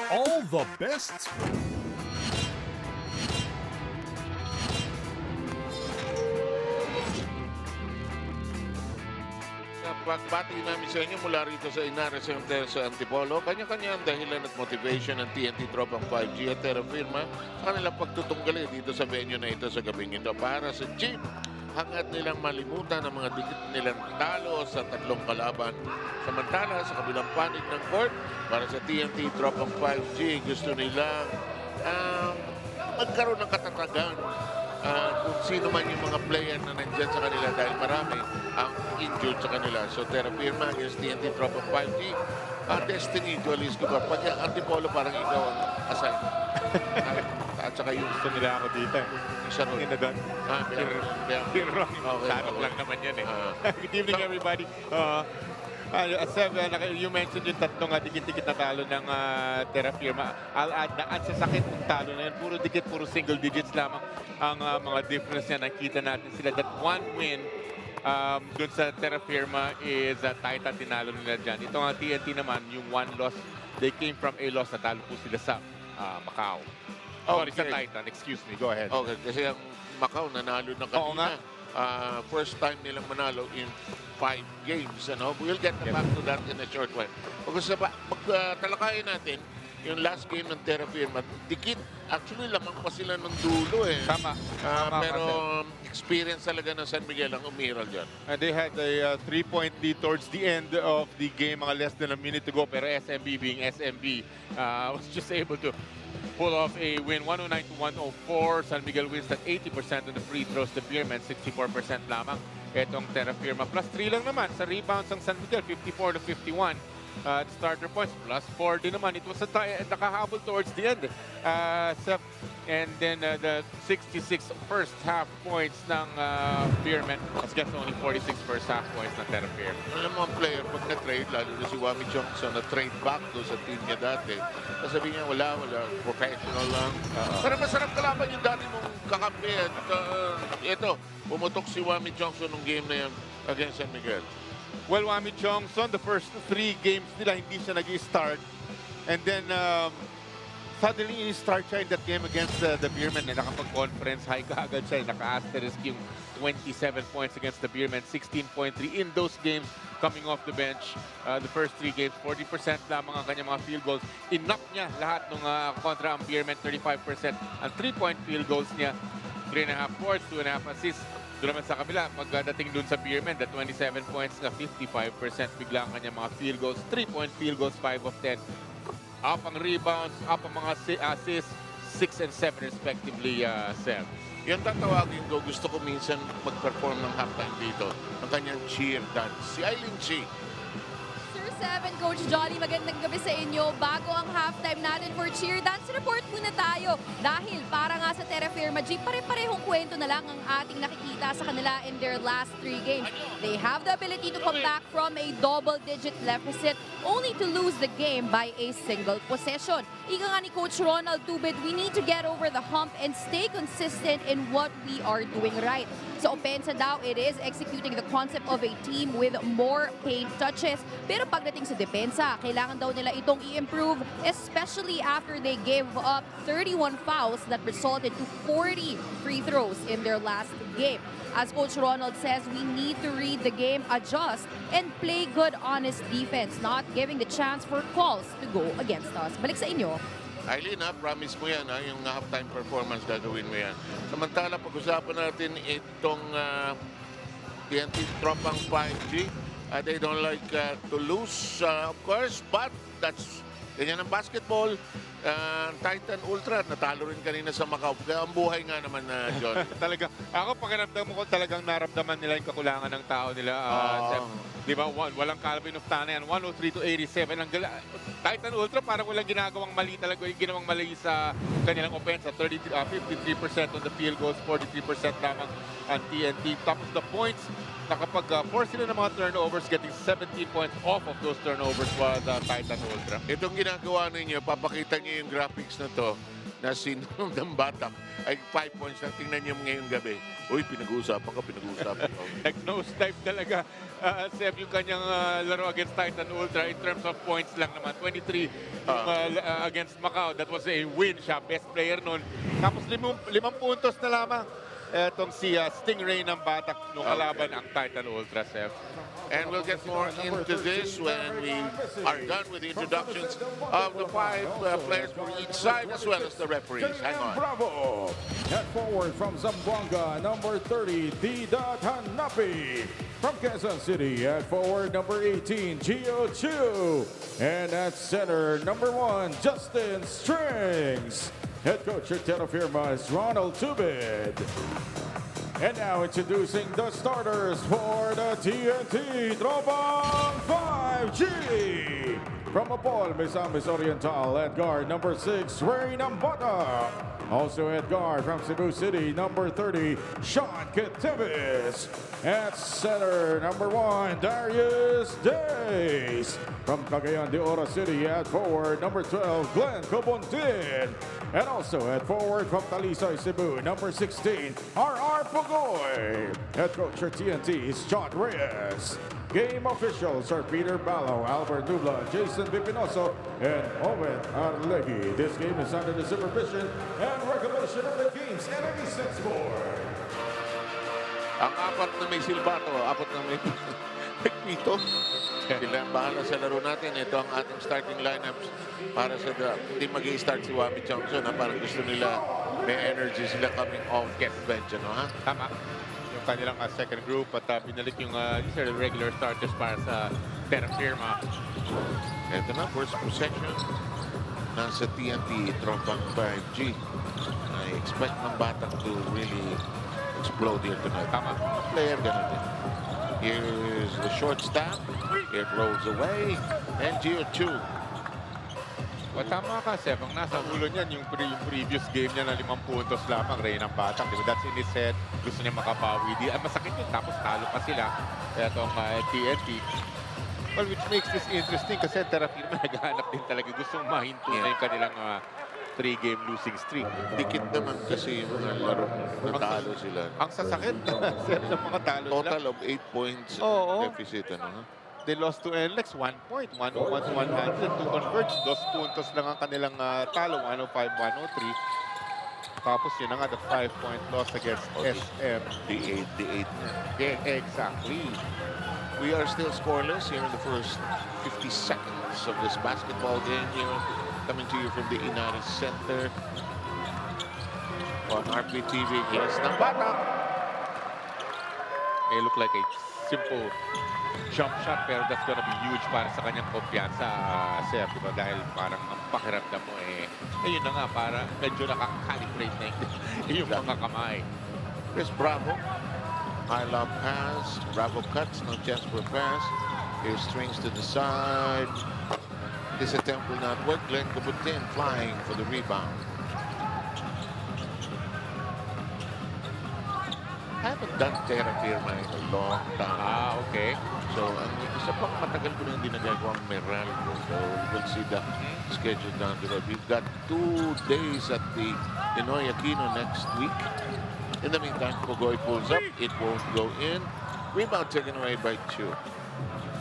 All the best. Pagbati namin sa inyo mula rito sa Inares Center sa Antipolo, kanya-kanya ang dahilan at motivation ng TNT Tropang 5G at Terrafirma sa kanilang pagtutunggali dito sa venue na ito sa gabing ito para sa gym. Hangad nilang malimutan ang mga dikit nilang talo sa tatlong kalaban. Samantala, sa kabilang panig ng court, para sa TNT Tropang 5G, gusto nilang magkaroon ng katatagan kung sino man yung mga player na nandyan sa kanila dahil marami ang injured sa kanila. So Terrafirma against TNT Tropang 5G, destiny duelist ko ba? Pag yung Antipolo parang ikaw ang assign. At saka yung Gusto nila ako dito. isa ron. Inadan. Okay. Tanok lang naman yan eh. Good evening everybody. Seb, you mentioned yung tatlong dikit-dikit na talo ng Terrafirma. I'll add na at sa sakit ng talo na yan, puro dikit, puro single digits lamang ang mga difference niya. Nakita natin sila that one win dun sa Terrafirma is tight at tinalo nila dyan. Ito nga TNT naman, yung one loss, they came from a loss, natalo po sila sa Macau. Sorry, sa Titan, excuse me, go ahead. Okay, kasi ang Macau nanalo na kanina. First time nilang manalo in 5 games. Ano? We'll get back to that in a short while. Talakayin natin yung last game ng Terrafirma. Dikit, actually lamang pa sila ng dulo eh. Tama. Pero experience talaga ng San Miguel ang umiral dyan. They had a 3-point lead towards the end of the game, mga less than a minute to go. Pero SMB being SMB was just able to pull off a win, 109-104. San Miguel wins at 80% on the free throws. The Beermen, 64% lamang. Etong Terrafirma. Plus 3 lang naman sa rebounds ng San Miguel, 54-51. Starter points, plus 4 din naman. It was nakahabol towards the end. And then the 66 first half points ng Beermen. As gets only 46 first half points ng Terrafirma. Alam mo ang player, pag na-trade, lalo na si Wami Johnson, na-trade back to sa team niya dati. Sabi niya, wala, professional lang. Pero masarap kalaban yung dati mong kakampi. Ito, pumutok si Wami Johnson nung game na yan against San Miguel. Well, Wami Johnson, the first 3 games nila, hindi siya nag-i-start. And then, suddenly, in-start siya in that game against the Beermen na nakapag-conference high kaagad siya. Naka-asterisk yung 27 points against the Beermen, 16.3 in those games coming off the bench. The first 3 games, 40% lamang ang kanyang mga field goals. Inock niya lahat ng kontra ang Beermen, 35%. Ang 3-point field goals niya, 3.5 boards, 2.5 assists. Doon naman sa kabila, pagdating dun sa Beermen, the 27 points na 55% bigla ang kanyang mga field goals. 3-point field goals, 5 of 10. Up ang rebounds, up ang mga assists, 6 and 7 respectively, Seb. Yan tatawagin ko, gusto ko minsan mag-perform ng halftime dito. Ang kanyang cheer dance. Si Eileen Chi. Sir Seven, Coach Jolly, magandang gabi sa inyo. Bago ang halftime natin for cheer dance, report muna tayo. Dahil para nga sa Terrafirma Dyip, pare-parehong kwento na lang ang ating nakikita sa kanila in their last 3 games. They have the ability to come back from a double-digit deficit only to lose the game by a single possession. Ika nga ni Coach Ronald Tubid, we need to get over the hump and stay consistent in what we are doing right. Sa opensa daw, it is executing the concept of a team with more paint touches. Pero pagdating sa depensa, kailangan daw nila itong i-improve, especially after they gave up 31 fouls that resulted to 40 free throws in their last game. As Coach Ronald says, we need to read the game, adjust, and play good, honest defense, not giving the chance for calls to go against us. Balik sa inyo. Eileen, promise mo yan, yung halftime performance gagawin mo yan. Samantala, pag-usapan natin itong TNT Tropang 5G. They don't like to lose, of course, but that's ganyan ang basketball. Titan Ultra, natalo rin kanina sa Macau. Kaya ang buhay nga naman, John. Talaga, ako pakiramdam mo ko talagang naramdaman nila yung kakulangan ng tao nila. Di ba, walang Calvin of Tana yan, 103-87. Titan Ultra parang walang ginagawang mali talaga. Yung ginawang mali sa kanilang offense. 53% on the field goals, 43% lamang ang TNT. Top of the points, nakapag-force sila ng mga turnovers, getting 17 points off of those turnovers was Titan Ultra. Itong ginagawa ninyo, papakita niyo yung graphics na to na sinundang batak ay 5 points lang. Tingnan niyo ngayong gabi. Uy, pinag-uusapan ka. Nag-nosedive talaga, Seb, yung kanyang laro against Titan Ultra in terms of points lang naman. 23 against Macau. That was a win siya. Best player nun. Tapos 5 puntos na lamang. Etong si Stingray ng batak nung kalaban ang Titan Ultra, Seb. And we'll get more into this when we are done with the introductions of the 5 players for each side as well as the referees. Hang on. Bravo. Head forward from Zamboanga, number 30, Dida Hanapi. From Quezon City, at forward, number 18, Geo Chiu. And at center, number 1, Justin Strings. Head coach at Terrafirma is Ronald Tubid. And now introducing the starters for the TNT Tropang 5G. From Apol, Misamis Oriental, at guard, number 6, Ray Nambata. Also at guard from Cebu City, number 30, Sean Kitevis. At center, number 1, Darius Days. From Cagayan de Oro City, at forward, number 12, Glenn Cobontin. And also at forward from Talisay, Cebu, number 16, R.R. Pugoy. Head coach for TNT is John Reyes. Game officials are Peter Balo, Albert Nubla, Jason Bipinoso, and Owen Arlegui. This game is under the supervision and regulation of the Games Enemy Sets Board. Ang apat na may silbato, apat na may pito. Sila ang bahala sa laro natin. Ito ang ating starting lineups para sa hindi mag-i-start si Wami Johnson. Parang gusto nila, may energy sila coming off bench. Ano, ha? Tama. Yung kanilang second group at binalik yung regular starters para sa Terrafirma. Ito na, first possession. Nasa TNT Tropang 5G. I expect ng batang to really explode here tonight. Tama. Player, ganun din. Here's the short stop. It rolls away. And Geo Chiu. Tama ka, Seb. Ang nasa ulo niyan, yung previous game niya na 5 puntos lamang, Ray ng Batang. Diba? That's in his head. Gusto niya makabawi. Masakit yun. Tapos talo pa sila. Itong TNT. Well, which makes this interesting kasi Terrafirma naghahanap din talaga. Gustong mahinto na yung kanilang 3-game losing streak. Dikit naman kasi yung mga laro. Natalo sila. Ang sasakit Seb, ng mga talo Total nila. of 8 points deficit. Ano? They lost to NLEX 1 point, 101 to 100. To converge, 2 puntos lang ang kanilang talo, 105-103. Tapos yun na nga, the 5-point loss against SM. The 8 na. Yeah, exactly. We are still scoreless here in the first 50 seconds of this basketball game here. Coming to you from the Inaris Center. On RPTV, here's Nambata. May look like a simple jump shot, pero that's gonna be huge para sa kanyang kumpiyansa, Sir, diba? Dahil parang ang pakiramdam mo yun na nga, para medyo nakaka-calibrate na yung mga kamay. Chris Bravo. High lob pass. Bravo cuts, no chance for a pass. Here's Strings to the side. This attempt will not work. Glenn Cabutin flying for the rebound. I haven't done Terrafirma in a long time. Okay. So, ang isa pang matagal ko na hindi nagagawang Meralco. So, we'll see the schedule down the road. We've got 2 days at the Ninoy Aquino next week. In the meantime, Pugoy pulls up. It won't go in. Rebound taken away by Chiu.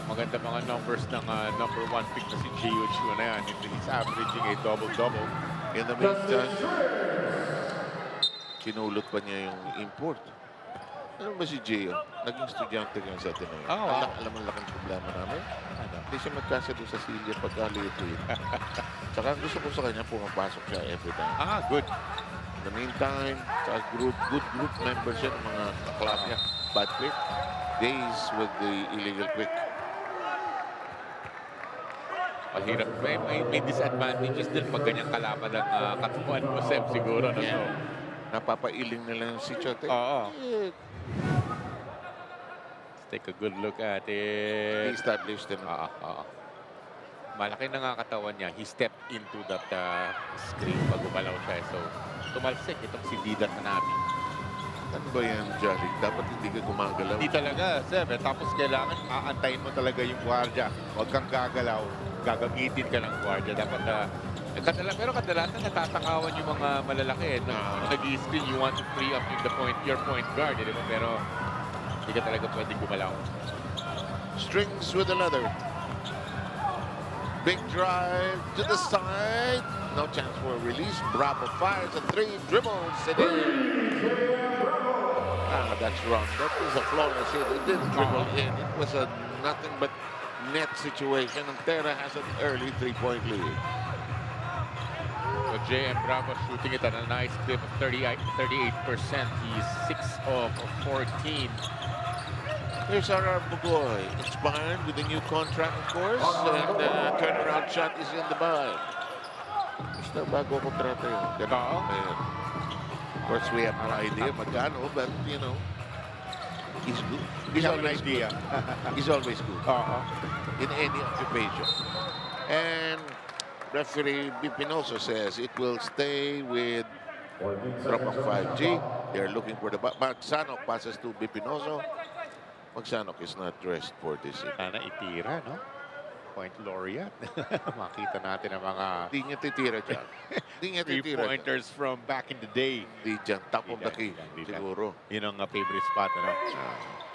Maganda mga numbers ng number 1 pick na si Geo Chiu na yan. He's averaging a double-double. In the meantime, kinulot pa niya yung import. Ano ba si Geo? Naging estudyante ka sa atin. Alam mo laking problema namin? Hindi siya magkasado sa silya pagka-liit-liit. Tsaka gusto ko sa kanya, pumapasok siya every time. Good. In the meantime, good group member siya ng mga club niya. Bad quick. Days with the illegal quick. Mahirap. May disadvantages din pag ganyang kalaban ng katuan mo, Seb, siguro. No? Yeah. Napapailing nila si Chote. Oo. Let's take a good look at it. He established him. Malaki na nga katawan niya. He stepped into that screen pag gumalaw siya. So, tumalsik itong si Didat Hanabi. Ano ba yan, Jolly? Dapat hindi ka gumagalaw. Hindi talaga, Seb. Tapos kailangan aantayin mo talaga yung guardia. Huwag kang gagalaw. Gagamitin ka ng guardia. Dapat pero kadalasan natatakawan yung mga malalaki. Nag-i-screen, you want to free up your point guard. Di ba? Pero hindi ka talaga pwedeng gumalaw. Strings with another. Big drive to the side. No chance for a release. Bravo fires a 3, dribbles it in. That's wrong. That was a flawless hit. It didn't dribble in. It was a nothing but net situation. And Terra has an early 3-point lead. So J.M. Bravo shooting it at a nice clip of 38%. He's 6 of 14. Here's our Bugoy, inspired with a new contract, of course, and turnaround shot is in the bag. Basta bago kontrata yun. Of course, we have no idea magkano, but, you know, he's good. We have an idea. He's always good in any occupation. And referee Bipinoso says it will stay with Tropang 5G. They're looking for the Magsanok passes to Bipinoso. Magsanok is not dressed for this. Sana itira, no? Point laureate. Makita natin ang mga Di niya titira dyan. Di niya titira. 3-pointers from back in the day. Di dyan. Top of the key. Siguro. Yun ang favorite spot, ano?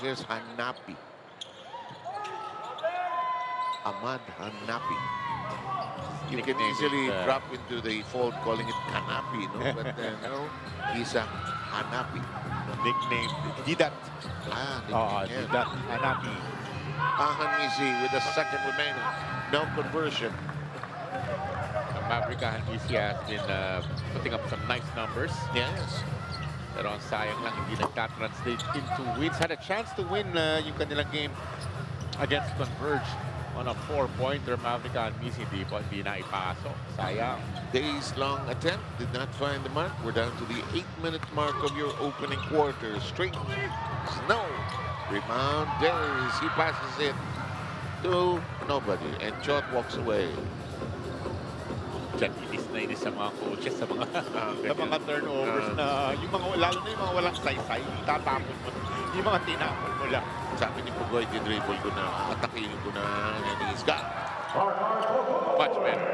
Here's Hanapi. Ahmad Hanapi. You can easily drop into the fold calling it Hanapi, no? But no, he's a Hanapi. Nickname Didat. Didat Hanapi. Ahanisi with the second remaining. No conversion. Maverick Ahanisi has been putting up some nice numbers. Yes. Pero ang sayang lang, hindi nagka-translate into wins. Had a chance to win yung kanilang game against Converge. On a 4-pointer, Maverick Ahanisi, hindi na ipasok. Sayang. Days-long attempt, did not find the mark. We're down to the 8-minute mark of your opening quarter. Straight Snow. Rebound, Days. He passes it to nobody. And Chot walks away. Diyan, inis sa mga coaches, sa mga, sa mga turnovers na, yung mga, lalo na yung mga walang saysay, tatapon mo. Yung mga tinapon mo lang. Sabi ni Pugoy, di-dribble ko na, atakin ko na, and he's got. Much better.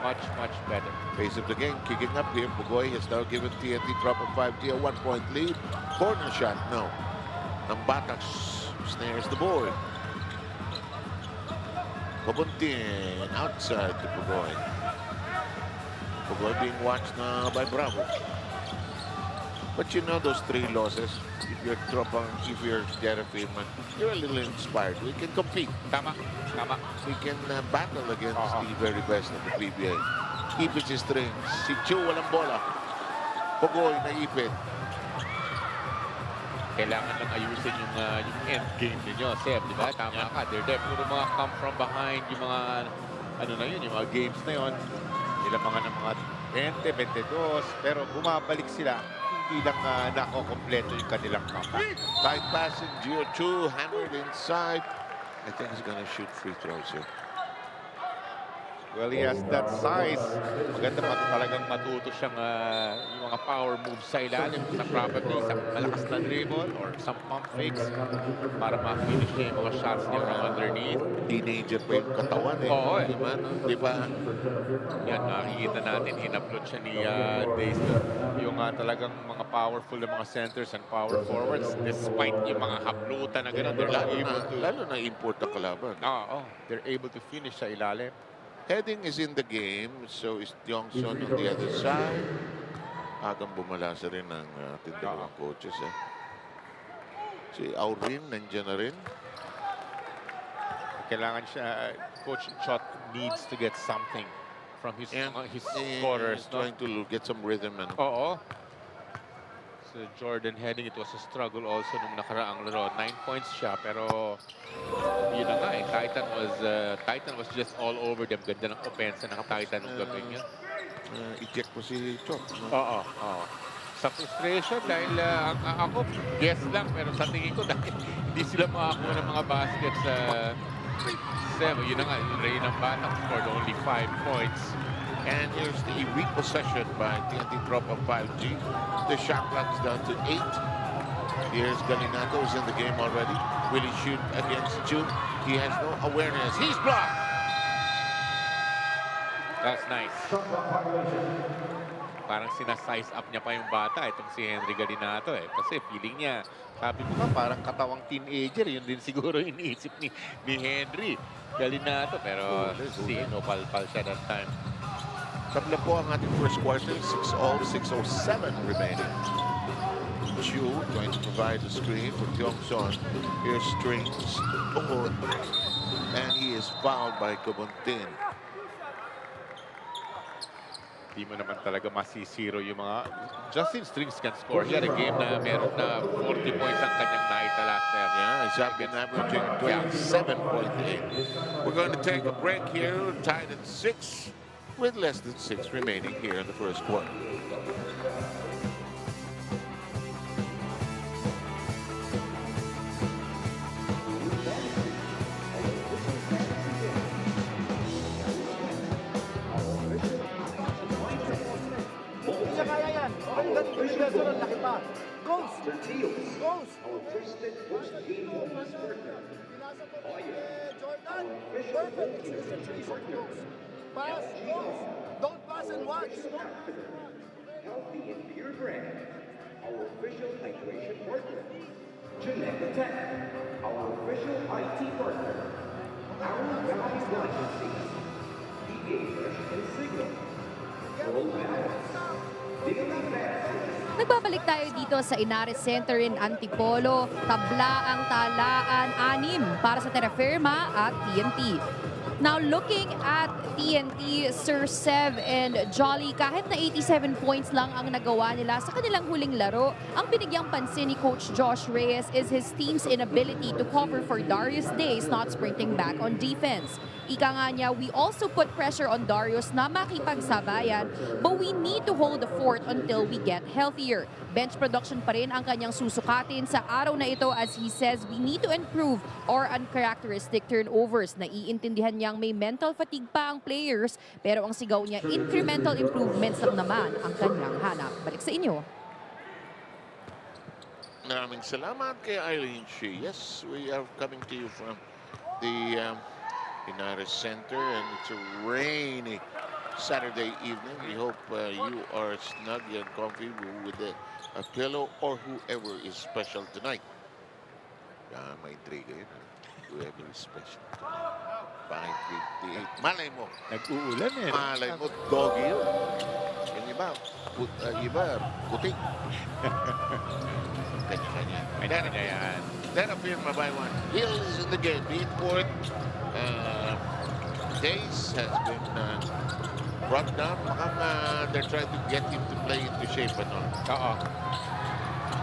Much better. Pace of the game, kicking up here. Pugoy has now given TNT Tropang 5G a 1-point lead. Corner shot, no. Nambatak snares the board. Pabuntin outside to Pugoy. Pugoy being watched now by Bravo. But you know those 3 losses, if you're Tropang, if you're Terrafirma, you're a little inspired. We can compete. Tama. We can battle against the very best of the PBA. Ipit si strings. Si Chiu walang bola. Pugoy naipit. Kailangan lang ayusin yung end game ninyo, Seb, di ba? Tama ka. They're puro mga come from behind, yung mga, ano na yun, yung mga games na yun. Ilang mga ng mga 20, 22, pero bumabalik sila. Hindi lang nako-kompleto yung kanilang comeback. Tight passing, Geo Chiu hammered inside. I think he's gonna shoot free throws here. Well, he has that size. Maganda talagang matuto siyang yung mga power moves sa ilalim. Sa probably isang malakas na dribble or some pump fakes para ma-finish niya yung mga shots niya from underneath. Teenager pa yung katawan eh. Oo, eh. Di ba? Yan, nakikita natin, in-upload siya ni Days. Yung talagang mga powerful na mga centers and power forwards, despite yung mga haplutan na gano'n, they're able to... Lalo na import ang kalaban. They're able to finish sa ilalim. Heading is in the game, so is Tiongson on the other side. Agang bumalasa rin ng ating dalawang coaches. Si Aurin, nandiyan na rin. Kailangan siya, Coach Chot needs to get something from his scorers. Trying to get some rhythm. Oo. So Jordan Heading, it was a struggle also nung nakaraang laro. 9 points siya, pero yun na nga eh. Titan was just all over them. Ganda ng offense na naka-Titan ng gabi niya. I-check po si Chot. Oo. Sa frustration, dahil ako, guess lang, pero sa tingin ko, dahil hindi sila makakuha ng mga baskets sa 7. Yun na nga, Ray ng Batang scored only 5 points. And here's the repossession by TNT Tropang 5G. The shot clock is down to 8. Here's Galinato, who's in the game already. Will he shoot against Chiu? He has no awareness. He's blocked! That's nice. Parang sinasize up niya pa yung bata, itong si Henry Galinato eh. Kasi feeling niya, sabi ko nga, parang katawang teenager. Yun din siguro iniisip ni Henry Galinato. Pero nopal-pal siya that time. Tabla po ang ating first quarter, 6-all, 6:07 remaining. Chiu going to provide the screen for Tiongson. Here's Strings, and he is fouled by Cobontin. Di mo naman talaga masisiro yung mga... Justin Strings can score. He had a game na meron na 40 points ang kanyang naitala. Yeah, he's been averaging 27.8. We're going to take a break here, tied at 6. With less than 6 remaining here in the first quarter. Pass, goes. Don't pass and watch. Healthy and pure brand, our official hydration partner. Connect the Tech, our official IT partner. Our value licensees, PBA Fresh and Signal. World Balance, Daily Fast. Nagbabalik tayo dito sa Inares Center in Antipolo. Tabla ang talaan 6 para sa Terrafirma at TNT. Now looking at TNT, Sir Sev and Jolly, kahit na 87 points lang ang nagawa nila sa kanilang huling laro, ang binigyang pansin ni Coach Josh Reyes is his team's inability to cover for Darius Days not sprinting back on defense. Ika nga niya, we also put pressure on Darius na makipagsabayan, but we need to hold the fort until we get healthier. Bench production pa rin ang kanyang susukatin sa araw na ito as he says we need to improve our uncharacteristic turnovers. Naiintindihan niyang may mental fatigue pa ang players, pero ang sigaw niya, incremental improvements lang naman ang kanyang hanap. Balik sa inyo. Maraming salamat kay Eileen Shi. Yes, we are coming to you from the Inares Center, and it's a rainy Saturday evening. We hope you are snug and comfy with a pillow or whoever is special tonight. May intriga yun. Whoever is special tonight. 5:58. Malay mo. Nag-uulan eh. Malay mo, doggy yun. Yung iba, kuting. Kanya-kanya. Kanya-kanya yan. Terrafirma by 1. Hill is in the game. Beat Port. Days has been brought down. They're trying to get him to play into shape. Oo.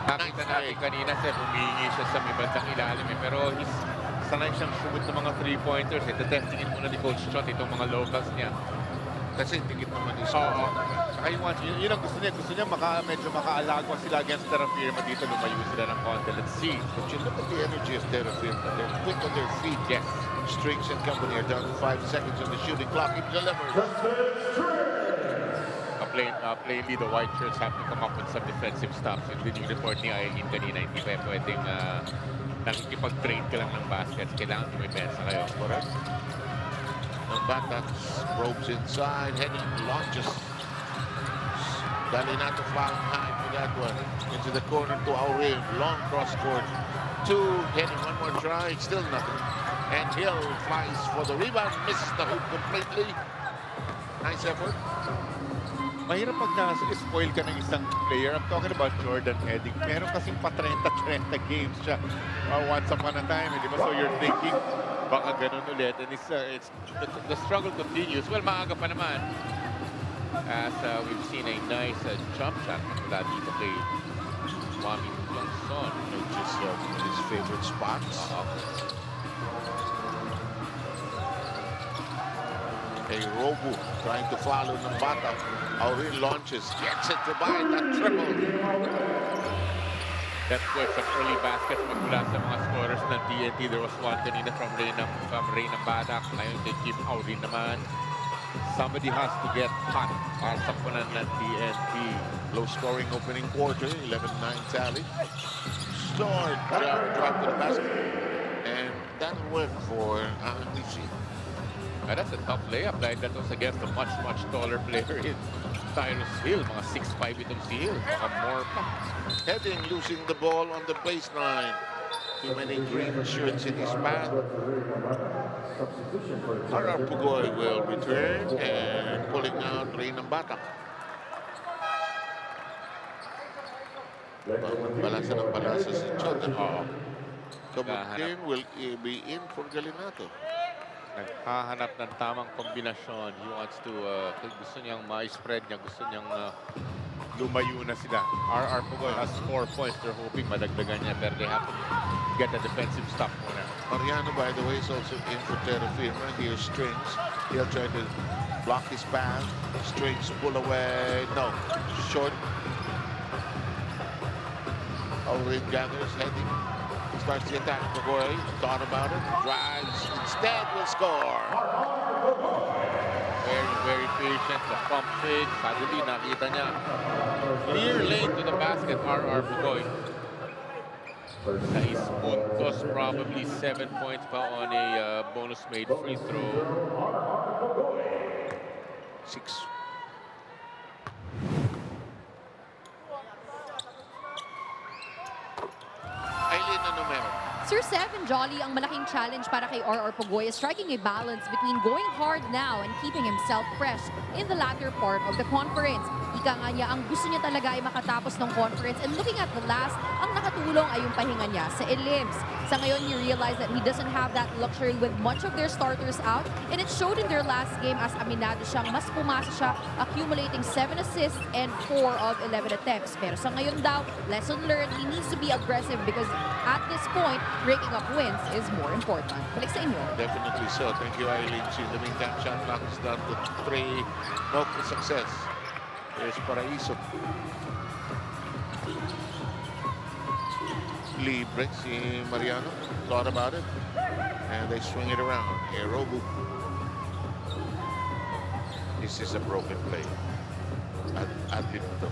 Nakita natin kanina, Sir, humihingi siya sa may bandang ilalim eh. Pero sanay siyang sumut ng mga 3-pointers eh. Testingin muna ni Coach Chot itong mga locals niya. Kasi tingin naman is Oo. Saka yun ang gusto niya. Gusto niya medyo makaalagwa sila against Terrafirma dito. Lumayo sila ng konti. Let's see. But you look at the energy of Terrafirma. They're quick on their feet. Yes. Strings and company are down to 5 seconds on the shooting clock. He delivers. Plainly, the white shirts have to come up with some defensive stops. Yung report ni Eileen kanina, hindi pa pwedeng nakikipag-trade ka lang ng baskets. Kailangan may pensa kayo. Correct. Nambata probes inside, heading launches. Galinato flying high for that one. Into the corner to Aurin. Long cross court. 2, heading one more try. Still nothing. And Hill flies for the rebound. Misses the hoop completely. Nice effort. Mahirap pag na-spoil ka ng isang player. I'm talking about Jordan Heading. Meron kasing pa 30 games siya. Once upon a time, di ba? So you're thinking, baka ganun ulit. And the struggle continues. Well, maaga pa naman. As we've seen a nice jump shot mula dito kay Wami Longson. Which is one of his favorite spots. A Robu trying to follow Nambata. Aurin launches, gets it to buy that triple. That's where some early baskets magmula sa mga scorers ng TNT. There was one kanina from Ray Nambata. Ngayon they keep Aurin naman. Somebody has to get hot para sa punan ng TNT. Low scoring opening quarter, 11-9 tally. Short drive to the basket. And that'll work for Amici. That's a tough layup. Like that was against a much taller player in Tyrus Hill. Mga 6'5" itong si Hill. Baka more pa. Heading, losing the ball on the baseline. Too many green shirts in his path. R.R. Pugoy will return and pulling out Ray Nambata. Balasa ng balasa si Jordan. Kamutin will be in for Galinato. Naghahanap ng tamang kombinasyon. He wants to, gusto niyang ma-spread niya. Gusto niyang lumayo na sila. R.R. Pugoy has 4 points. They're hoping madagdagan niya. Pero they have to get a defensive stop muna. Mariano, by the way, is also in for Terrafirma. Here's Strings. He'll try to block his path. Strings pull away. No. Short. Aurin gathers, heading. Starts the attack. Pugoy thought about it. Drives. Instead will score. Very patient. The pump fake. Suddenly, nakita niya. Clear lane to the basket. R.R. Pugoy. 6 puntos, probably 7 points pa on a bonus made free throw. 6. Eileen, ano meron? Sir 7, Jolly, ang malaking challenge para kay R.R. Pugoy is striking a balance between going hard now and keeping himself fresh in the latter part of the conference. Ika nga niya, ang gusto niya talaga ay makatapos ng conference, and looking at the last, ang nakatulong ay yung pahinga niya sa elims. Sa ngayon, he realized that he doesn't have that luxury with much of their starters out, and it showed in their last game as aminado siyang mas pumasa siya, accumulating 7 assists and 4 of 11 attempts. Pero sa ngayon daw, lesson learned, he needs to be aggressive because at this point, breaking up wins is more important. Balik sa inyo. Definitely so. Thank you, Eileen. In the meantime, shot clock is down to 3. No success. There's Paraiso. Libre si Mariano. Thought about it. And they swing it around. Robu. This is a broken play. Admit to.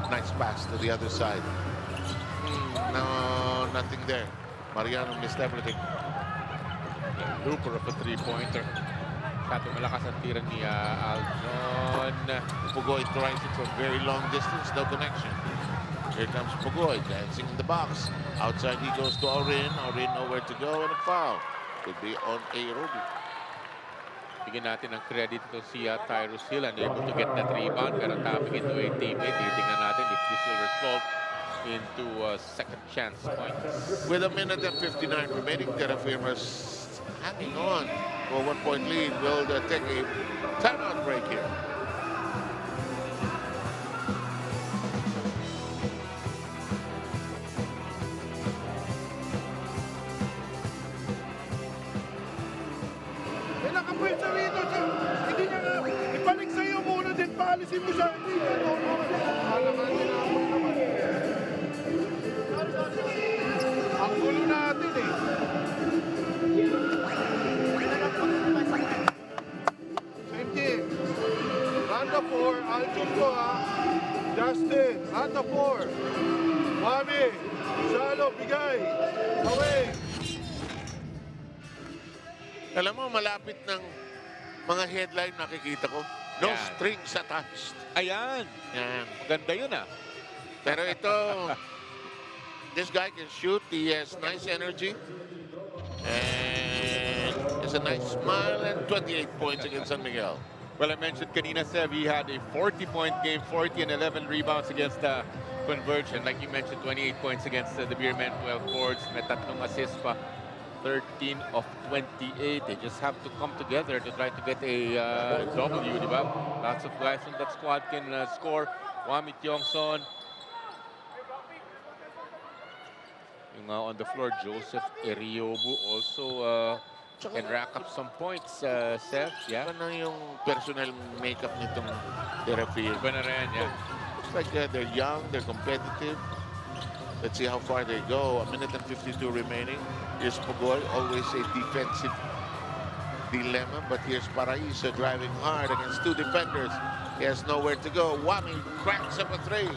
Nice pass to the other side. No, nothing there. Mariano missed everything. Looper of a three-pointer. Kato malakas ang tira ni Aljon. Pugoy tries it from very long distance, no connection. Here comes Pugoy, dancing in the box. Outside he goes to Aurin. Aurin nowhere to go and a foul. Could be on a Ruby. Bigyan natin ng credit to si Tyrus Hill, unable to get that rebound, pero tapping into a teammate. Titingnan natin if this will result into second chance points. With a minute and 59 remaining, Terrafirma's hanging on for 1-point lead. Will take a timeout break here. May nakapwesta rito, sir. Hindi niya nga Ayusin mo siya, hindi ka ang gulo natin eh. Same team. Round of 4, Aljun ko ha. Justin, round of 4. Mami, Shalo, bigay. Away. Alam mo, malapit ng mga headline nakikita ko. No Yan. strings attached. Ayan. Yan. Maganda yun ah. Pero ito, this guy can shoot. He has nice energy. And has a nice smile and 28 points against San Miguel. Well, I mentioned kanina, Seb, he had a 40-point game, 40 and 11 rebounds against the Conversion. Like you mentioned, 28 points against the Beermen, 12 boards, may tatlong assists pa. 13 of 28. They just have to come together to try to get a W, di ba? Lots of guys on that squad can score. Wami Tiongson. Yung on the floor, Joseph Eriobu also can rack up some points, Seth. Yeah. Iba na yung personal makeup nitong Terrafirma. Iba na rin, yeah. Looks like they're young, they're competitive. Let's see how far they go. A minute and 52 remaining. Here's Pugoy, always a defensive dilemma. But here's Paraiso driving hard against two defenders. He has nowhere to go. Wami cracks up a three.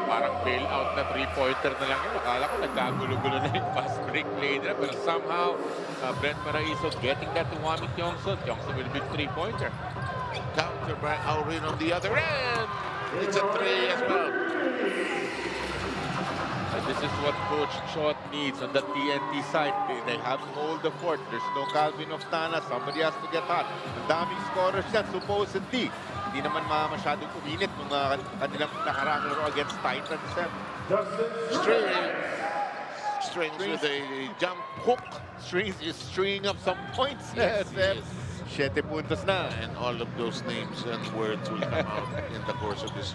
Parang bail-out na three-pointer na lang yun. Akala ko nagkagulo-gulo na yung fast break play nila. Pero somehow, Brent Paraiso getting that to Wami Tiongson. Tiongson with a big three-pointer. Counter by Aurin on the other end. It's a three as well. And this is what Coach Chot needs on the TNT side. They have to hold the fort. There's no Calvin Oftana. Somebody has to get hot. Ang daming scorers yan, supposedly. Hindi naman masyadong uminit nung kanilang nakarang laro against Titans. Strings with a jump hook. Strings is stringing up some points. Yes, yes. 7 puntos na. And all of those names and words will come out in the course of this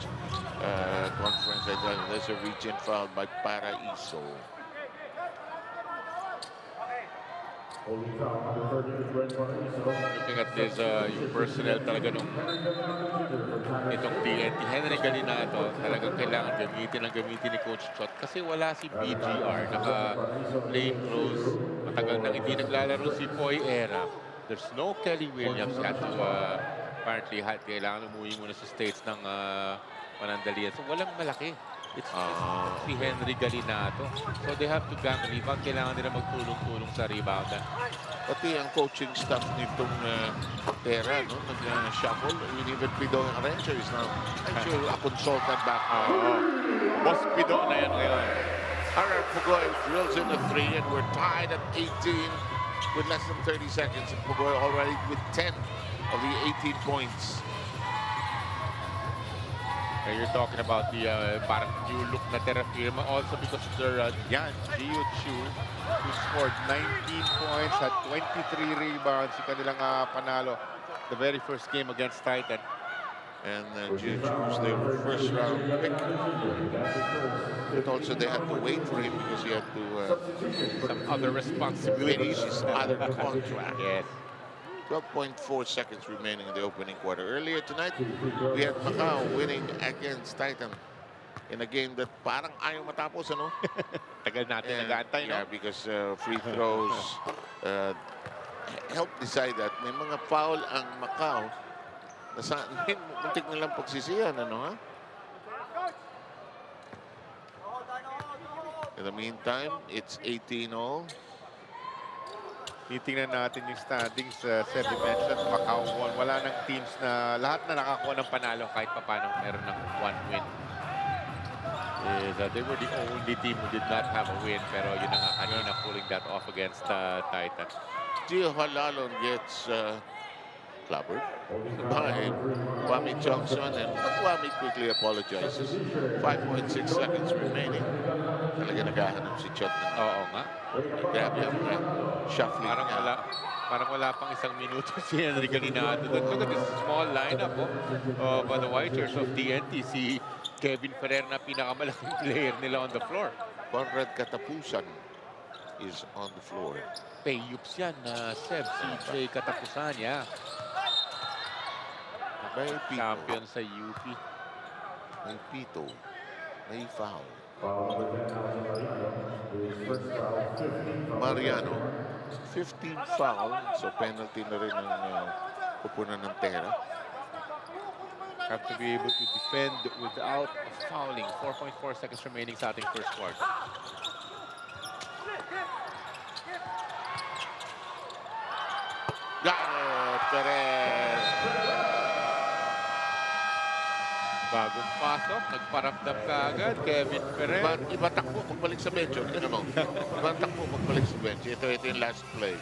conference. There's a reach-in foul by Paraiso. Looking at this, yung personnel talaga itong TNT, Henry Galinato, talagang kailangan gamitin ni Coach Chot kasi wala si BGR, naka-plain clothes, matagal nang hindi naglalaro si Poy Era. There's no Kelly Williams. He had to, apparently, kailangan umuwi muna sa States ng panandalian. So, walang malaki. It's just si Henry Galinato. So, they have to gang rebound. Kailangan nila magtulong-tulong sa rebound. Pati ang coaching staff nitong Terra, no? Nag-shuffle. Even Pido Arranger is now actually a consultant back. Boss Pido na yan ngayon. Harar Pugoy drills in the three, and we're tied at 18 with less than 30 seconds. And Pugoy already with 10 of the 18 points. And you're talking about the parang new look na Terrafirma also because of their Geo Chiu, who scored 19 points, had 23 rebounds. Yung kanilang panalo the very first game against Titan. And Geo Chiu was their first round pick. But also they had to wait for him because he had to Some other responsibilities. finish his other contract. Yes. 12.4 seconds remaining in the opening quarter. Earlier tonight, we had Macau winning against Titan in a game that parang ayaw matapos, ano? Tagal natin nag-aantay, Yeah, no? because free throws help decide that. May mga foul ang Macau na sa muntik nilang pagsisihan, ano ha? In the meantime, it's 18-all. Titingnan natin yung standings sa mentioned Macau won. Wala nang teams na lahat na nakakuha ng panalo kahit paano meron ng 1 win. They were the only team who did not have a win, pero yun na nga kanina pulling that off against Titan. Gio Halalon gets clobbered by Wami Johnson, and Wami quickly apologizes. 5.6 seconds remaining. Talaga naghahanap si Chot ng Oo nga. grabe ang shuffling niya. Parang wala pang isang minuto si Henry Galinato. Look at this small lineup of the Whiters of TNT. Si Kevin Ferrer na pinakamalaking player nila on the floor. Conrad Katapusan is on the floor. Payups yan, Seb. CJ Katapusan, yeah. May pito. champion sa UP. May pito. May foul. Mariano, 15 foul. So penalty na rin ang kupunan ng Terra. Have to be able to defend without fouling. 4.4 seconds remaining sa ating first quarter. Got it, Perez. Bagong pasok, nagparamdam ka agad, Kevin Perez. Iba takbo, magbalik sa bench. Tignan mo. Iba takbo, magbalik sa bench. Ito yung last play.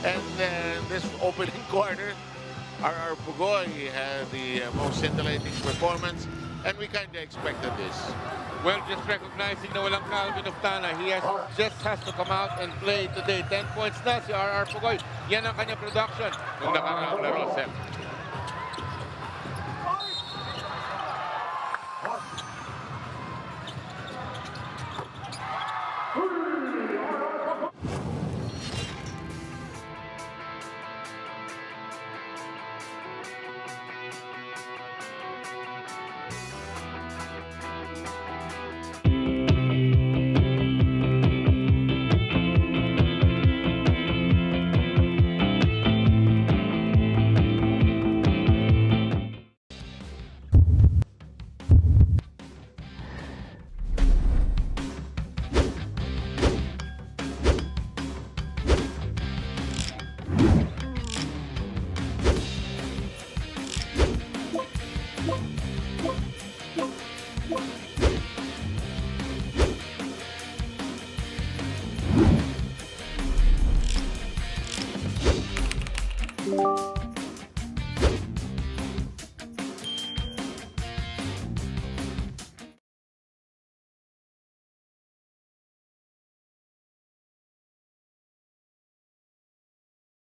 And then this opening quarter, our Pugoy had the most scintillating performance, and we kind of expected this. Well, just recognizing na walang Calvin Oftana, he just has to come out and play today. 10 points na si RR Pugoy. Yan ang kanya production nung nakaraang laro, Seth.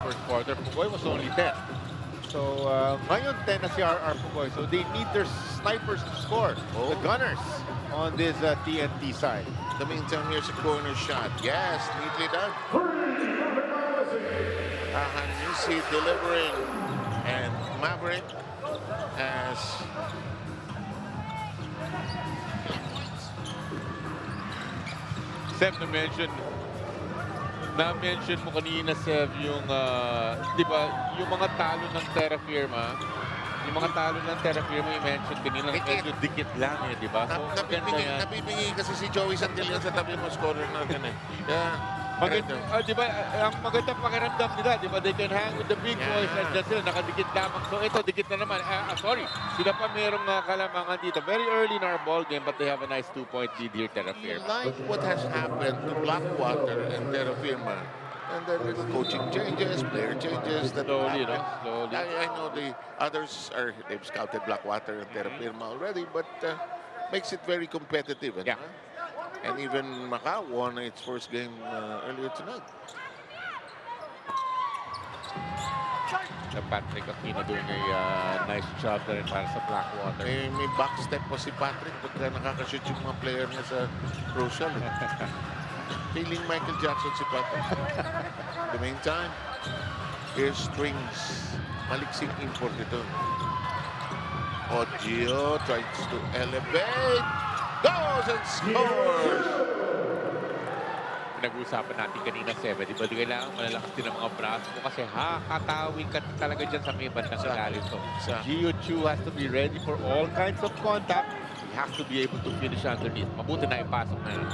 First quarter, Pugoy was only 10. So, ngayon 10 na si RR Pugoy. So, they need their snipers to score. The gunners on this TNT side. In the meantime, here's a corner shot. Yes, neatly done. Hanisi delivering. And Maverick has... Seth, na-mention mo kanina, Sev, yung, di ba, yung mga talo ng Terrafirma, i-mention kanina, medyo dikit lang eh, di ba? So, Napipingi kasi si Joey Santillan sa tabi mo scorer natin eh. Yeah. Di ba, ang magandang pakiramdam nila, di ba, they can hang with the big boys and dyan sila, nakadikit lamang. So ito, dikit na naman. Sorry, sila pa merong kalamangan dito. Very early in our ball game, but they have a nice 2-point lead here, Terrafirma. Like what has happened to Blackwater and Terrafirma. And then little coaching changes, player changes. Slowly, no? Slowly. I know the others they've scouted Blackwater and Terrafirma already, but makes it very competitive. Yeah. And even Macau won its first game earlier tonight. Patrick Aquino doing a nice job na rin para sa Blackwater. May backstep pa si Patrick pagka nakakashoot yung mga player niya sa crucial. Feeling Michael Jackson si Patrick. In the meantime, here's Strings. Maliksik import ito. Geo tries to elevate. Goes and scores! Pinag-uusapan natin kanina, Sebe. Di ba kailangan malalakas din ang mga braso mo kasi kakatawin ka talaga dyan sa may bandang ilalim. So, Geo Chiu has to be ready for all kinds of contact. He has to be able to finish underneath. Mabuti na ipasok na yun.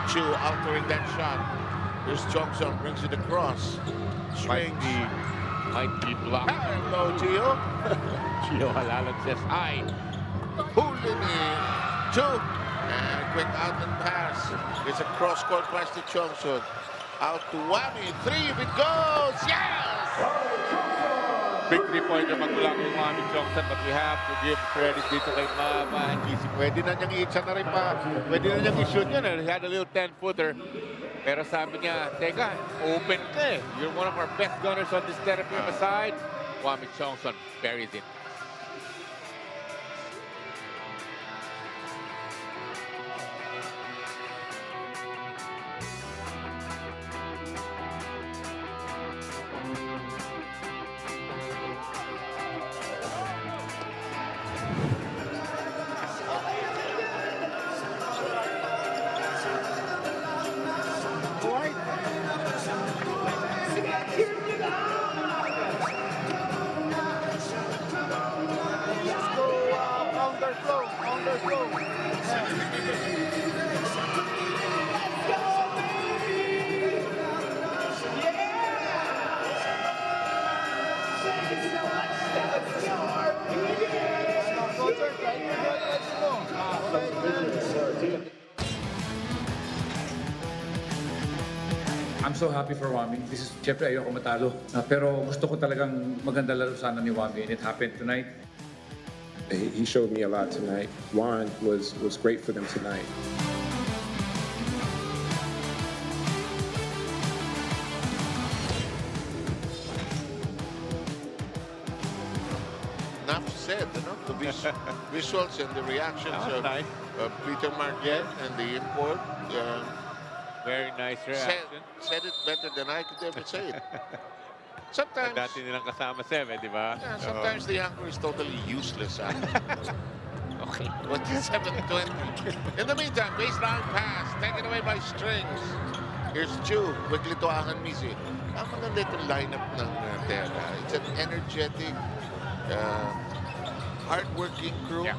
Chiu altering that shot. Here's Johnson, brings it across. Strings. Might be blocked. Hello, Geo. Geo Halalan says, hi. Holding it. Chiu. And quick out and pass. It's a cross-court pass to Johnson. Out to Wami. 3 if it goes. Yes! Big 3-pointer magmula kay Wami Johnson, but we have to give credit dito kay Mama Handisi. Pwede na niyang i-itcha na rin pa. Pwede na niyang i-shoot yun. He had a little 10-footer. Pero sabi niya, teka, open ka eh. You're one of our best gunners on this Terrafirma side. Wami Johnson buries it. I'm so happy for Wami. Siyempre ayoko matalo. Pero gusto ko talagang maganda laro sana ni Wami and it happened tonight. He showed me a lot tonight. Juan was great for them tonight. Enough said, the visuals and the reactions of Peter Marquez and the import. Very nice reaction. Said it better than I could ever say it. Sometimes, Dati nilang kasama Sev, di ba? yeah, sometimes the anchor is totally useless. Okay. 27-20. In the meantime, baseline pass taken away by Strings. Here's Chiu. Quickly to Ahan Misi. Ang maganda itong lineup ng Terra. It's an energetic, hard-working crew. Yeah.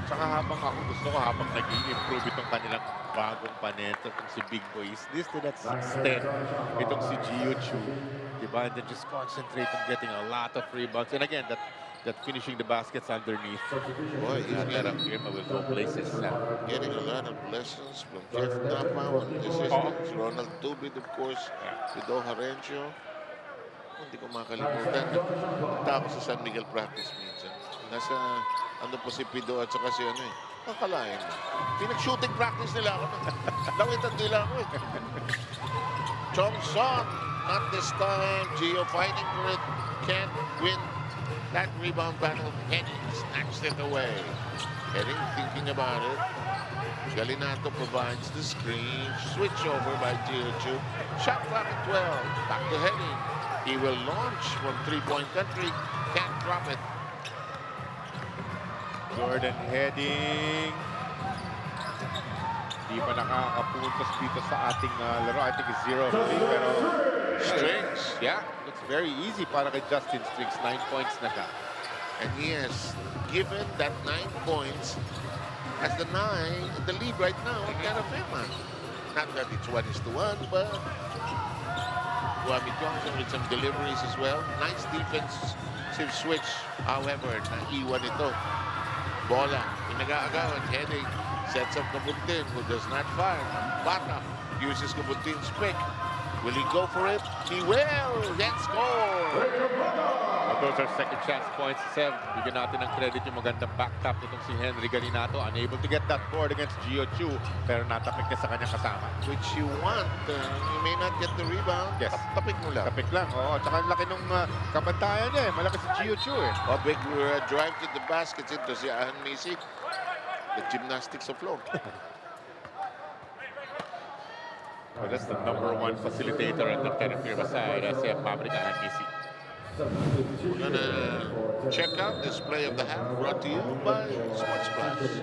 Saka habang habang nag-i-improve itong kanilang bagong panento, itong si Big Boy is this to that 6'10", itong si Geo Chiu, diba? And then just concentrate on getting a lot of rebounds. And again, that finishing the baskets underneath. Boy, he's Terrafirma will go places now. getting a lot of lessons from Jeff Napa on assistants. Ronald Tubid, of course, si Do Harencio. Hindi ko makalimutan. Punta ako sa San Miguel practice minsan. Nasa, ano po si Pido at saka si kakalain. Pinag-shooting practice nila ako. Lawitan nila ako eh. Chong Son, not this time. Geo fighting for it. Can't win that rebound battle. Henry snatched it away. Henry thinking about it. Galinato provides the screen. Switch over by Geo Chiu. Shot clock at 12. Back to Henry. He will launch from three-point country. Can't drop it. Jordan heading. Di pa nakakapuntos dito sa ating laro. I think it's 0-3, pero Strings. yeah, it's very easy para kay Justin Strings. 9 points na siya. And he has given that 9 points as the lead right now at Terrafirma. Not that it's 1-1, but Wami Johnson with some deliveries as well. Nice defensive switch. However, naiwan ito. Bola, pinag-aagawan, heading, sets up Kabuntin, who does not fire. Bata uses Kabuntin's pick. Will he go for it? He will! Then score! Those are second chance points. Sev, bigyan natin ng credit yung magandang back tap nitong si Henry Galinato. Unable to get that board against Geo Chiu, pero natapik niya sa kanyang kasama. Which you want. You may not get the rebound. Yes. Tapik mo lang. Tapik lang, oo. Tsaka ang laki nung kabantayan niya eh. Malaki si Geo Chiu eh. A big drive to the baskets into si Ahan Misi. The gymnastics of flow. Well, that's the #1 facilitator at the Terrafirma side. Si Pabrika Ahan Misi. We're gonna check out this play of the half, brought to you by Sports Plus.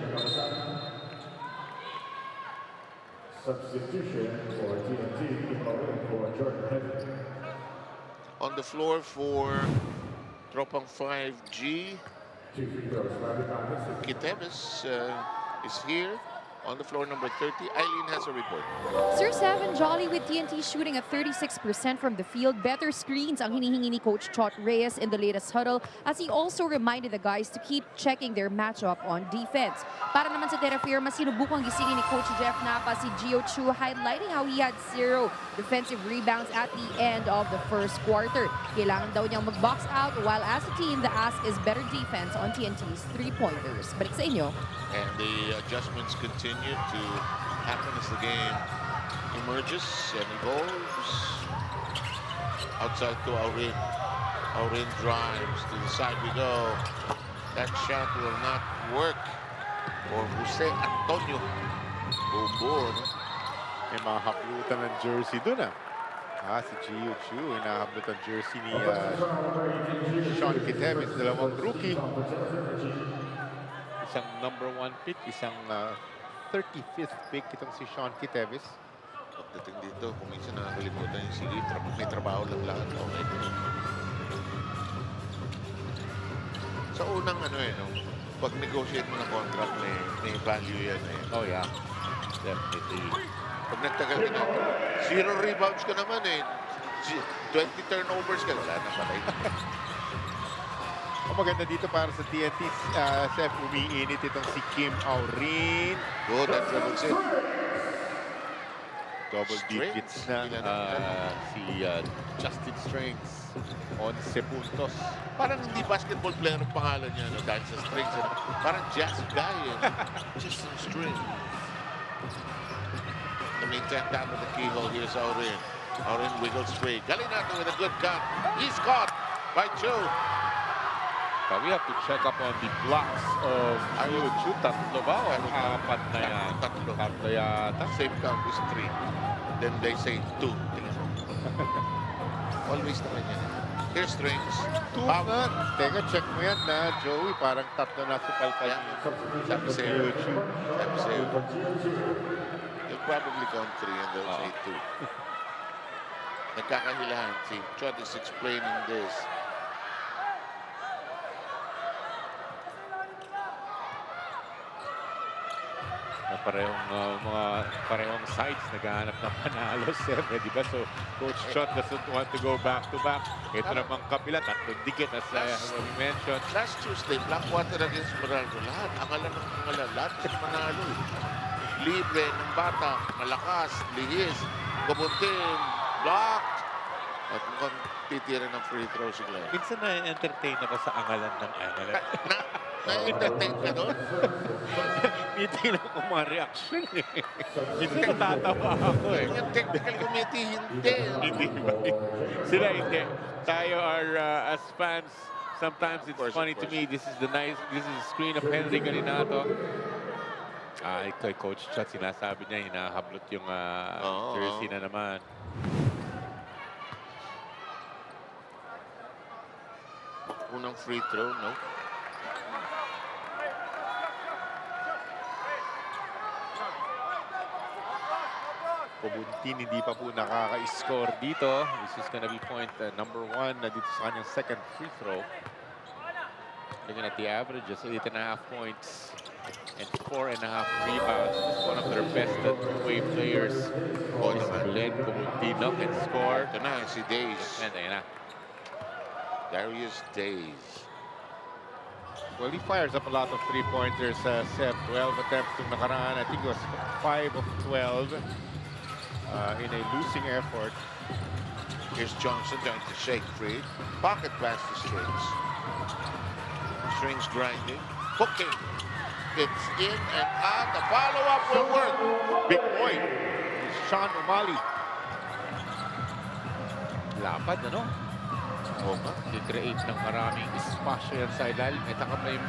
Substitution for TNT for Jordan Henry. On the floor for Tropang 5G, Two free throws. Kiteves is here. On the floor, number 30, Eileen has a report. Sir Seven Jolly with TNT shooting at 36% from the field. Better screens ang hinihingi ni Coach Chot Reyes in the latest huddle, as he also reminded the guys to keep checking their matchup on defense. Para naman sa Terrafirma, sinubukang gisingin ni Coach Jeff Napa si Geo Chiu, highlighting how he had 0 defensive rebounds at the end of the first quarter. Kailangan daw niyang mag-box out, while as a team, the ask is better defense on TNT's three-pointers. Balik sa inyo. And the adjustments continue to happen as the game emerges and evolves. Outside to Aurin. Aurin drives to the side we go. That shot will not work for Jose Antonio. Boom. May mga haplutan ng jersey dun si Geo Chiu, hinahablot ang jersey ni Sean Kiteves, dalawang rookie. Isang #1 pick, isang 35th pick itong si Sean Kiteves. Pagdating dito, kung minsan nakakalimutan yung sige, may trabaho lang lahat. Okay. Sa unang pag-negotiate mo ng contract, may value yan eh. Oh yeah, definitely. Pag nagtagal ka na, 0 rebounds ka naman eh. 20 turnovers ka, wala na patay. Ang maganda dito para sa TNT, Sef, umiinit itong si Kim Aurin. Good, that's a good set. double Strength. digits na. Si Justin Strengths, 11 puntos. Parang hindi basketball player ang pangalan niya, no? Dahil sa strings. Parang jazz guy, eh. Just some string. In the meantime, down to the keyhole. Here's Aurin. Aurin wiggles free. Galinato with a good cut. He's caught by Chiu. But we have to check up on the blocks of Geo Chiu. Tatlo ba o apat na yan? Tatlo. Tatlo yata. Same count is 3. Then they say 2. Always naman yan. Here's strings. 2 na. Teka, check mo yan na, Joey. Parang tatlo na supalpal. Sabi sa'yo. Sabi sa'yo. You'll probably count 3 and they'll say 2. Nagkakahilahan. Si Chot is explaining this. Parehong sides naghahanap ng panalo, Sebe, di ba? So, Coach Chot doesn't want to go back-to-back. Ito namang kapila, tatlong dikit as we mentioned. Last Tuesday, Blackwater against Meralco. Lahat, angalan ng angalan. Lahat kasi manalo. Libre ng bata, malakas, lihis, kumuntim, blocked. At mukhang titira ng free throw si Glenn. Minsan na-entertain ako sa angalan ng angalan. Na-entertain ka doon? Hindi lang ako mga reaction eh. Minsan natatawa ako eh. Yung technical committee, hindi. Hindi ba? Sila hindi. Tayo are, as fans, sometimes it's funny to me. This is the screen of Henry Galinato. Kay Coach Chot, sinasabi niya, hinahablot yung jersey na naman. Unang free throw, no? Kubuntin, hindi pa po nakaka-score dito. This is gonna be point number 1 na dito sa kanyang second free throw. Looking at the averages, 8.5 points and 4.5 rebounds. This is one of their best two-way players. Glenn Kubuntin can score. Ito na, si Days. Ayan na. Darius Days. Well, he fires up a lot of three-pointers, Seb. 12 attempts to nakaraan. I think it was 5 of 12 in a losing effort. Here's Johnson trying to shake free. Pocket pass to Strings. Strings grinding. Hooking. It's in and out. The follow-up will work. Big point. Sean O'Malley. Lapad, ano? Oo nga. I-create ng maraming espasyo yan sa ilalim.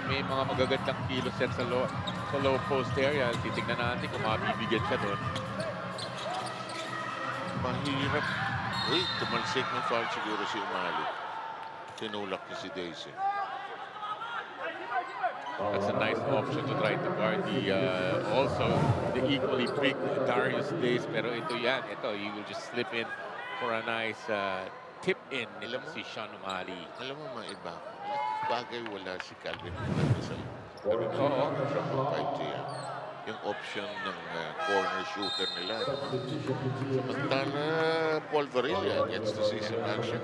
May mga magagandang kilos yan sa low post area. Titignan natin kung mabibigyan siya doon. Mahirap. Uy, tumalsik ng foul siguro si Umali. Tinulak niya si Daisy. That's a nice option to try to guard also the equally big Darius Days. Pero ito yan. Ito, you will just slip in for a nice tip in nila si Sean O'Malley. Alam mo mga iba, bagay wala si Calvin Fernandez. Oo. From 5G. Yung option ng corner shooter nila. Samantala, Paul Varela gets to see some action.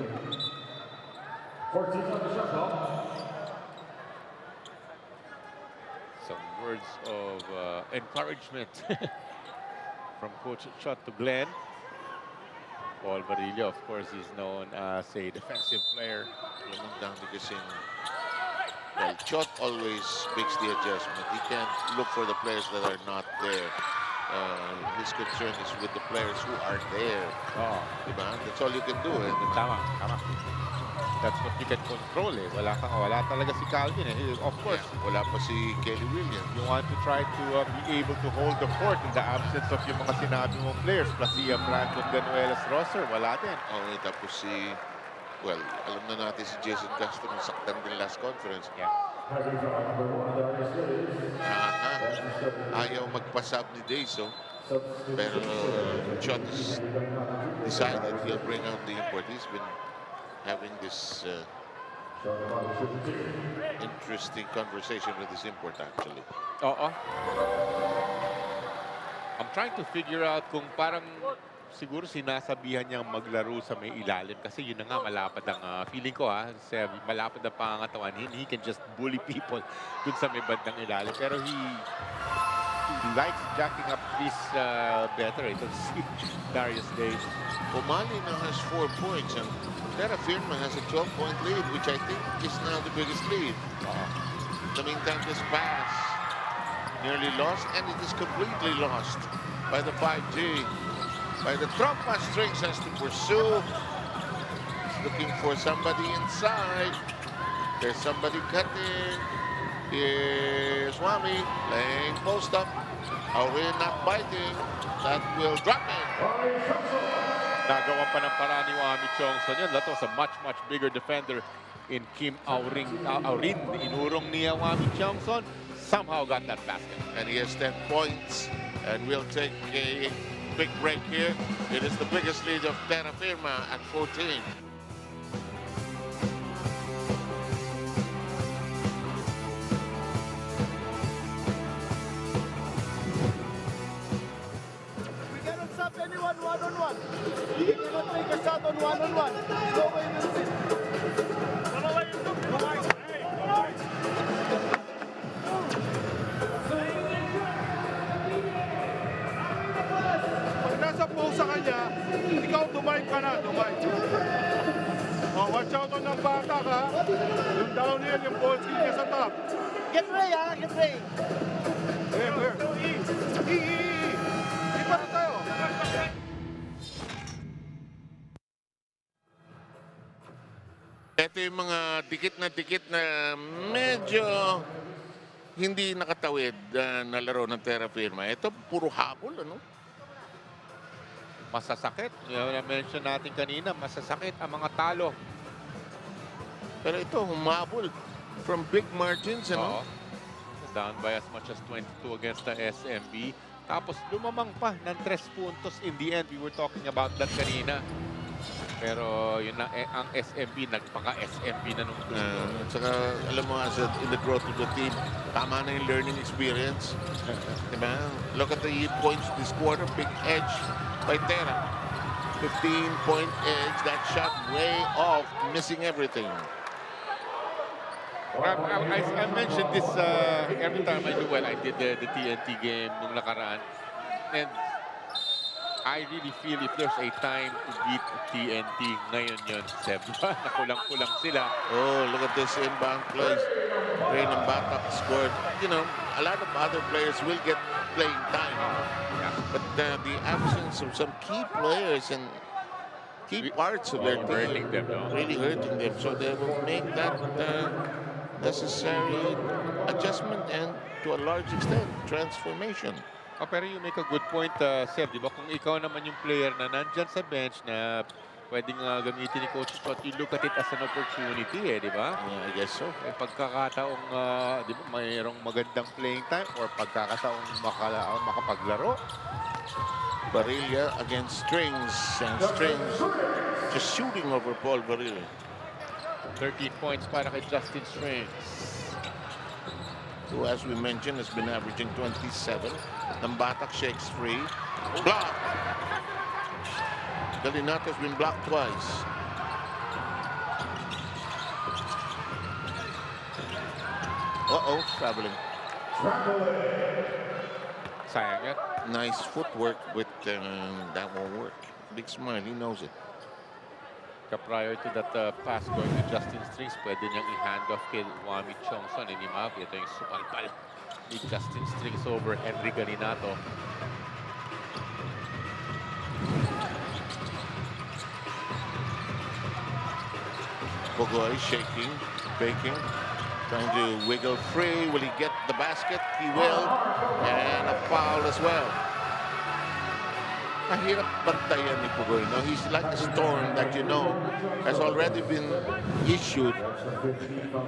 Some words of encouragement from Coach Chot to Glenn. Paul Varela, of course, is known as a defensive player. Alam mo dami kasing, well, Chot always makes the adjustment. He can't look for the players that are not there. His concern is with the players who are there. Oh, diba? That's all you can do. Eh? tama. That's what you can control eh. Wala talaga si Calvin eh. Of course, Wala pa si Kelly Williams. you want to try to be able to hold the fort in the absence of yung mga sinabi mong players. Plus si Brandon Ganuelas roster, wala din. Okay, tapos si, well, alam na natin si Jason Castro nasaktan din last conference. Yeah. Ayaw magpasab ni Daiso. Pero Chot has decided he'll bring out the import. He's been having this interesting conversation with his import actually. Oo. I'm trying to figure out kung parang siguro sinasabihan niyang maglaro sa may ilalim kasi yun na nga malapad ang feeling ko malapad ang pangangatawan. He can just bully people dun sa may bandang ilalim. Pero he likes jacking up is better. Ito si Darius Day. Umali now has 4 points, and Terrafirma has a 12-point lead, which I think is now the biggest lead. In the meantime, this pass nearly lost, and it is completely lost by the 5G. By the Tropang strings has to pursue. He's looking for somebody inside. There's somebody cutting. Here's Wami playing post up. Awin not biting. That will drop in. Nagawa pa ng paraan ni Wami Chongson yun. That was a much bigger defender in Kim Aurin. Inurong niya Wami Chongson. Somehow got that basket. And he has 10 points. And we'll take a quick break here. It is the biggest lead of Terrafirma at 14. We cannot stop anyone one-on-one. We cannot make a shot on one-on-one. No way we'll win. Pag nasa post sa kanya, ikaw dumay ka na, dumay. Oh, watch out on ng bata ka. Yung down here, yung ball skill niya sa top. Get ready, get ready. Where? Di pa rin tayo. Ito yung mga dikit na medyo hindi nakatawid na laro ng Terrafirma. Ito puro habol, ano? Masasakit. Yung na-mention natin kanina, masasakit ang mga talo. Pero ito, humabol from big margins, ano? Oo. Down by as much as 22 against the SMB. Tapos lumamang pa ng 3 puntos in the end. We were talking about that kanina. Pero yun na, ang SMB, nagpaka-SMB na nung gusto. Saka, alam mo, as in the growth of the team, tama na yung learning experience. Diba? Look at the points this quarter. Big edge by Terra. 15-point edge. That shot way off, missing everything. I mentioned this every time I do well. I did the TNT game nung nakaraan. And I really feel if there's a time to beat TNT, ngayon yun, Seb. Nakulang-kulang sila. Oh, look at this inbound plays. Ray ng Batak scored. You know, a lot of other players will get playing time. Yeah. But the absence of some key players and key parts of their team really hurting them. So they will make that necessary adjustment and to a large extent, transformation. Oh, pero you make a good point, Seb. Di ba kung ikaw naman yung player na nandyan sa bench na pwedeng gamitin ni Coach Scott, you look at it as an opportunity, di ba? Yeah, I guess so. Pagkakataong, di ba, mayroong magandang playing time or pagkakataong makapaglaro. Barilla against Strings, and Strings just shooting over Paul Barilla. 13 points para kay Justin Strings. Who, as we mentioned, has been averaging 27. Nambatak shakes free. Block. Galinato has been blocked twice. Uh-oh, traveling. Sayang yan. Nice footwork, but that won't work. Big smile, he knows it. Prior to that pass going to Justin Strings, pwede niyang i-hand off kay Wami Chongson. Inimabi, ito yung supalpal ni Justin Strings over Henry Galinato. Bogoy shaking, baking, trying to wiggle free. Will he get the basket? He will. And a foul as well. Mahirap bantayan ni Pugoy. No? He's like a storm that you know has already been issued.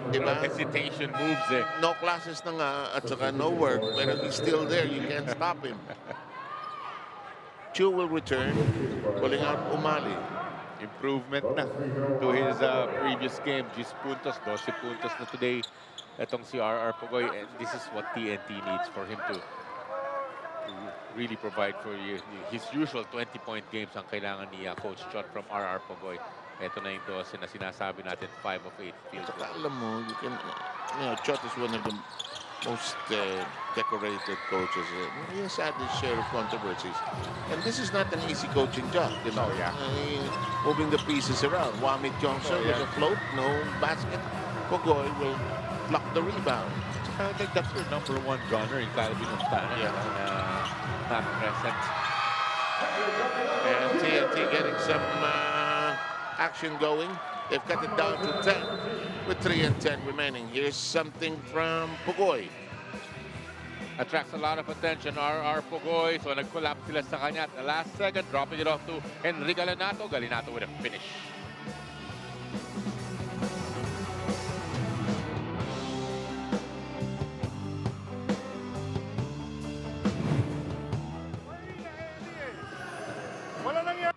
Diba? Hesitation moves eh. No classes na nga at saka no work, pero he's still there. You can't stop him. Chiu will return, pulling out Umali. Improvement na to his previous game. 10 puntos, 12 puntos na today. Itong si RR Pugoy. And this is what TNT needs for him to really provide for you. His usual 20-point games ang kailangan ni Coach Chot from RR Pugoy. Ito na yung 12 na sinasabi natin, 5 of 8 field goals. Alam mo, you know, Chot is one of the most decorated coaches. He has had his share of controversies. And this is not an easy coaching job, you know. Oh, yeah. Moving the pieces around. Wamit Johnson with a float, no basket. Pugoy will block the rebound. I think that's your number one gunner in Calvin Ostana. Yeah. Not present. And TNT getting some action going. They've cut it down to 10 with 3 and 10 remaining. Here's something from Pugoy. Attracts a lot of attention, R.R. Pugoy. So nag-collapse sila sa kanya at the last second, dropping it off to Henry Galinato. Galinato with a finish. Wala nangyari.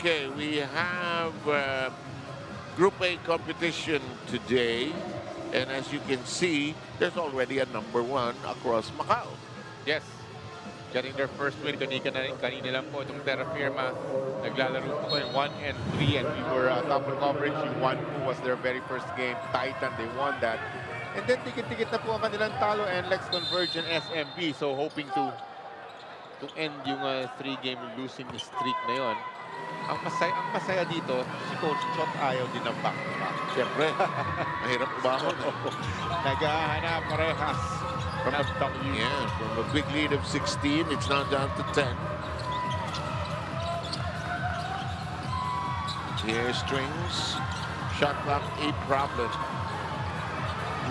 Okay, we have Group A competition today. And as you can see, there's already a #1 across Macau. Yes. Getting their first win. Kanina lang po itong Terrafirma. Naglalaro po in 1 and 3 and we were top of coverage. Yung 1-2 was their very first game. Titan, they won that. And then tikit-tikit na po ang kanilang talo and Lex Converge and SMB. So hoping to end yung 3-game losing streak na yon. Ang masaya dito, si Coach Chot ayaw din ng back-to-back. Siyempre, mahirap umahon. Naghahanap parehas from a W. Yeah, from a big lead of 16, it's now down to 10. Here's Strings. Shot clock, 8 problem.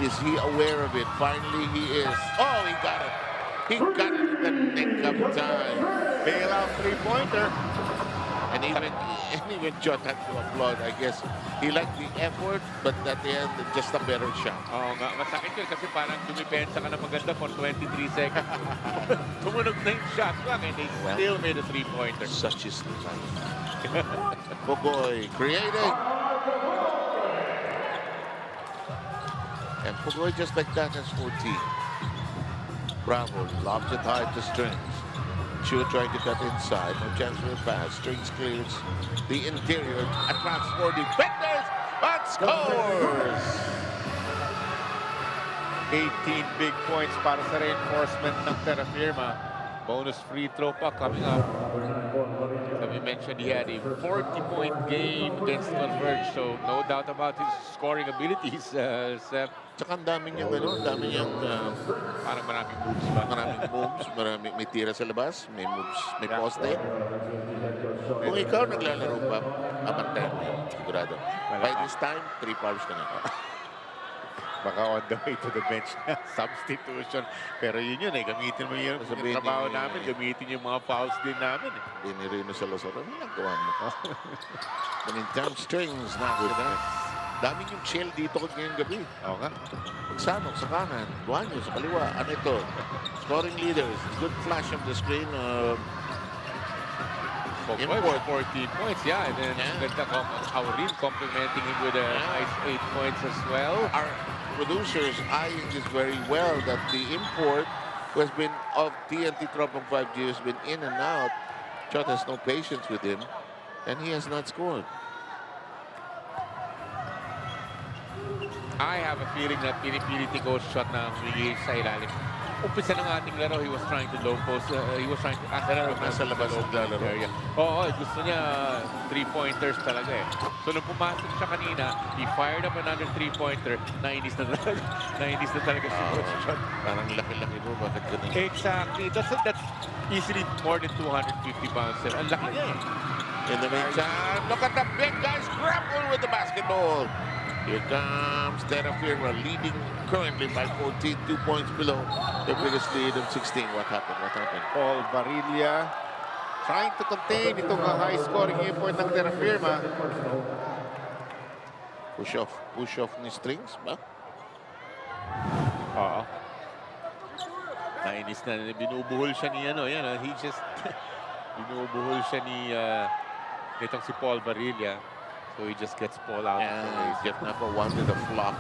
Is he aware of it? Finally, he is. Oh, he got it. He got it in the nick of time. Bailout 3-pointer. And even Chot had to applaud, I guess. He liked the effort, but at the end, just a better shot. Oo nga, masakit yun kasi parang dumipensa ka na maganda for 23 seconds. Tumunog na yung shot clock and they still made a 3-pointer. Such is life. Pugoy creating. And Pugoy just like that has 14. Bravo lobs it high to Strings. Chiu trying to cut inside. No chance for a pass. Strings clears the interior. Attracts 4 defenders, but scores! 18 big points para sa reinforcement ng Terrafirma. Bonus free throw pa coming up. So we mentioned he had a 40-point game against Converge, so no doubt about his scoring abilities, Seth. Tsaka ang dami niyang Parang maraming moves ba? Maraming moves, may tira sa labas, may moves, may poste. Kung ikaw naglalaro pa, abantay mo yun, sigurado. By this time, 3 fouls ka na. Baka on the way to the bench na substitution. Pero yun gamitin mo yung trabaho namin, gamitin yung mga fouls din namin. Binirino sa Losoro, ano nagawa mo? But in time, Strings, not good enough. Daming yung chill dito ngayong gabi. Oo nga. Pagsanok sa kanan, Duanyo sa kaliwa. Ano ito? Scoring leaders. Good flash of the screen. Import 14 points, yeah. And then Aurin complimenting him with a nice 8 points as well. Our producers eyeing this very well that the import who has been of TNT Tropang 5G has been in and out. Chot has no patience with him and he has not scored. I have a feeling that pinipilit ni Coach Chot na humigil sa ilalim. Umpisa ng ating laro, he was trying to low post. He was trying to ask nasa labas naglalaro. Oo, gusto niya 3-pointers talaga eh. So nung pumasok siya kanina, he fired up another 3-pointer. Nainis na talaga si Coach Chot. Parang laki-laki mo, bakit ganun? Exactly. That's easily more than 250 pounds. Ang laki niya eh. In the meantime, look at the big guys grapple with the basketball. Here comes Terrafirma leading currently by 14, 2 points below their biggest lead of 16. What happened? Paul Barilla trying to contain itong high-scoring import ng Terrafirma. Push off ni Strings ba? Oo. Nainis na. Binubuhol siya ni ano. Yan, he just... binubuhol siya ni... itong si Paul Barilla. So he just gets Paul out. And Jeff Napa wanted a flop.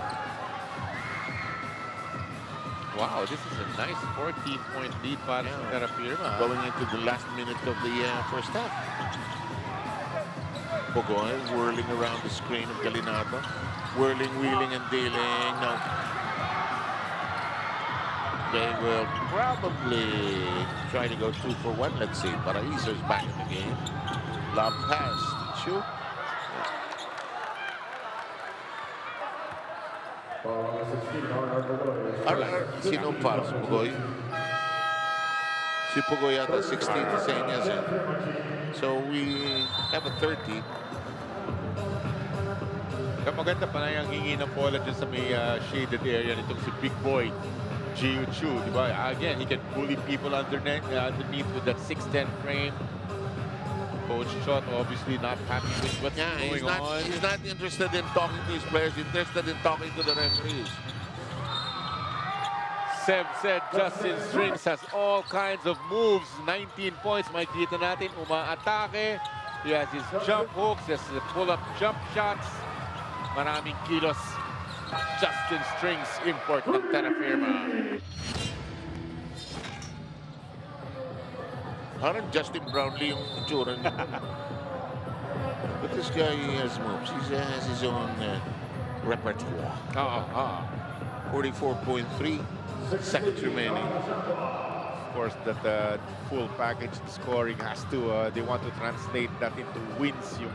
Wow, this is a nice 14-point lead para sa Terrafirma. Going into the last minute of the first half. Pugoy whirling around the screen of Galinato. Whirling, wheeling, and dealing. No. They will probably try to go 2 for 1. Let's see. Paraiso's back in the game. Lob pass. Chiu. Sino pa? Si Pugoy? Si Pugoy yata 16 sa niya. So we have a 30. Maganda pa na yung hingi ng bola dyan sa may shaded area nitong si Big Boy Geo Chiu, di ba? Again, he can bully people underneath with that 6'10 frame. Coach Chot obviously not happy with what's going on. He's not interested in talking to his players. He's interested in talking to the referees. Sev said Justin Strings has all kinds of moves. 19 points. Makikita natin, umaatake. He has his jump hooks, he has his pull-up jump shots. Maraming kilos. Justin Strings, import ng Terrafirma. Parang Justin Brownlee yung itsura niya. But this guy has moves. He has his own repertoire. 44.3 seconds remaining. Of course, that full package scoring has to, they want to translate that into wins, yung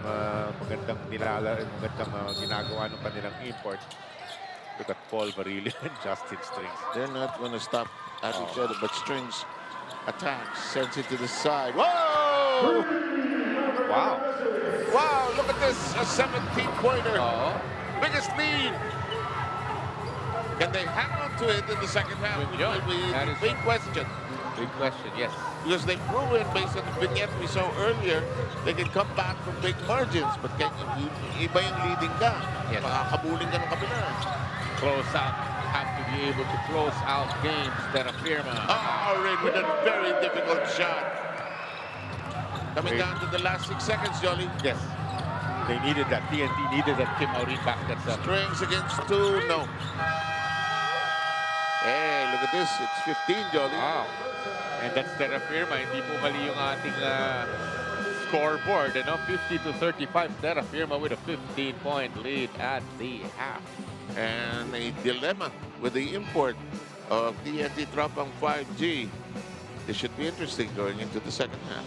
magandang ginagawa ng kanilang import. Look at Paul Barili and Justin Strings. They're not going to stop at each other, but Strings attacks, sends it to the side. Whoa! Wow. Wow, look at this, a 17-pointer. Biggest lead. Can they hang on to it in the second half? Which will be a big question. Big question, yes. Because they've proven, based on the vignette we saw earlier, they can come back from big margins. But can iba yung leading ka. Yes. Makakabuling ka ng kabila. Close out. Have to be able to close out games. Terrafirma. Red with a very difficult shot. Coming down to the last 6 seconds, Jolly. Yes. They needed that. TNT needed that Kim Aurin back. That's Strings against 2. No. Hey, look at this. It's 15, Jolly. Wow. And that's Terrafirma. Hindi po mali yung ating scoreboard. 50-35. Terrafirma with a 15-point lead at the half. And a dilemma with the import of TNT Tropang 5G. This should be interesting going into the second half.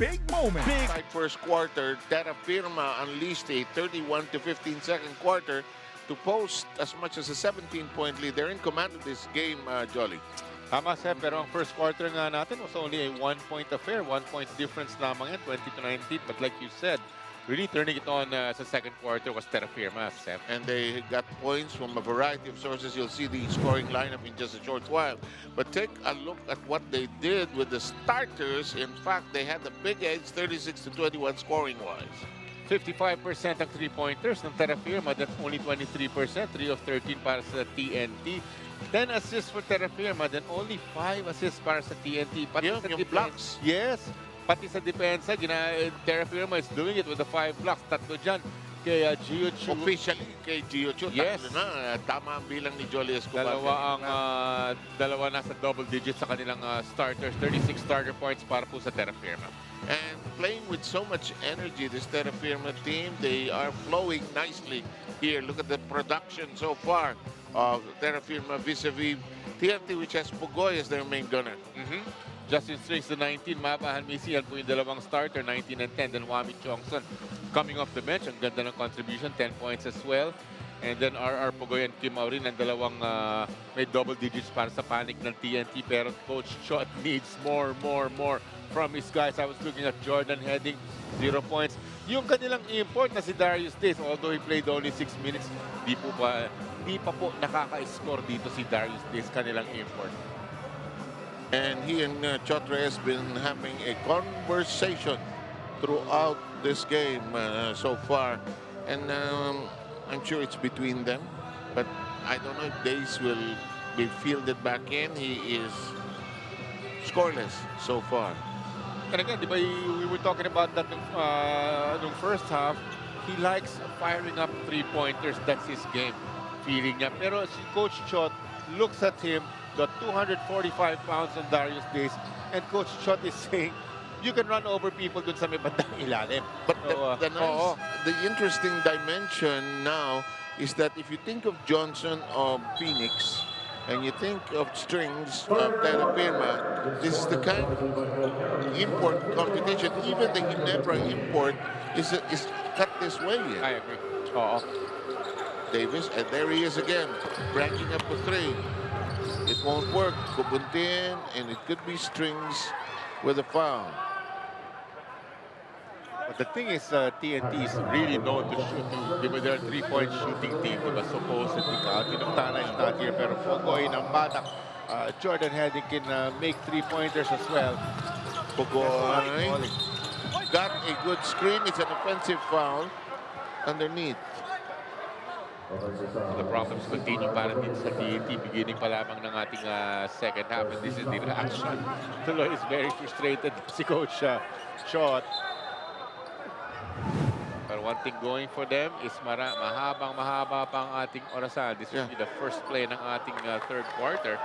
Big moment. Big first quarter, Terrafirma unleashed a 31-15 second quarter to post as much as a 17-point lead. They're in command of this game, Jolly. Tama, Seb, pero ang first quarter nga natin was only a 1-point affair. 1-point difference lamang yan, 20-19. But like you said, really turning it on sa second quarter was Terrafirma, Seb. And they got points from a variety of sources. You'll see the scoring lineup in just a short while. But take a look at what they did with the starters. In fact, they had the big edge, 36-21 scoring-wise. 55% ang three-pointers ng Terrafirma. That's only 23%. 3 of 13 para sa TNT. 10 assists for Terrafirma, then only 5 assists para sa TNT. Pati Yeah, sa yung blocks. Yes. Pati sa depensa, Terrafirma is doing it with the 5 blocks. Tatlo dyan kay Geo Chiu. Officially, kay Geo Chiu. Yes. Tatlo na. Tama ang bilang ni Jolly Escobar. Dalawa nasa double digits sa kanilang starters. 36 starter points para po sa Terrafirma. And playing with so much energy, this Terrafirma team, they are flowing nicely here. Look at the production so far of Terrafirma vis-a-vis TNT, which has Pugoy as their main gunner. Justin Strings to 19, Maba Hanmisi, yan po yung dalawang starter, 19 and 10. Then Wami Chongson coming off the bench, ang ganda ng contribution, 10 points as well. And then RR Pugoy and Kim Aurin, ang dalawang may double digits para sa panic ng TNT. Pero Coach Chot needs more from his guys. I was looking at Jordan Heading, 0 points. Yung kanilang import na si Darius Days, although he played only 6 minutes, di pa po nakaka-score dito si Darius Days, kanilang import. And he and Chotre has been having a conversation throughout this game so far. And I'm sure it's between them. But I don't know if Days will be fielded back in. He is scoreless so far. And again, di ba, we were talking about that nung first half. He likes firing up three-pointers. That's his game. Feeling niya. Pero si Coach Chot looks at him, got 245 pounds on Darius Days, and Coach Chot is saying, you can run over people dun sa may bandang ilalim. But the interesting dimension now is that if you think of Johnson of Phoenix and you think of Strings of Terrafirma, this is the kind of import competition. Even the Ginebra import is cut this way. I agree. Davis, and there he is again, ranking up for three. It won't work. Kubuntin, and it could be Strings with a foul. But the thing is, TNT is really known to shoot. Diba, they're a three-point shooting team. Diba, supposedly, Tinutana is not here, pero Pogoy ng Batak, Jordan Heading can make three-pointers as well. Pogoy got a good screen. It's an offensive foul underneath. The problems continue para din sa TNT. Beginning pa lamang ng ating second half, and this is the reaction. Tuloy is very frustrated si Coach Chot. But one thing going for them is mahaba pa ang ating orasan. This will be the first play ng ating third quarter.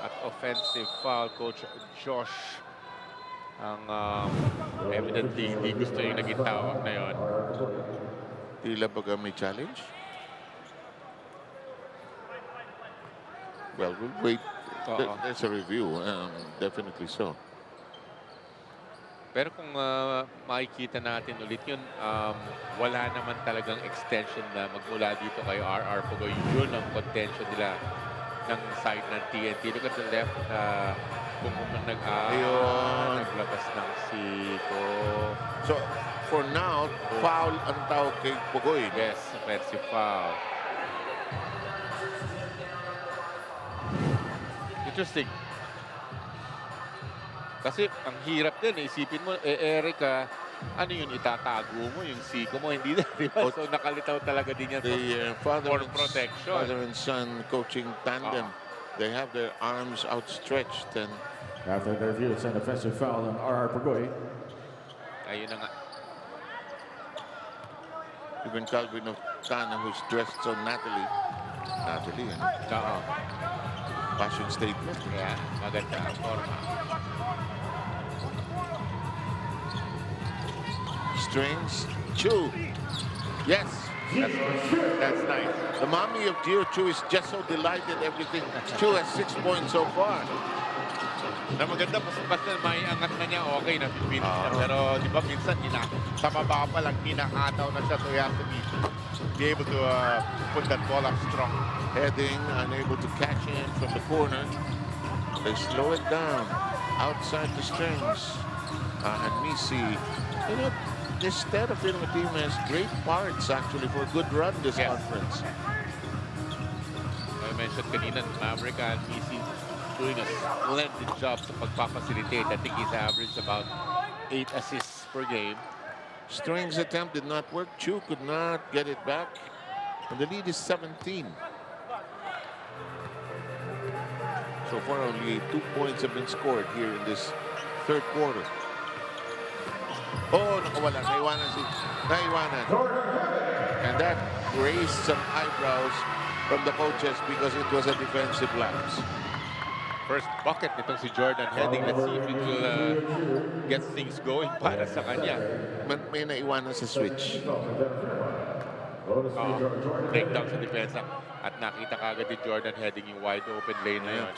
At offensive foul, Coach Josh ang evidently hindi gusto yung naging tawag na yun. Tila baga may challenge? Well, we'll wait. There's a review. Definitely so. Pero kung makikita natin ulit yun, wala naman talagang extension na magmula dito kay RR Pugoy. Yun ang contention nila ng side ng TNT. Look at the left. Kung naglabas ng Siko. So, for now, foul ang tawag kay Pugoy. Yes, offensive foul. Interesting. Kasi ang hirap din, isipin mo, Erica, ano yun, itatago mo yung Siko mo, hindi na, di ba? So nakalitaw talaga din yan for protection. Father and son coaching tandem. They have their arms outstretched. And after the review, it's an offensive foul on RR Pugoy. Ayun na nga. Even Calvin of Tana, who's dressed so Natalie, fashion statement. Yeah, maganda ang forma. Strings, Chiu. Yes, that's nice. The mommy of Geo Chiu is just so delighted everything. Chiu has 6 points so far. Na maganda, basta may angat na niya, okay na, pero di ba minsan, sa baba pa lang, hinahataw na siya, so you have to be able to put that ball up strong. Heading, unable to catch him from the corner. They slow it down outside the Strings. And Misi, you know, this Terrafirma team has great parts actually for a good run this conference. I mentioned kanina, Maverick and Misi doing a splendid job sa pagpapacilitate. I think he's averaged about 8 assists per game. Strings attempt did not work. Chiu could not get it back. And the lead is 17. So far, only 2 points have been scored here in this third quarter. Oh, nakawala. Naiwanan. And that raised some eyebrows from the coaches because it was a defensive lapse. First bucket nitong si Jordan Heading. Let's see if it will get things going para sa kanya. May naiwanan sa switch. Breakdown sa depensa. At nakita kagad ni Jordan heading yung wide open lane na yun.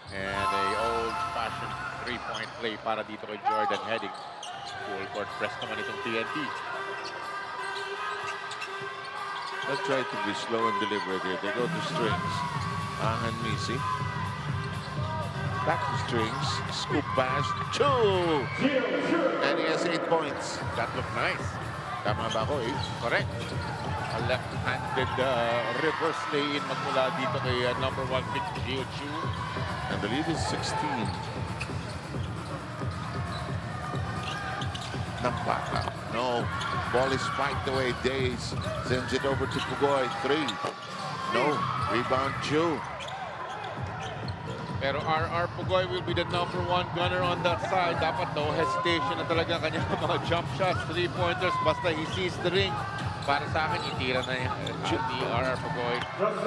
And a old-fashioned three-point play para dito kay Jordan heading. Full court press naman itong TNT. Let's try to be slow and deliberate here. They go to strings. And Misi. Back to strings. Scoop pass. Chiu! And he has 8 points. That looked nice. Tama ba ako, eh? Correct. A left-handed reverse lay-in magmula dito kay number 1 pick Geo Chiu. And the lead is 16. Nampaka. No. Ball is spiked away. Days sends it over to Pugoy. 3. No. Rebound Chiu. Pero RR Pugoy will be the number 1 gunner on that side. Dapat no hesitation na talaga kanyang mga jump shots, 3-pointers. Basta he sees the ring. Para sa akin, itira na yan ni RR Pugoy.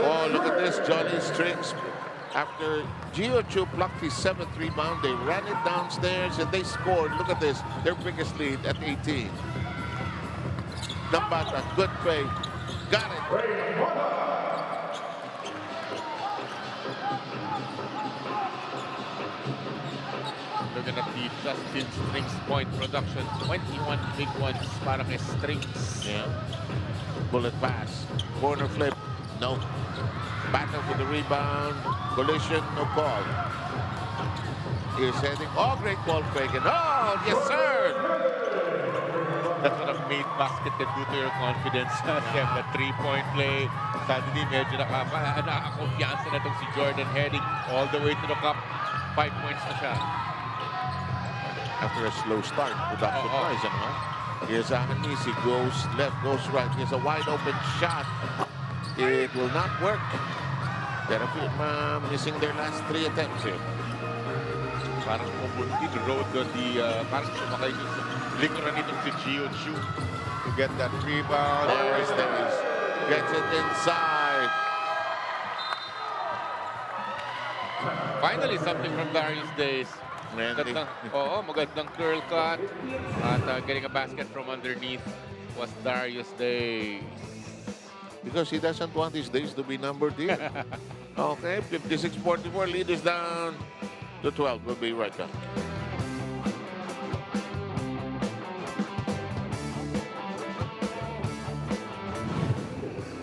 Oh, look at this. Johnny Strings. After Geo Chiu plucked his 7th rebound, they ran it downstairs and they scored. Look at this. Their biggest lead at 18. Nambata, good play. Got it. Looking at the Justin Strings point production. 21 big ones para kay Strings. Yeah. Bullet pass. Corner flip. No. Batter for the rebound. Collision, no call. He's heading. Oh, great ball fake. And oh, yes, sir. That's what a made basket can do to your confidence. The 3-point play. Suddenly, medyo nakakumpiyansa na itong si Jordan heading all the way to the cup. 5 points na siya. After a slow start, without surprise, here's Ahanisi, goes left, goes right. Here's a wide open shot. It will not work. Terrafirma missing their last 3 attempts here. Parang pumunti the road on the parang sumakay dun sa likuran nitong si Geo Chiu to get that rebound. There is Days. Gets it inside. Finally, something from Darius Days. Magandang curl cut. At getting a basket from underneath was Darius Days. Because he doesn't want his days to be numbered here. Okay, 56-44, lead is down to 12. We'll be right back.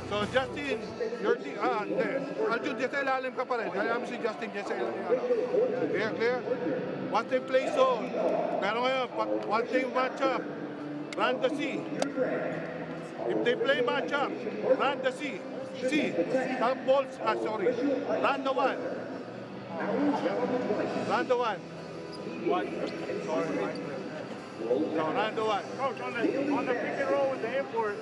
So Justin, your team, Arjun, dyan sa ilalim ka pa rin. Kaya si Justin dyan sa ilalim. Clear, clear? Once they play zone, pero ngayon, once they match up, run the C. If they play match up, run the C. Top balls, sorry. Run the 1. Run the 1. Sorry. No, run the 1. Coach, on the pick and roll with the import,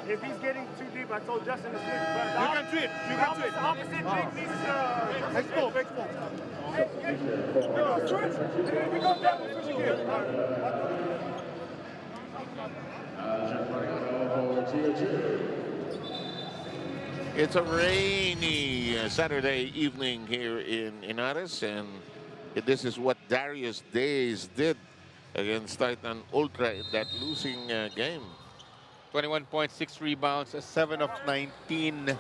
if he's getting too deep, I told Justin to switch. But You can treat. opposite big needs Expo. no, switch. If he goes down, we'll switch again. It's a rainy Saturday evening here in Inares, and this is what Darius Days did against Titan Ultra in that losing game. 21 points, 6 rebounds, 7 of 19.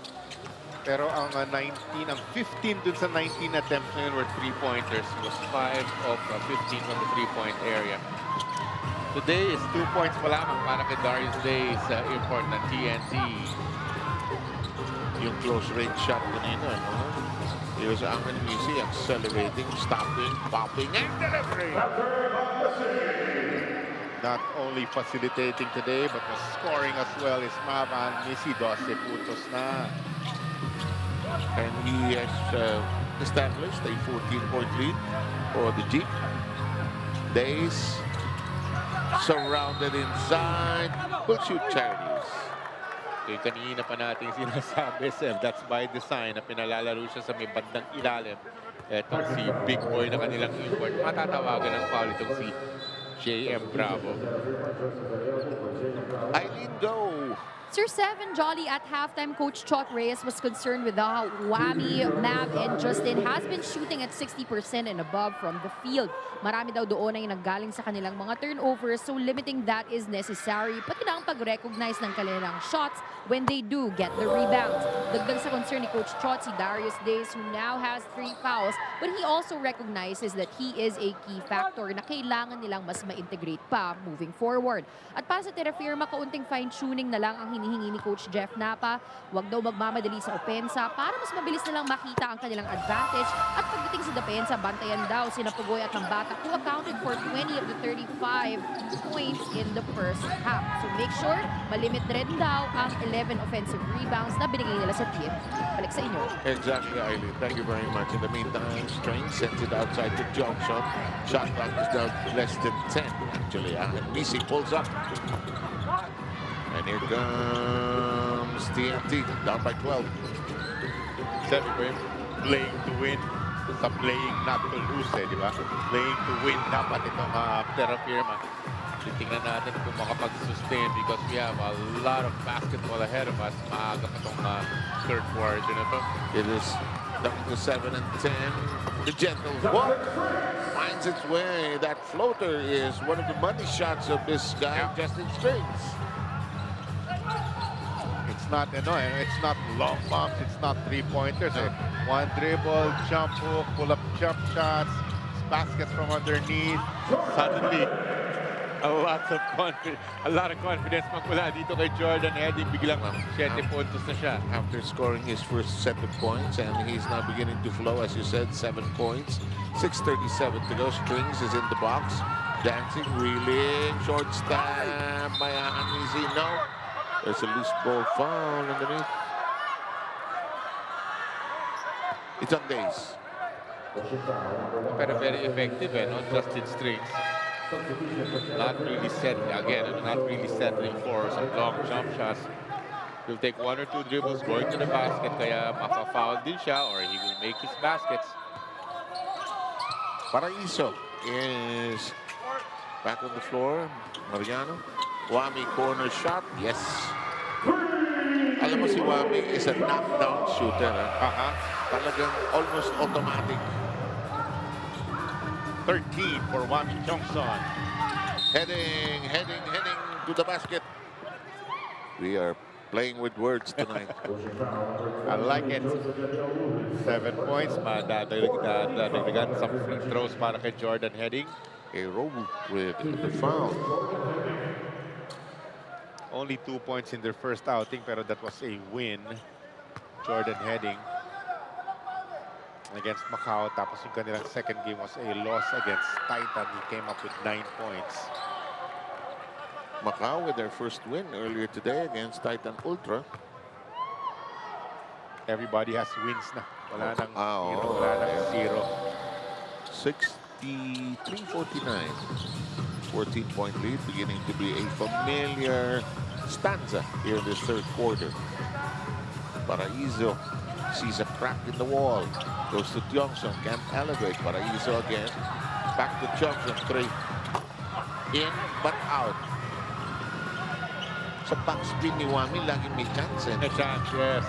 Pero ang 15 dun sa 19 attempts na yun were 3-pointers. It was 5 of 15 from the 3-point area. Today is 2 points pa lamang para kay Darius Days, import ng TNT. Yung close range shot kanina, Here's Angel Misi accelerating, stopping, popping, and delivery. Not only facilitating today, but was scoring as well is Mavan Misi, 12 puntos na. And he has established a 14-point lead for the Jeep. Days surrounded inside, will shoot charities. Okay, kanina pa natin sinasabi, Seb, that's by design na pinalalaro siya sa may bandang ilalim. Etong si Big Boy na kanilang import. Matatawagan ng foul itong si J.M. Bravo. Eileen Go Sir 7, Jolly, at halftime, Coach Chot Reyes was concerned with how Wami, Mav, and Justin has been shooting at 60% and above from the field. Marami daw doon ay nanggaling sa kanilang mga turnovers, so limiting that is necessary. Pati na ang pag-recognize ng kanilang shots when they do get the rebounds. Dagdag sa concern ni Coach Chot si Darius Days, who now has 3 fouls, but he also recognizes that he is a key factor na kailangan nilang mas ma-integrate pa moving forward. At para sa Terrafirma, kaunting fine-tuning na lang ang hinihingi ni Coach Jeff Napa. Huwag daw magmamadali sa opensa para mas mabilis nilang makita ang kanilang advantage. At pagdating sa depensa, bantayan daw sina Pugoy at Lambata, who accounted for 20 of the 35 points in the first half. So make sure malimit rin daw ang 11 offensive rebounds na binigay nila sa team. Balik sa inyo. Exactly, Eileen. Thank you very much. In the meantime, Strain sends it outside to Johnson. Shot clock is down less than 10, actually. And Nisi pulls up. And here comes TNT, down by 12. Sabi ko yung playing to win sa playing not to lose, di ba? Playing to win dapat itong Terrafirma. Titingnan natin kung makapag-sustain because we have a lot of basketball ahead of us. Maaga pa itong third quarter na to. It is down to 7 and 10. The gentle walk finds its way. That floater is one of the money shots of this guy, Justin Strings. It's not, it's not long bumps, it's not three-pointers. One dribble, jump hook, pull-up jump shots, baskets from underneath. Suddenly, a lot of confidence magmula dito kay Jordan Heading. Biglang 7 puntos na siya. After scoring his first set of points, and he's now beginning to flow, as you said, 7 points. 6:37 to go. Strings is in the box. Dancing, reeling, short stab by Anisi. No. There's a loose ball foul underneath. It's on Days. Pero very effective, no? Justin Strings. Not really settling for some long jump shots. He'll take 1 or 2 dribbles going to the basket, kaya maka-foul din siya, or he will make his baskets. Paraiso is back on the floor. Mariano. Wami corner shot. Yes. Alam mo si Wami is a knockdown shooter. Talagang almost automatic. 13 for Wami Johnson. Heading to the basket. We are playing with words tonight. I like it. 7 points. Madadagdagan some free throws para kay Jordan Heading. A roll with the foul. Only 2 points in their first outing, pero that was a win. Jordan Heading against Macau. Tapos yung kanilang second game was a loss against Titan. He came up with 9 points. Macau with their first win earlier today against Titan Ultra. Everybody has wins na. Wala nang zero. Wala nang zero. 63-49. 14-point lead, beginning to be a familiar stanza here in this third quarter. Paraiso sees a crack in the wall. Goes to Johnson, can't elevate. Paraiso again. Back to Johnson, 3. In, but out. Sa backspin ni Wami, laging may chance. A chance, yes.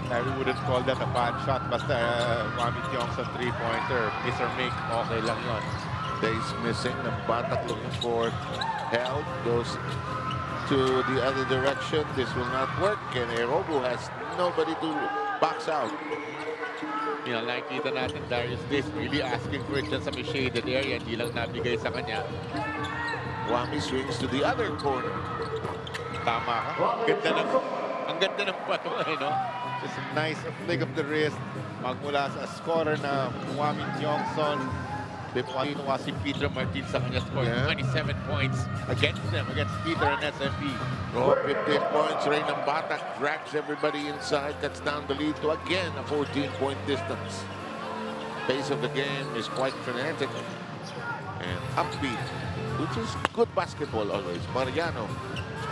I wouldn't call that a bad shot, but Wami Johnson 3-pointer, miss or make, okay lang yun. Days missing. Batak looking for help. Goes to the other direction. This will not work. And Erobo has nobody to box out. You know, nakikita natin Darius Days really asking for it dyan sa may shaded area. Hindi lang nabigay sa kanya. Wami swings to the other corner. Tama ka. Ang ganda ng pato, no? Just a nice flick of the wrist. Magmula sa scorer na Wami Johnson. Tuwa si Peter Martin sa kanya score. 27 points against them, against Peter and SMP. Oh, 15 points. Ray ng Batak drags everybody inside. Cuts down the lead to again a 14-point distance. Pace of the game is quite frenetic and upbeat, which is good basketball always. Mariano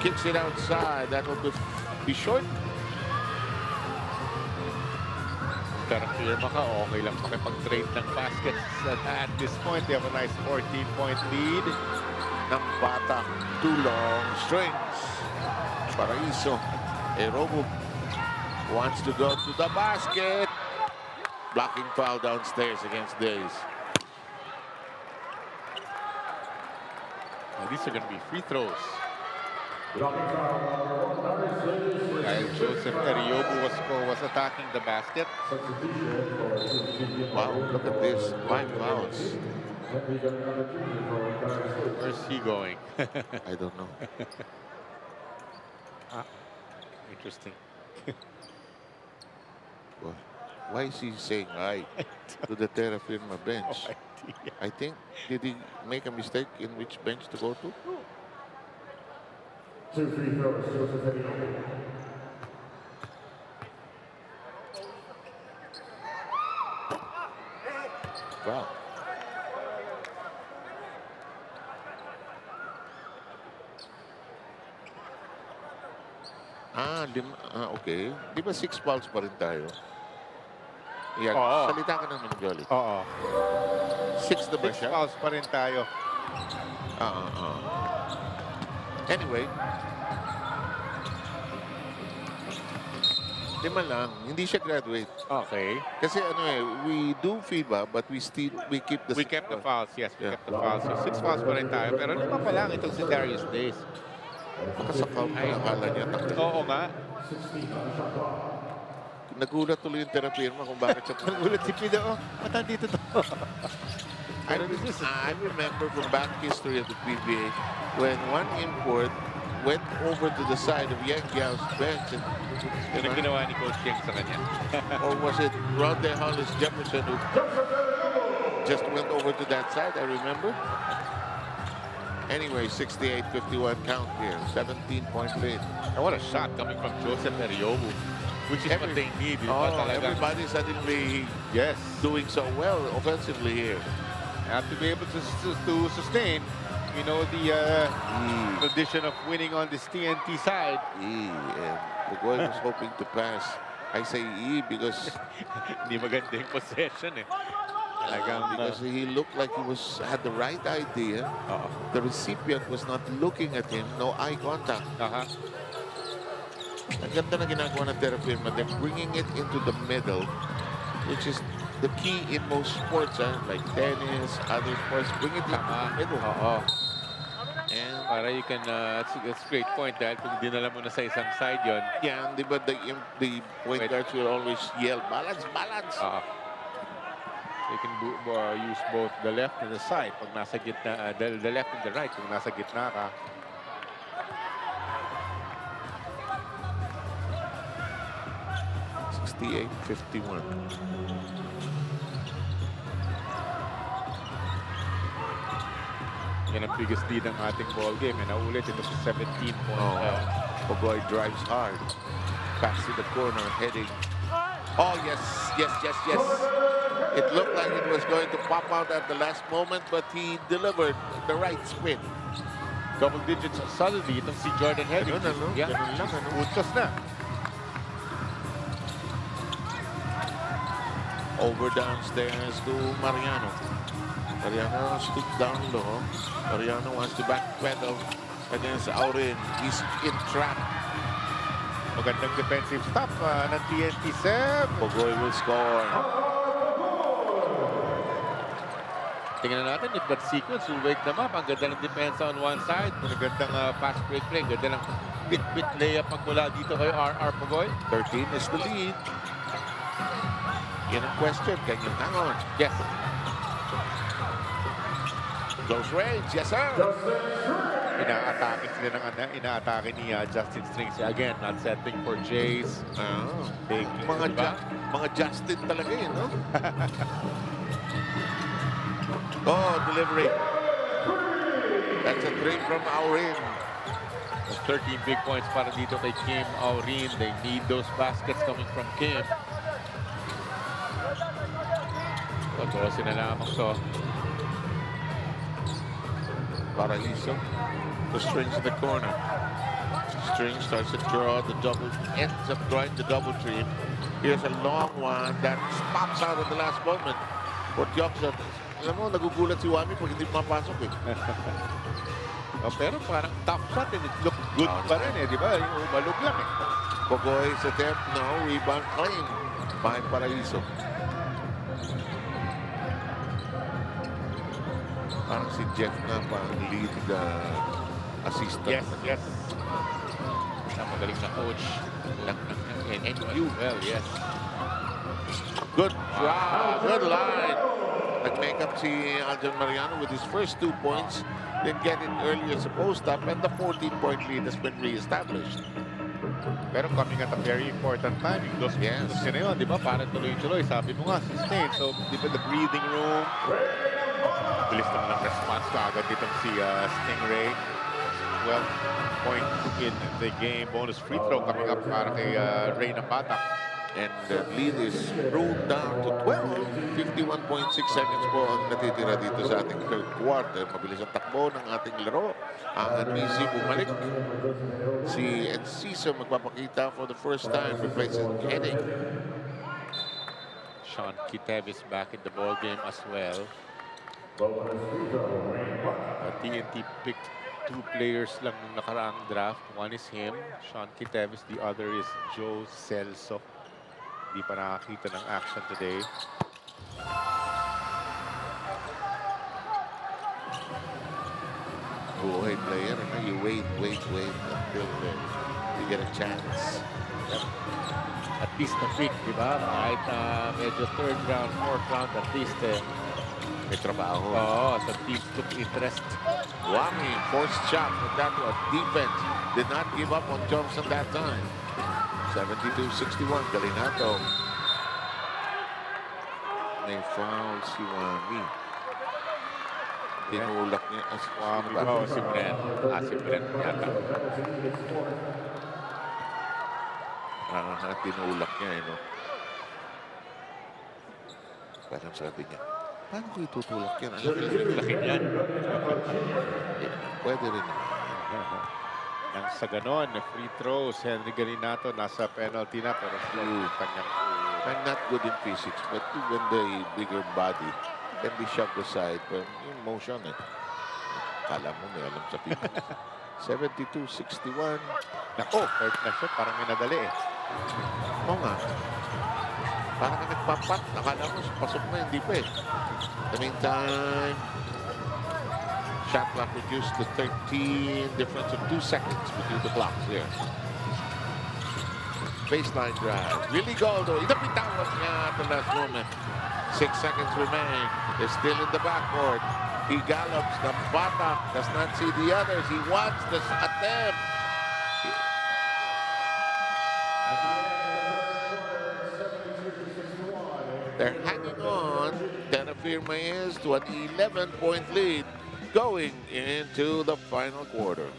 kicks it outside. That will be short. Terrafirma ka, okay lang makipag-trade ng baskets. At this point, they have a nice 14-point lead. Ng Batak, 2 long strings. Paraiso. Erobo wants to go to the basket. Blocking foul downstairs against Days. These are going to be free throws. Joseph Eriobu was attacking the basket. Wow, look at this. 5 fouls. Where's he going? I don't know. Interesting. Why is he saying hi to the Terrafirma bench? I think, did he make a mistake in which bench to go to? 2 free throws, Joseph Henry. Wow. Okay. Di ba 6 fouls pa rin tayo? Yeah, Oo. salita ka naman, Jolly. Oo. 6 na ba 6 siya? fouls pa rin tayo. Anyway. 5 lang. Hindi siya graduate. Okay. Kasi we do FIBA but we keep the We kept the fouls, yes. We Yeah. kept the fouls. So 6 fouls pa rin tayo. Pero 5 pa lang itong si Darius Days. Nakasakaw na akala niya. Oo nga. Nagulat tuloy yung Terrafirma kung bakit siya. Nagulat si Pido. Oh, ba't nandito to? I remember from back history of the PBA when one import went over to the side of Yang Yao's bench and Yun ang ginawa ni Coach Yang sa kanya. or was it Rondé Hollis Jefferson who just went over to that side, I remember. Anyway, 68-51 count here, 17-point lead. And what a shot coming from Joseph Eriobu, which is what they need. Everybody suddenly Yes. doing so well offensively here. Have to be able to sustain, you know, the tradition of winning on this TNT side. And Pugoy was hoping to pass. I say because Hindi maganda yung possession eh. because he looked like he had the right idea. The recipient was not looking at him. No eye contact. Ang ganda na ginagawa ng Terrafirma. They're bringing it into the middle, which is the key in most sports, like tennis, other sports. Bring it into the middle. And Para you can, that's a great point dahil kung dinala mo na sa isang side yon. yeah, di ba the point guards will always yell, balance, balance. They can use both the left and the side pag nasa gitna, the left and the right kung nasa gitna ka. $68-51. Yan ang biggest lead ng ating ball game. And naulit ito sa 17 points. Pugoy drives hard. Pass to the corner, heading. Oh, yes. It looked like it was going to pop out at the last moment, but he delivered the right spin. Double digits suddenly itong si Jordan Henry. Ganun, ano? Yeah. Ganun lang, ano? Utos na. Over downstairs to Mariano. Mariano stood down low. Mariano wants to backpedal against Aurin. He's in trap. Magandang defensive stop ng TNT Seb. Pugoy will score. Tingnan natin if that sequence will wake them up. Ang ganda ng depensa on one side. Magandang fast break play. Ganda ng bit-bit layup magmula dito kay RR Pugoy. 13 is the lead. Yan ang question. Can you hang on? Yes. Close range. Yes, sir. Inaatake sila ng inaatake ni Justin Strings. Again, not settling for Jays. Mga Justin talaga yun, no? Oh, delivery. That's a three from Aurin. 13 big points para dito kay Kim Aurin. They need those baskets coming from Kim. Pag-osin na lamang so. Paraiso. The Strings in the corner. Strings starts to draw the double, ends up drawing the double team. Here's a long one that pops out at the last moment for Joksa. Alam mo, nagugulat si Wami pag hindi mapasok eh. Pero parang tough shot and it looked good pa rin eh, di ba? Yung umalog lang eh. Pogoy's attempt, no, rebound claim by Paraiso. Parang si Jeff na pang lead assistant. Yes. Magaling na coach. And you, well, yes. Good drive, good line. Nag-make up si Aljon Mariano with his first 2 points, then get it early as a post-up, and the 14-point lead has been re-established. Pero coming at a very important time, yung dos minutos na yun, di ba? Parang tuloy-tuloy, sabi mo nga, sustain. So, di ba, the breathing room, bilis naman ang response kaagad ditong si Stingray. 12 point in the game. Bonus free throw coming up para kay Reyna Batak. And the lead is rolled down to 12. 51.6 seconds po ang natitira dito sa ating third quarter. Mabilis ang takbo ng ating laro. Ang Anisi bumalik. Si Enciso magpapakita for the first time, replacing Henning. Sean Kitevis back in the ball game as well. TNT picked 2 players lang nung nakaraang draft. One is him, Sean Kitevis. The other is Joe Celso. Hindi pa nakakita ng action today. Buhay player. You wait until you get a chance. Yep. At least na-pick, di ba? Kahit medyo third round, fourth round, at least may trabaho. Oo, the teams took interest. Wami, forced shot with that one. Defense did not give up on Johnson that time. 72-61, Galinato. May foul si Wami. Tinulak niya. Wami. Oo, si Brent. Si Brent yata. Tinulak niya, no? Parang sabi niya, paano ko itutulak yan? Laki niyan. Pwede rin. Nang sa ganon, free throws, Henry Galinato nasa penalty na pero kanyang I'm not good in physics, but even the bigger body can be shoved aside. But yung motion, kala mo may alam sa physics. 72-61. Nako, third na shot, parang minadali eh. Oo nga. Parang ka nagpapat. Nakala mo, pasok na, hindi pa eh. The meantime, shot clock reduced to 13. Difference of 2 seconds between the blocks there. Baseline drive. Really Goldo. Inapitawan niya at the last moment. 6 seconds remain. They're still in the backcourt. He gallops. The Batak does not see the others. He wants the attempt. They're hanging on. Terrafirma is to an 11-point lead going into the final quarter.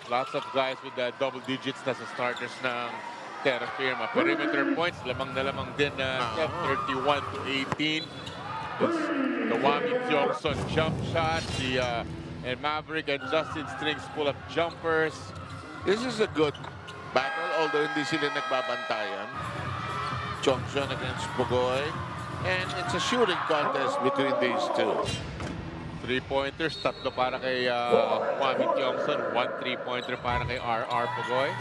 Lots of guys with double digits na sa starters ng Terrafirma. Perimeter points, lamang na lamang din na 31-18. The Wami Johnson jump shot, and Maverick and Justin Strings pull up jumpers. This is a good battle, although hindi sila nagbabantayan. Johnson against Pugoy. And it's a shooting contest between these two. 3-pointers, tatlo para kay Wami Johnson, 1 3-pointer para kay RR Pugoy.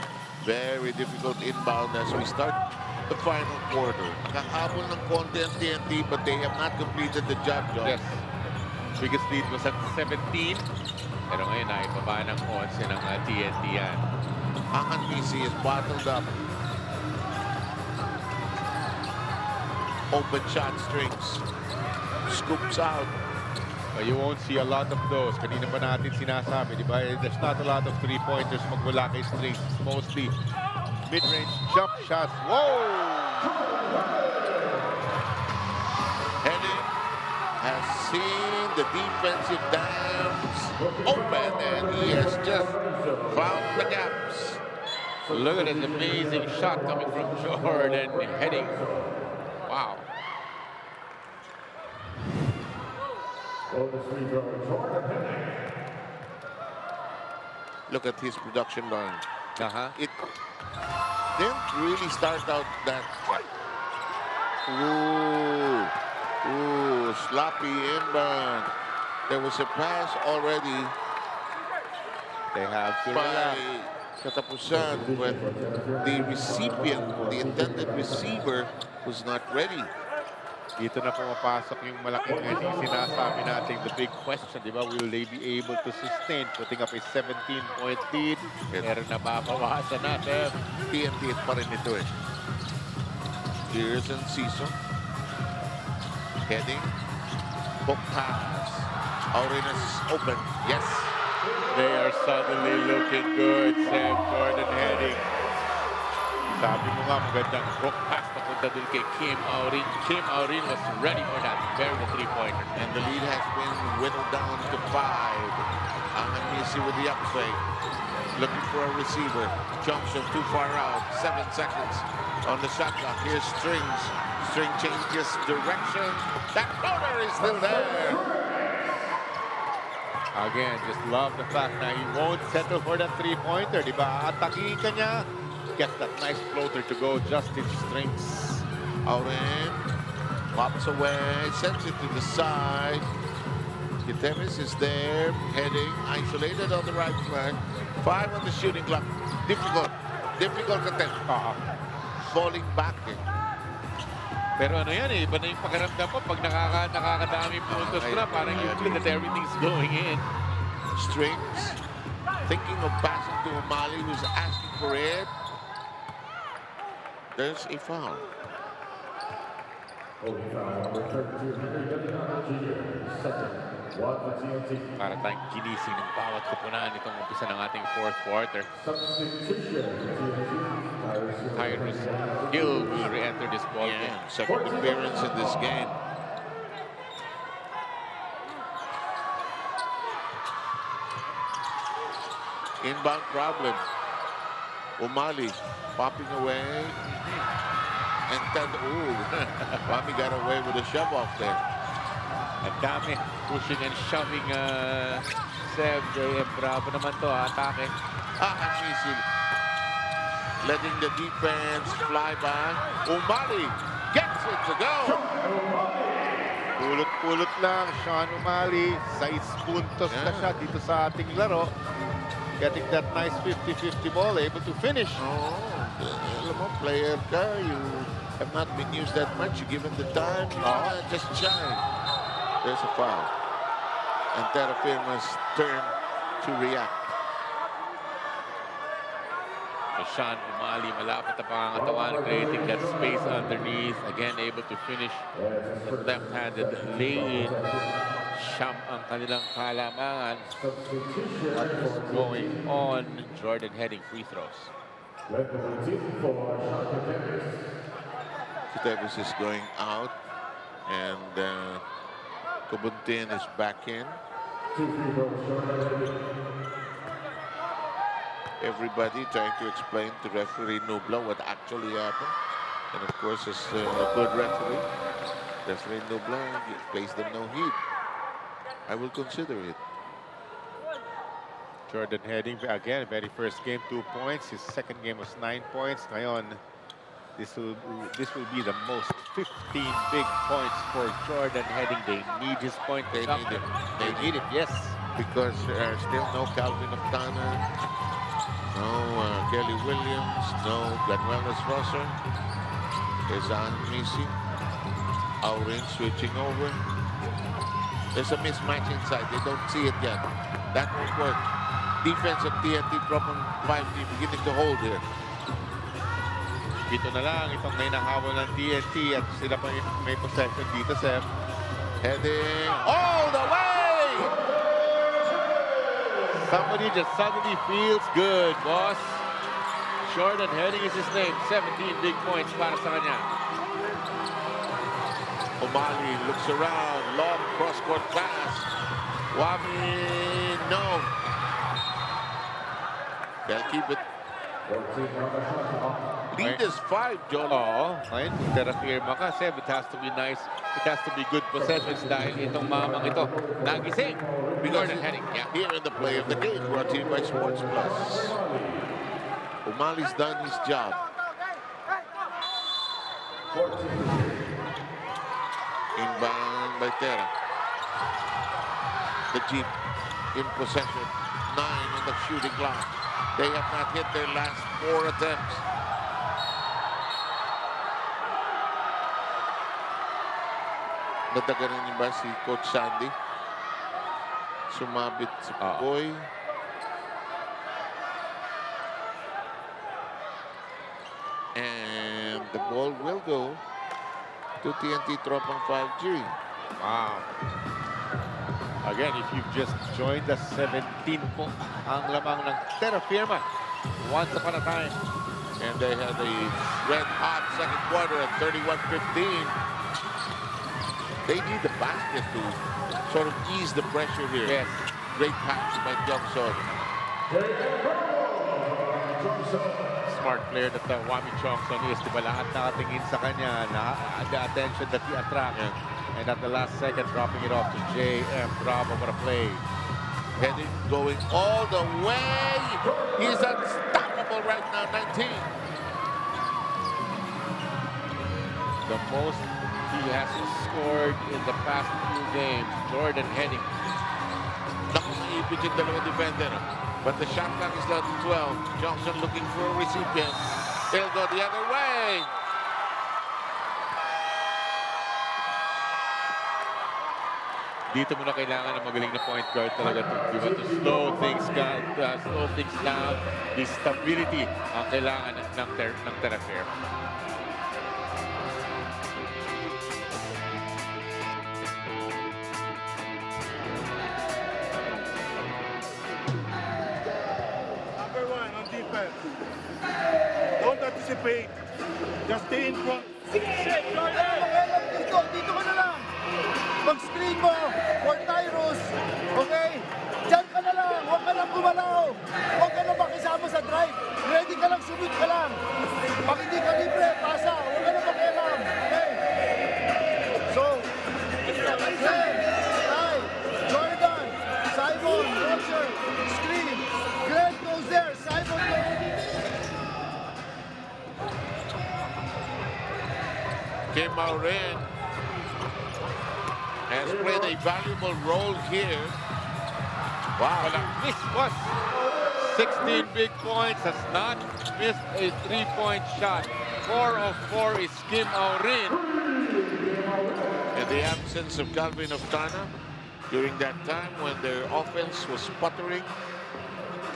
Very difficult inbound as we start the final quarter. Nakahabol ng konti ang TNT but they have not completed the job, John. Yes. Biggest lead was at 17. Pero ngayon ay baba ng 11 ng TNT yan. Ang Anmisi is bottled up. Open shot strings. Scoops out. But you won't see a lot of those. Kanina pa natin sinasabi, di ba? There's not a lot of three-pointers magmula kay strings. It's mostly mid-range jump shots. Whoa! Henry has seen the defensive dams open and he has just found the gaps. Look at this amazing shot coming from Jordan heading. Wow. Look at his production line. It didn't really start out that way. Ooh, sloppy inbound. There was a pass already. They have to by Katapusan when the recipient, the intended receiver, was not ready. Dito na pumapasok yung malaking sinasabi natin, the big question, di ba? Will they be able to sustain putting up a 17-point lead? Pero nababawasan natin. TNT pa rin ito eh. Here's Enciso. Heading. Hook pass. Aurinas is open. Yes. They are suddenly looking good. Sam Jordan heading. Sabi mo nga, magandang hook pass papunta dun kay Kim Aurin. Kim Aurin was ready for that. Very the three-pointer. And the lead has been whittled down to 5. Ang Anmisi with the upswing. Looking for a receiver. Jumps too far out. 7 seconds on the shot clock. Here's Strings. String changes direction. That floater is still there. Again, just love the fact that he won't settle for that three-pointer. Di ba? Atakihin ka niya. Gets that nice floater to go just in strings. Aurin pops away, sends it to the side. Gutierrez is there, heading, isolated on the right flank. 5 on the shooting clock. Difficult attempt. Falling back in. Pero ano yan eh, iba na yung pakiramdam po pag nakakadami puntos na, parang you feel that everything's going in. Strings, thinking of passing to O'Malley, who's asking for it. There's a foul. Para tayong ginising ng bawat kupunan itong umpisa ng ating fourth quarter. Tyrus Hill will re-enter this ball game. Second appearance in this game. Inbound problem. O'Malley popping away. And then, Wami got away with a shove off there. Ang dami pushing and shoving Seb. Bravo naman to, atake. Anmisi letting the defense fly by. O'Malley gets it to go. Pulot-pulot lang, Sean O'Malley. 6 puntos na siya dito sa ating laro. Getting that nice 50-50 ball, able to finish. Alam mo, player ka, you have not been used that much. You given the time, just shine. There's a foul. And Terrafirma's turn to react. Sean O'Malley, malapit na pangangatawan, creating that space underneath. Again, able to finish the left-handed lay-in. Siyam ang kanilang kalamangan. What is going on? Jordan heading free throws. Gutierrez is going out. And Kubuntin is back in. Everybody trying to explain to referee Nubla what actually happened. And of course, as a good referee, referee Nubla plays them no heed. I will consider it. Jordan heading again, very first game, 2 points. His second game was 9 points. Ngayon, this will be the most 15 big points for Jordan heading. They need his point. They need it. They need it, yes. Because still no Calvin Octana. No Kelly Williams, no. Ganuelas Rosser. Ezan missing. Aurin switching over. There's a mismatch inside. They don't see it yet. That won't work. Defense of TNT Tropang 5G beginning to hold here. Dito na lang itong may nahabol ng TNT at sila pa may possession dito, Seth. Heading all the way! Somebody just suddenly feels good, boss. Jordan Heading is his name. 17 big points para sa kanya. O'Malley looks around. Long cross-court pass. Wami, no. They'll keep it. Lead is 5, John. Oo, ngayon, Terrafirma ka, Seth. It has to be nice. It has to be good possessions dahil itong mamang ito nagising. Because Jordan Heading, yeah. here in the play of the game, brought to you by Sports Plus. O'Malley's done his job. Inbound by Terra. The Jeep in possession. 9 on the shooting clock. They have not hit their last 4 attempts. Nadaganan niyo ba si Coach Sandy? Sumabit si Boy. And the ball will go to TNT Tropang 5G. Wow. Again, if you've just joined us, 17 po ang lamang ng Terrafirma. Once upon a time. And they had a red-hot second quarter at 31-15. They need the basket to sort of ease the pressure here. Yes. Great pass by Johnson. Smart player that Wami Chongson is. Diba lahat nakatingin sa kanya. The attention that he attracts. Yeah. And at the last second, dropping it off to J.M. Bravo. What a play. Heading going all the way. He's unstoppable right now, 19. The most he has scored in the past few games. Jordan Heading. Naku, naipit yung dalawang defender. But the shot clock is down to 12. Johnson looking for a recipient. He'll go the other way. Dito mo na kailangan ng magaling na point guard talaga to slow things down. The stability ang kailangan ng Terrafirma. Number 1 on defense. Don't anticipate. Just stay in front. Sige, Jordan! Dito ka na lang! Mag-screen mo for Tyrus, okay? Diyan ka na lang, huwag ka lang gumalaw. Huwag ka lang makisama sa drive. Ready ka lang, sumit ka lang. Pag hindi ka libre, pasa. Huwag ka lang makialam, okay? So, Glenn, Ty, Jordan, Simon, Roger, screen. Glenn goes there, Simon goes. Kim Aurin has played a valuable role here. Wow. This was 16 big points. Has not missed a three-point shot. 4 of 4 is Kim Aurin. In the absence of Calvin Oftana, during that time when their offense was sputtering,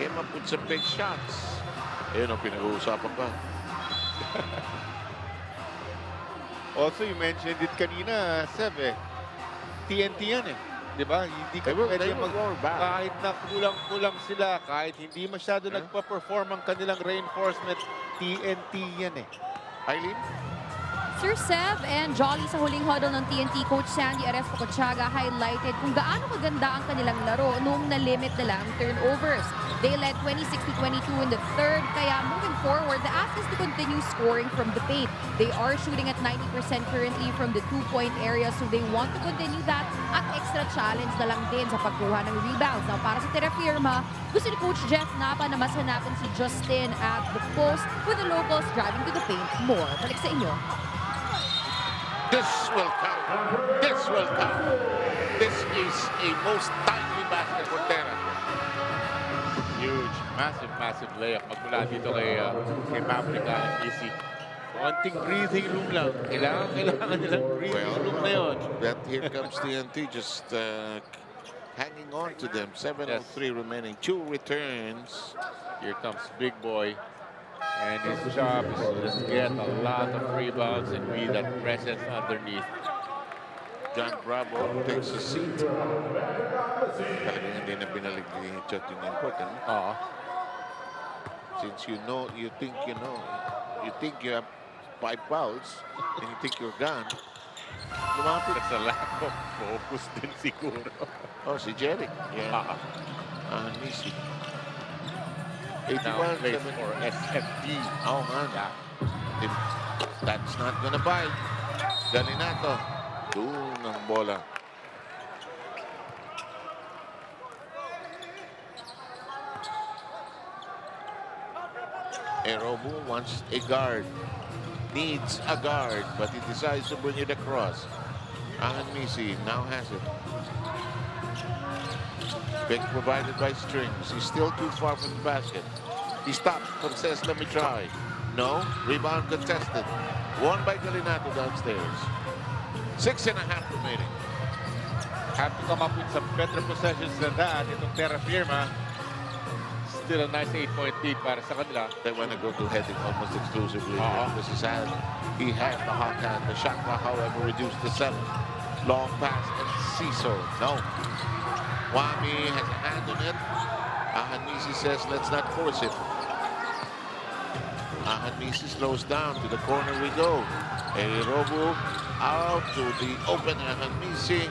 came up with some big shots. Ayun ang pinag-uusapan pa. Also, you mentioned it kanina, Seb, TNT yan eh. Diba? Hindi ka pwede kahit na kulang-kulang sila, kahit hindi masyado nagpa-perform ang kanilang reinforcement, TNT yan eh. Eileen? Sir Sev and Jolly sa huling huddle ng TNT, Coach Sandy Arespo-Cochaga highlighted kung gaano kaganda ang kanilang laro noong na-limit nila ang turnovers. They led 26-22 in the third, kaya moving forward, the ask is to continue scoring from the paint. They are shooting at 90% currently from the two-point area, so they want to continue that at extra challenge na lang din sa pagkuha ng rebounds. Now, para sa Terrafirma, gusto ni Coach Jeff Napa na mas hanapin si Justin at the post with the locals driving to the paint more. Balik sa inyo. This will count. This will count. This is a most timely basket for Terra. Huge, massive layup magmula dito kay Paprika and Easy. Konting breathing room lang. Kailangan nilang breathing room na yun. That here comes TNT just hanging on to them. 7:03 remaining. 2 returns. Here comes Big Boy. And his job is to just get a lot of rebounds and be that presence underneath. John Bravo takes a seat. Talagang hindi na binalik ni Chot yung important. Since you think you have 5 fouls, and you think you're gone. Lumapit sa lack of focus din siguro. Oh, si Jerick. Yeah. Easy. 81 plays for SFD. Oh, man. If that's not gonna bite. Galinato. Doon ang bola. Erobu wants a guard. Needs a guard, but he decides to bring it across. Misi now has it. Being provided by Strings. He's still too far from the basket. He stops, but says, let me try. No, rebound contested. Won by Galinato downstairs. 6.5 remaining. Have to come up with some better possessions than that. Itong Terrafirma. Still a nice 8-point lead para sa kanila. They want to go to heading almost exclusively. This is he has the hot hand. The shot clock, however, reduced to 7. Long pass and Ciso. No. Wami has a hand on it. Ahanmisi says, let's not force it. Ahanmisi slows down. To the corner we go. Erobu out to the open Ahanmisi.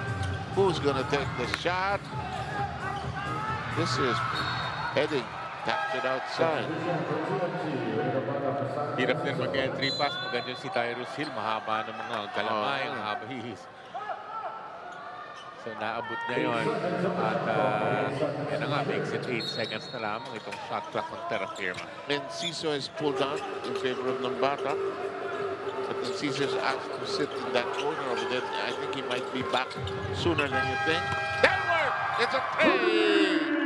Who's going to take the shot? This is heading. Captured outside. Hirap din mag-entry pass. Maganda si Tyrus Hill. Mahaba ng mga galamay. Mahaba hihis. So naabot na yun. At yan na nga, makes it 8 seconds na lamang itong shot clock ng Terrafirma. And Ciso is pulled out in favor of Nambata. But then Ciso is asked to sit in that corner over there. I think he might be back sooner than you think. That worked! It's a 3!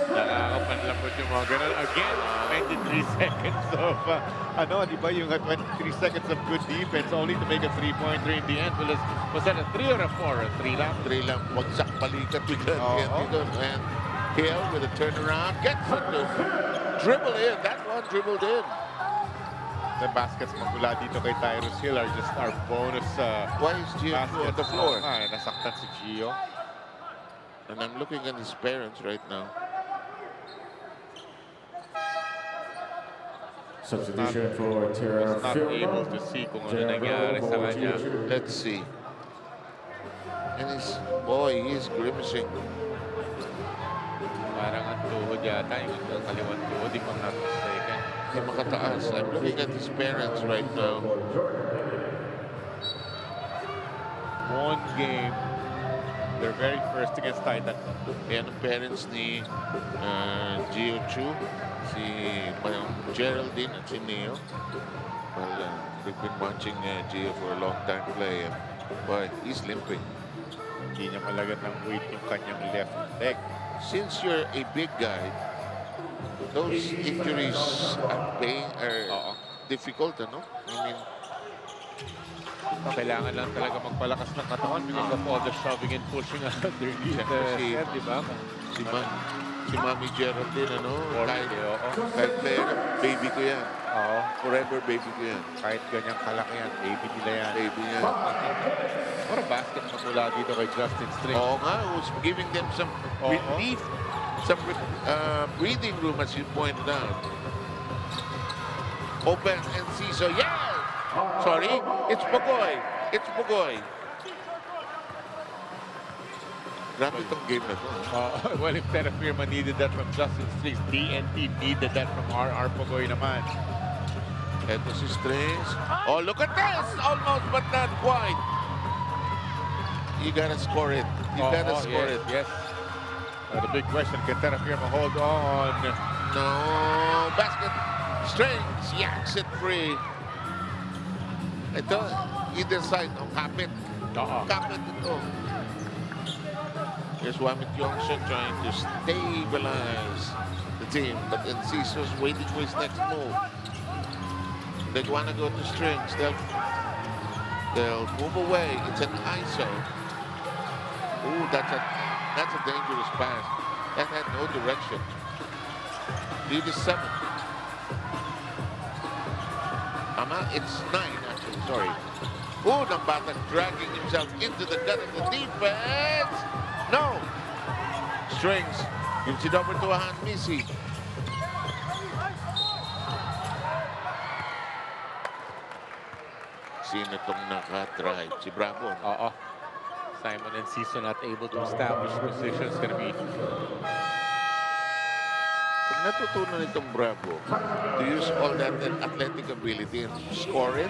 Nakakapanlapot yung mga ganun. Again, 23 seconds of, di ba yung 23 seconds of good defense only to make a 3-pointer in the end. Was that a 3 or a 4? A 3 lang? 3 lang. Wagsak balikat bigla. And Hill with a turnaround. Gets it to dribble in. That one dribbled in. The baskets magmula dito kay Tyrus Hill are just our bonus Why is Geo on the floor? Nasaktan si Geo. And I'm looking at his parents right now. Substitution for Terrafirma. Not able to see kung ano nangyari sa kanya. Let's see. And he's grimacing. Parang ang tuhod yata, yung kaliwang tuhod, if I'm not mistaken. Hindi makataas. I'm looking at his parents right now. One game, their very first against Titan. Yan ang parents ni Geo Chiu, si Geraldine at si Neo. Well, they've been watching Geo for a long time play. Boy, he's limping. Hindi niya malagat ng weight yung kanyang left leg. Since you're a big guy, those injuries are difficult, ano? I mean, kailangan lang talaga magpalakas ng katawan because of all the shoving and pushing underneath the head, di ba? Si Mami Geraldine, ano? Kahit player, baby ko yan. Forever baby ko yan. Kahit ganyang kalaki yan, baby nila yan. Baby yan. What a basket na mula dito kay Justin String. Oo nga, was giving them some relief, some breathing room as you pointed out. Open and Ciso, yes! Sorry, it's Pugoy. It's Pugoy. Grabe itong game na to. Well, if Terrafirma needed that from Justin Strings, TNT needed that from RR Pugoy naman. Eto si Strings. Oh, look at this! Almost, but not quite. You gotta score it. You gotta score it. Yes. The big question, can Terrafirma hold on? No. Basket. Strings. Yaks it free. Ito, either side. Kapit. Kapit ito. Here's Wamit Yongshan trying to stabilize team, but Enciso's waiting for his next move. They want to go to strings. They'll move away. It's an ISO. Ooh, that's a dangerous pass. That had no direction. Lead is 7. It's 9 actually. Sorry. Ooh, Nambata dragging himself into the gut of the defense. No. Strings. Gives it over to Ahan Misi. Sino itong naka-drive? Si Bravo. Oo. Simon and Enciso not able to establish position. It's gonna be... Pag natutunan itong Bravo to use all that athletic ability and score it,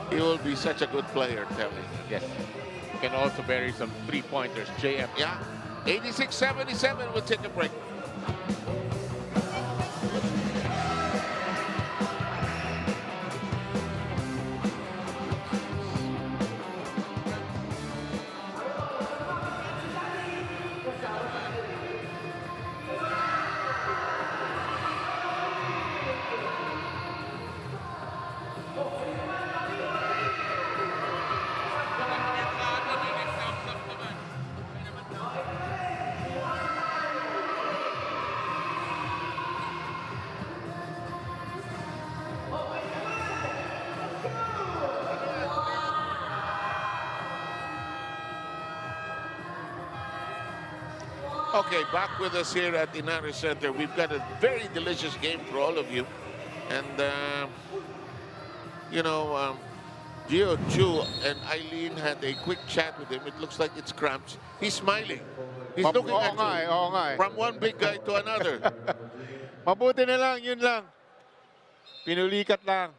he will be such a good player, tell me. Yes. He can also bury some three-pointers. JM. Yeah. 86-77, we'll take a break. Okay, back with us here at Inaris Center. We've got a very delicious game for all of you. And, you know, Geo Chiu and Eileen had a quick chat with him. It looks like it's cramps. He's smiling. He's looking at you from one big guy to another. Mabuti na lang, yun lang. Pinulikat lang.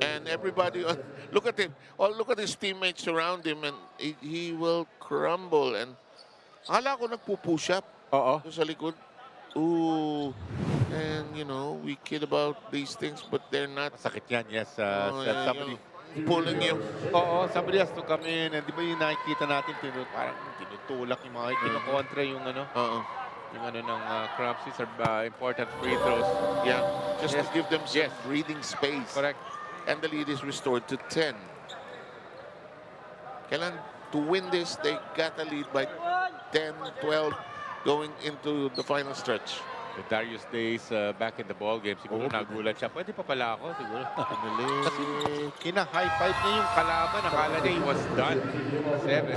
And everybody, look at him. Oh, look at his teammates around him, and he will crumble. And akala ko nagpo-push up. Oo. Sa likod. Ooh. And, you know, we kid about these things, but they're not. Masakit yan, yes. Yeah, Somebody pulling you. Oo, somebody has to come in. And di ba yung nakikita natin, parang tinutulak yung mga kinukontra yung ano. Yung ano ng cramps. These are important free throws. Yeah, just to give them some breathing space. Correct. And the lead is restored to 10. Kailan to win this, they got a lead by 10, 12 going into the final stretch. The Darius Days back in the ball game. Siguro nagulat siya. Pwede pa pala ako. Siguro. Kasi kina-high five niya yung kalaban. Akala niya he was done. 7.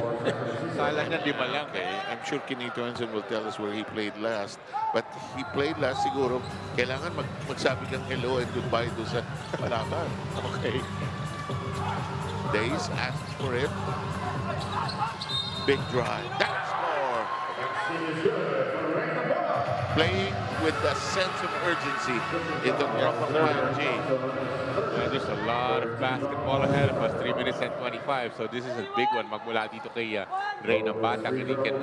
Akala niya 5 lang. Okay, I'm sure Kinito Hansen will tell us where he played last. But he played last siguro. Kailangan magsabi kang hello and goodbye doon sa kalaban. Okay. Days asked for it. Big drive. That's more. Playing with a sense of urgency in the Tropang 5G. There's a lot of basketball ahead of us. 3 minutes and 25. So this is a big one. Magmula dito kay Ray ng Batak. And he can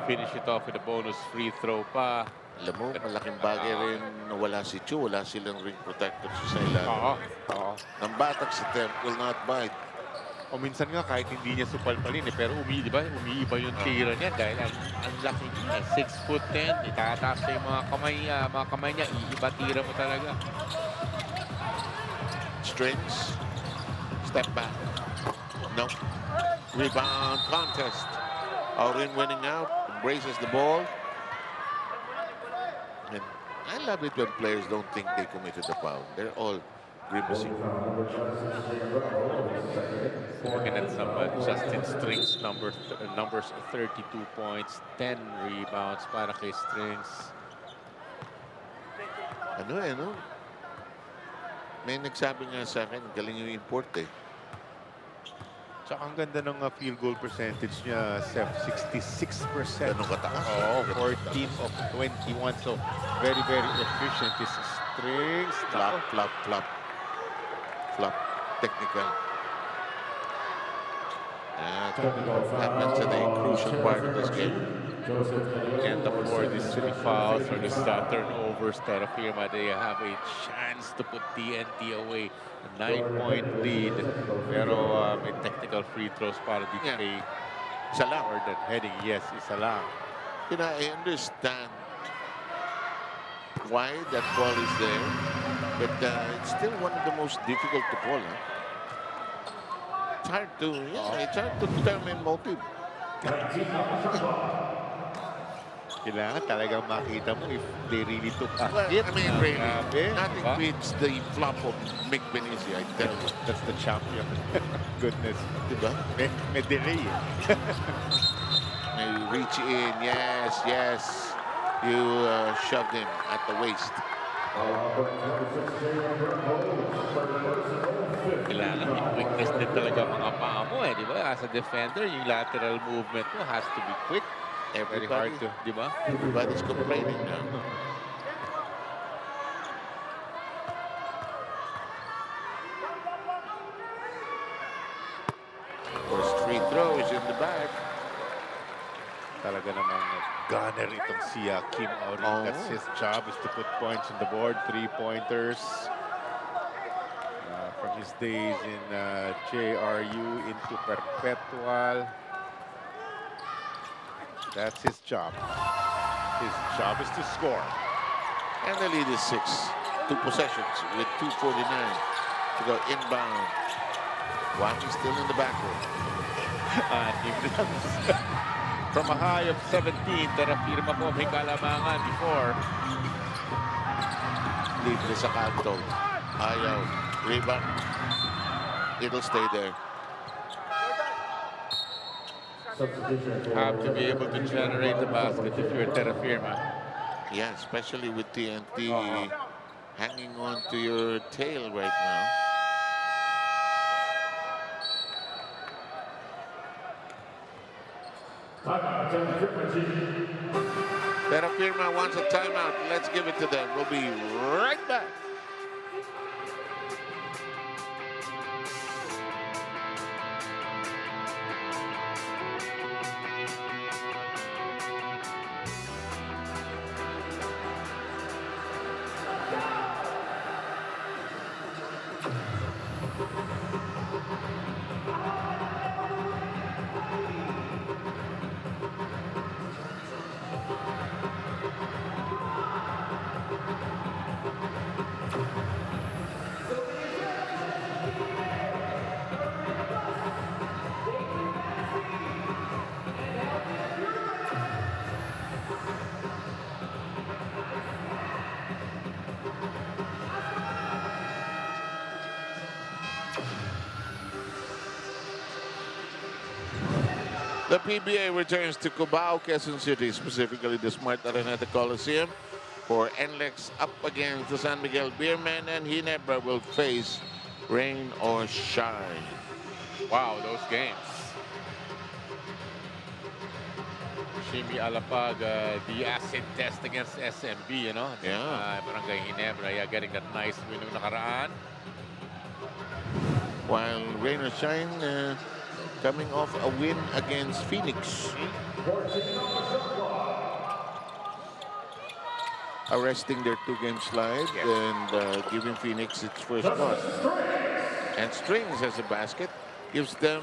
finish it off with a bonus free throw pa. Alam mo, malaking bagay rin na wala si Chiu. Wala silang ring protector sa ilalim. Oo. Ng Batak sa temp will not bite. O minsan nga kahit hindi niya supalpalin pero umiiba yung tira niya dahil ang laki niya, 6'10", itataas siya yung mga kamay niya, iiba tira mo talaga. Strings, step back, no, rebound contest. Aurin winning out, embraces the ball. And I love it when players don't think they committed the foul. They're all grimacing. Looking at some Justin Strings numbers, 32 points, 10 rebounds para kay Strings. Ano? May nagsabi nga sa akin, galing yung import eh. Tsaka ang ganda ng field goal percentage niya, 66%. Ganun kataas. Oo, 14 of 21. So, very, very efficient. This Strings. Flop. Technical. That happens at a crucial part of this game. And the 4, these 3 fouls or these turnovers, Terrafirma, they have a chance to put TNT away. A 9-point lead. Pero may technical free throws para dito kay isa lang. Or that heading, yes, isa lang. You know, I understand why that call is there. But it's still one of the most difficult to call. Huh? It's hard to determine motive. Kailangan talagang makita mo if they really took a Well, hit. I mean, really, Grabe. nothing beats the flop of Mick Benizi, I tell you. That's the champion. Goodness. Diba? May delay. May reach in, yes. You shoved him at the waist. Kailangan may quickness din talaga mga paa mo di ba? As a defender, yung lateral movement mo has to be quick. Very hard to, di ba? Everybody's complaining now. First free throw is in the back. Talaga namang gunner itong si Kim Aurin. Oh. That's his job, is to put points on the board, 3-pointers. From his days in JRU into Perpetual. That's his job. His job is to score. And the lead is 6. 2 possessions with 2:49 to go inbound. Wami still in the back row. From a high of 17, Terrafirma po may kalamangan before. Libre sa kanto. Ayaw. Rebound. It'll stay there. Have to be able to generate the basket if you're Terrafirma. Yeah, especially with TNT hanging on to your tail right now. Terrafirma wants a timeout. Let's give it to them. We'll be right back. The PBA returns to Cubao, Quezon City, specifically the Smart Araneta Coliseum, for NLEX up against the San Miguel Beermen, and Ginebra will face rain or shine. Wow, those games. Shimi Alapag, the acid test against SMB, you know? Yeah. Barangay Ginebra, getting that nice win nung nakaraan. While rain or shine, coming off a win against Phoenix. Arresting their 2-game slide and giving Phoenix its first loss. And Strings as a basket gives them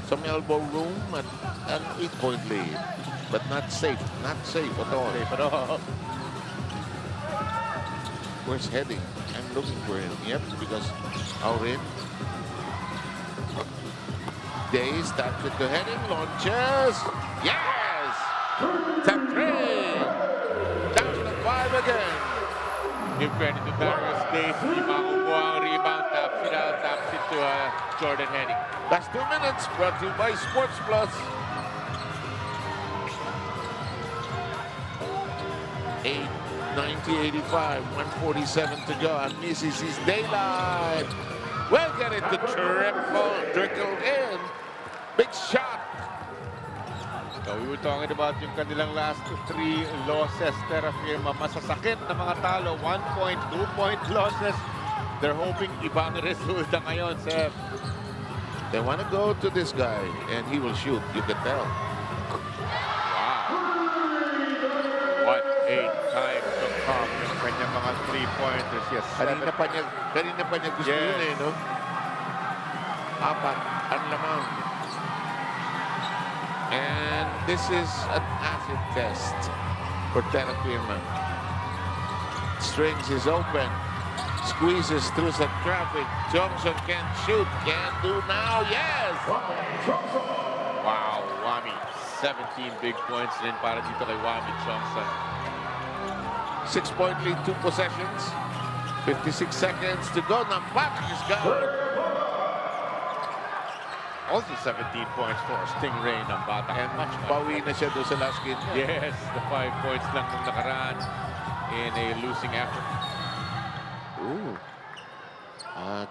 some elbow room at an 8-point lead. But not safe at all. Where's Heading? I'm looking for him. Yep, because Aurin. Day starts with the heading, launches. Yes! Tap 3. Down to 5 again. Give credit to Darius Days. Di makukuha ang rebound. Taps it to Jordan Henning. Last 2 minutes brought to you by Sports Plus. 8:90-85, 1:47 to go. And misses his daylight. Well, get it to trickle in. Big shot. So we were talking about yung kanilang last 3 losses. Terrafirma, masasakit na mga talo. 1-point, 2-point losses. They're hoping ibang resulta ngayon, Seth. They want to go to this guy, and he will shoot. You can tell. Wow. What a time to come. Yung kanyang mga 3-pointers. Yes, Kanina pa niya gusto yun eh, no? 4 ang lamang. And this is an acid test for Terrafirma. Strings is open. Squeezes through some traffic. Johnson can shoot. Can do now. Yes! Wow, Wami. 17 big points rin para dito kay Wami Johnson. 6-point lead, 2 possessions. 56 seconds to go. Nambata is gone. Also 17 points for Stingray Nambata. And much bawi na siya doon sa last game. Yes, the 5 points lang nung nakaraan in a losing effort. Ooh.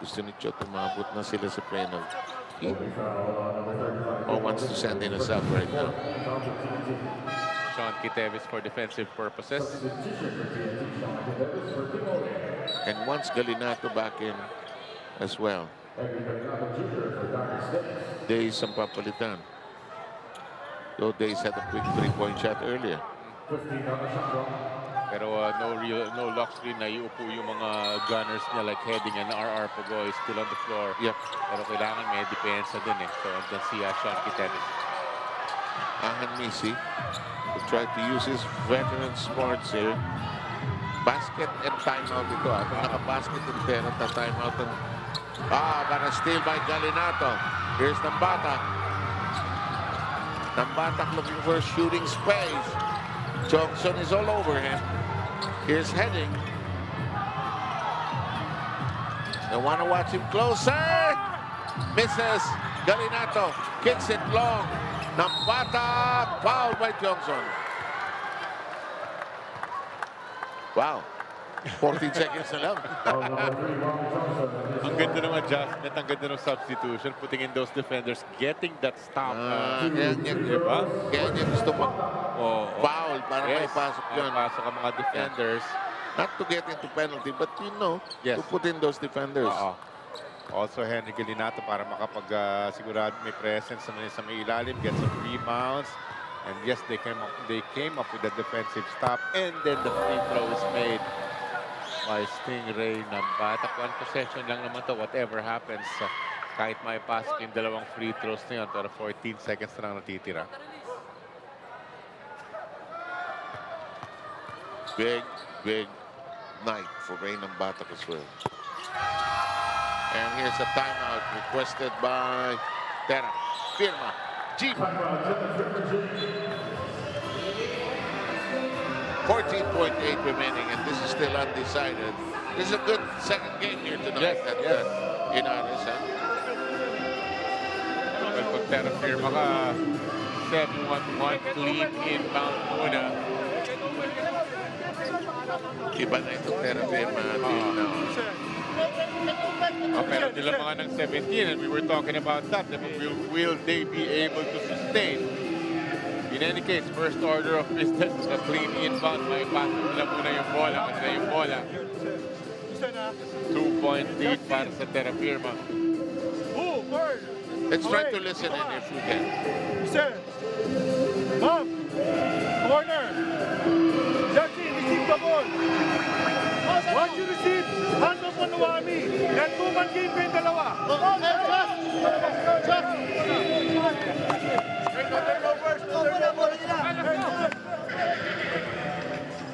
Gusto ni Chot umabot na sila sa penalty. Or wants to send in a sub right now. Sean Kitevis for defensive purposes. And wants Galinato back in as well. Days ang papalitan. Though Days had a quick 3-point shot earlier. Pero no luxury na iupo yung mga gunners niya like Heading and RR Pogo is still on the floor. Yep. Pero kailangan may depensa din eh. So andyan si Sean Kitevis. Ahan Misi will try to use his veteran smarts here. Basket and timeout ito. Kung naka-basket and pera, timeout and but a steal by Galinato. Here's Nambata. Nambata looking for a shooting space. Johnson is all over him. Here's Heading. They want to watch him closer. Misses. Galinato kicks it long. Nambata fouled by Johnson. Wow. 14 seconds na lang. Ang ganda ng adjustment, ang ganda ng substitution, putting in those defenders, getting that stop. Kaya niya gusto mag-foul para may pasok yun. Pasok ang mga defenders. Not to get into penalty, but Yes. to put in those defenders. Also, Henry Galinato para makapag-sigurado may presence sa may ilalim, get some rebounds. And yes, they came up with a defensive stop, and then the free throw is made by Stingray Nambata. 1 possession lang naman to, whatever happens. Kahit may pasok yung dalawang free throws na yun, pero 14 seconds na lang natitira. Big night for Ray Nambata as well. And here's a timeout requested by Terrafirma Dyip. 14.8 remaining, and this is still undecided. This is a good second game here tonight. Yes. In Aris. Well, kung Terrafirma ka, 7-1-1 clean inbound muna. Iba na itong Terrafirma. Pero nila mga ng 17, and we were talking about that. Will they be able to sustain? In any case, first order of business is a clean inbound. May pasok nila muna yung bola. 2-point lead para sa Terrafirma. Let's try to listen in if we can. Bob, corner. Jackie, receive the ball. Once you receive, hand off on Wami. Yan 2-man game kayong dalawa.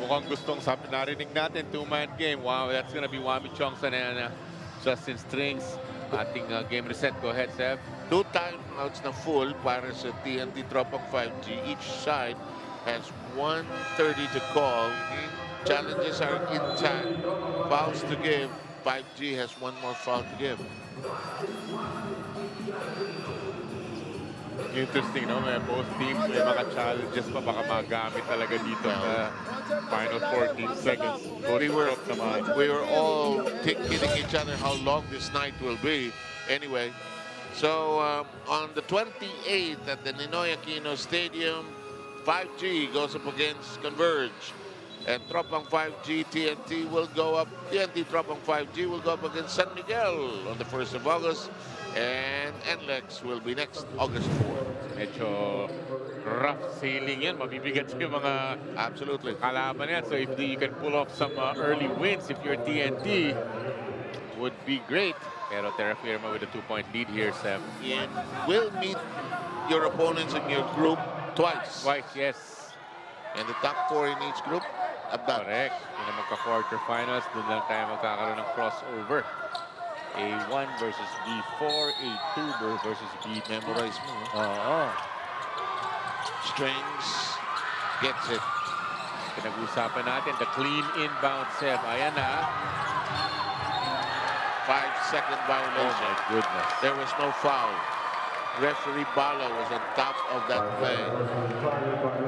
Mukhang gustong narinig natin, 2-man game. Wow, that's gonna be Wami Chongson and Justin Strings. Ating game reset. Go ahead, Seb. 2 timeouts na full para sa TNT Tropang 5G. Each side has 1:30 to call. Challenges are intact. Fouls to give. 5G has 1 more foul to give. Interesting, no? Both teams may mga challenges pa baka magamit talaga dito sa final 14 seconds. We were all kidding each other how long this night will be. Anyway, so on the 28th at the Ninoy Aquino Stadium, 5G goes up against Converge. And Tropang 5G TNT will go up. TNT Tropang 5G will go up against San Miguel on the 1st of August. And NLEX will be next August 4. Medyo rough sailing yan. Mabibigat yung mga kalaban yan. So if you can pull off some early wins, if you're TNT, would be great. Pero Terrafirma with a 2-point lead here, Sam. And will meet your opponents in your group twice. Twice, yes. And the top 4 in each group Abdan. Correct. Yung magka-quarterfinals, doon lang tayo magkakaroon ng crossover. A1 versus B4, A2 versus B2. Memorize mo. Oo. Strings. Gets it. Pinag-usapan natin, the clean inbound serve. Ayan na. 5-second Oh violation. my goodness. There was no foul. Referee Bala was on top of that play.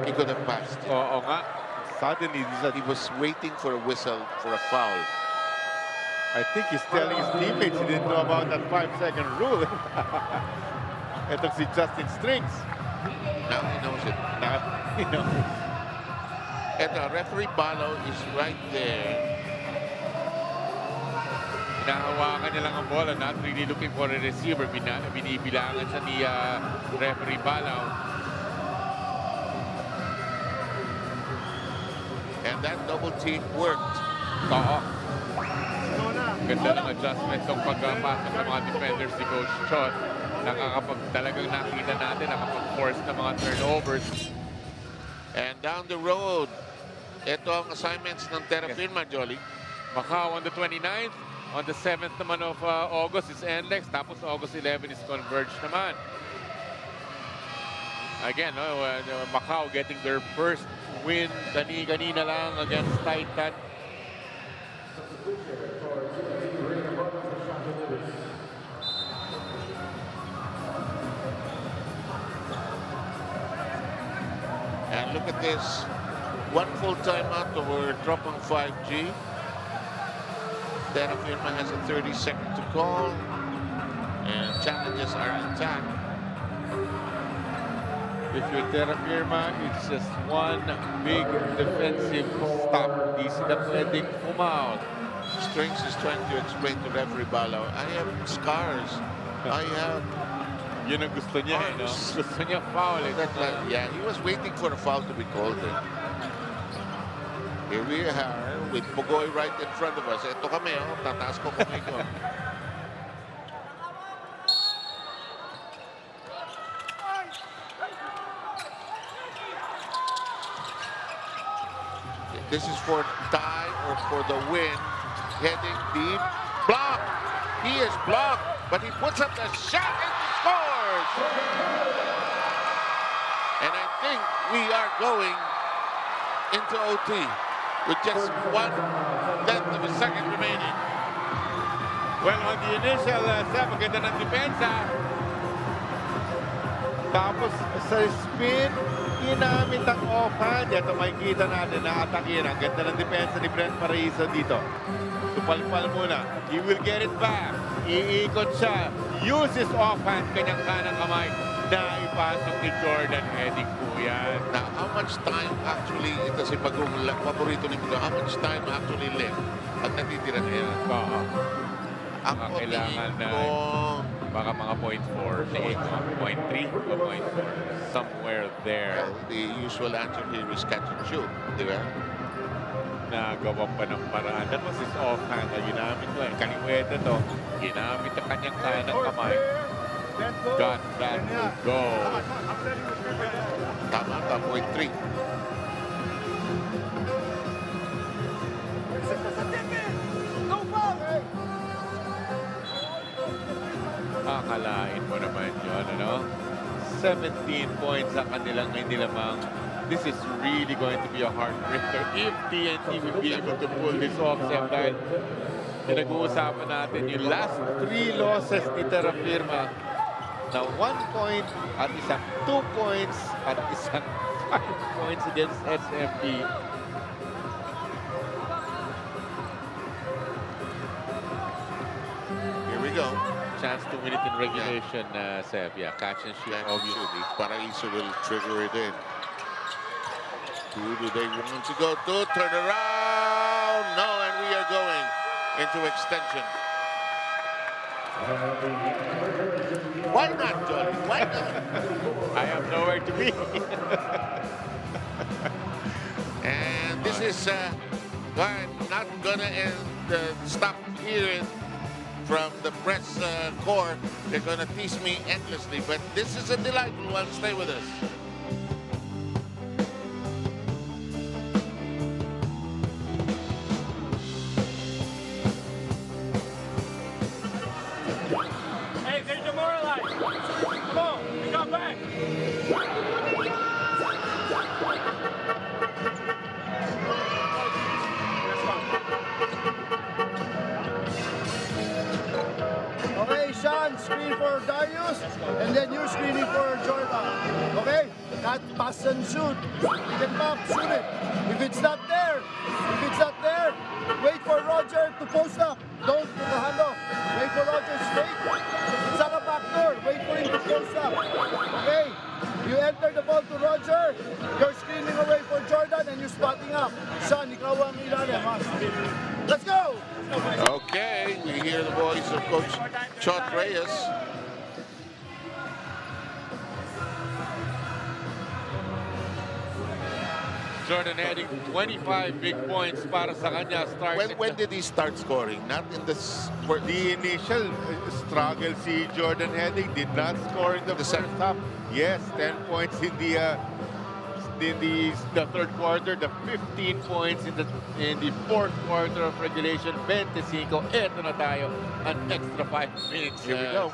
He could have passed. Oo nga. Suddenly, he was waiting for a whistle for a foul. I think he's telling his teammates he didn't know about that 5-second rule. Ito si Justin Strings. Now he knows it. Now, you know. Ito, referee Balo is right there. Hinahawakan niya lang ang bola, not really looking for a receiver. Binibilangan siya ni referee Balaw. And that double team worked. Oo. Ganda ng adjustment ng pagpasok ng mga defenders ni Coach Chot. Talagang nakita natin, nakapag-force ng mga turnovers. And down the road, ito ang assignments ng Terrafirma, Jolly. Macau on the 29th. On the 7th naman of August is NLEX. Tapos August 11 is Converge naman. Again, Macau getting their first win kanina lang against Titan. And look at this. One full timeout over Tropang 5G. Terrafirma has a 30-second to call. And challenges are intact. If you're Terrafirma, it's just one big defensive stop. Di sila pwedeng pumout. Strings is trying to explain to referee Balaw, I have scars. I have... Yun ang gusto niya, no? Gusto niya foul. Yeah, he was waiting for a foul to be called. Here we are with Pugoy right in front of us. Ito kami, tataas ko kami ko. This is for tie or for the win. Heading deep. Block! He is blocked, but he puts up the shot and scores! And I think we are going into OT with just 1/10 of a second remaining. Well, on the initial set, maganda ng depensa. Tapos sa spin, ginamit ang offhand. Ito makikita natin na atakin. Ang ganda ng depensa ni Brent Paraiso dito. Tupalpal muna. He will get it back. Iikot siya. Uses offhand kanyang kanang kamay na ipasok ni Jordan Heading po yan. Now, how much time actually, ito si Bagong paborito ni Bagong, how much time actually left at natitira na yan? Ako Kailangan na baka mga 0.4, 0.3 o 0.4, somewhere there. Well, the usual answer here is catch and shoot, di ba? Nagawa pa ng paraan. That was his offhand na ginamit ko. Kaliwete to. Ginamit ang kanyang kanang kamay. Got that to go. Tama ka, 0.3. Akalain mo naman yun, ano? 17 points ang kanilang nilamang. This is really going to be a heartbreaker if TNT will be able to pull this off, Sam, dahil pinag-uusapan natin yung last 3 losses ni Terrafirma na 1 point at isang 2 points at isang 5 points against SMB. Here we go. Chance to win it in regulation, Seb. Yeah, catch and shoot, obviously. Paraiso will trigger it in. Who do they want to go to? Turn around! No, and we are going into extension. Why not, Johnny? Why not? I have nowhere to be. And this is, I'm not gonna stop here from the press corps. They're gonna tease me endlessly, but this is a delightful one. Stay with us. for Darius, and then you're screening for Jordan. Okay? That pass and shoot. Get back, shoot it. If it's not there, wait for Roger to post up. Don't do the handoff. Wait for Roger straight. It's on the back door. Wait for him to post up. Okay? You enter the ball to Roger, you're screening away for Jordan, and you're spotting up. Sean, ikaw ang ilalim, ha? Let's go! Okay, we hear the voice of Coach Chot Reyes. Jordan Heading, 25 big points para sa kanya. When did he start scoring? Not in the The initial struggle, si Jordan Heading did not score in the first half. Yes, 10 points in the third quarter, the 15 points in the fourth quarter of regulation, 25. Eto na tayo, an extra 5 minutes. Here we go.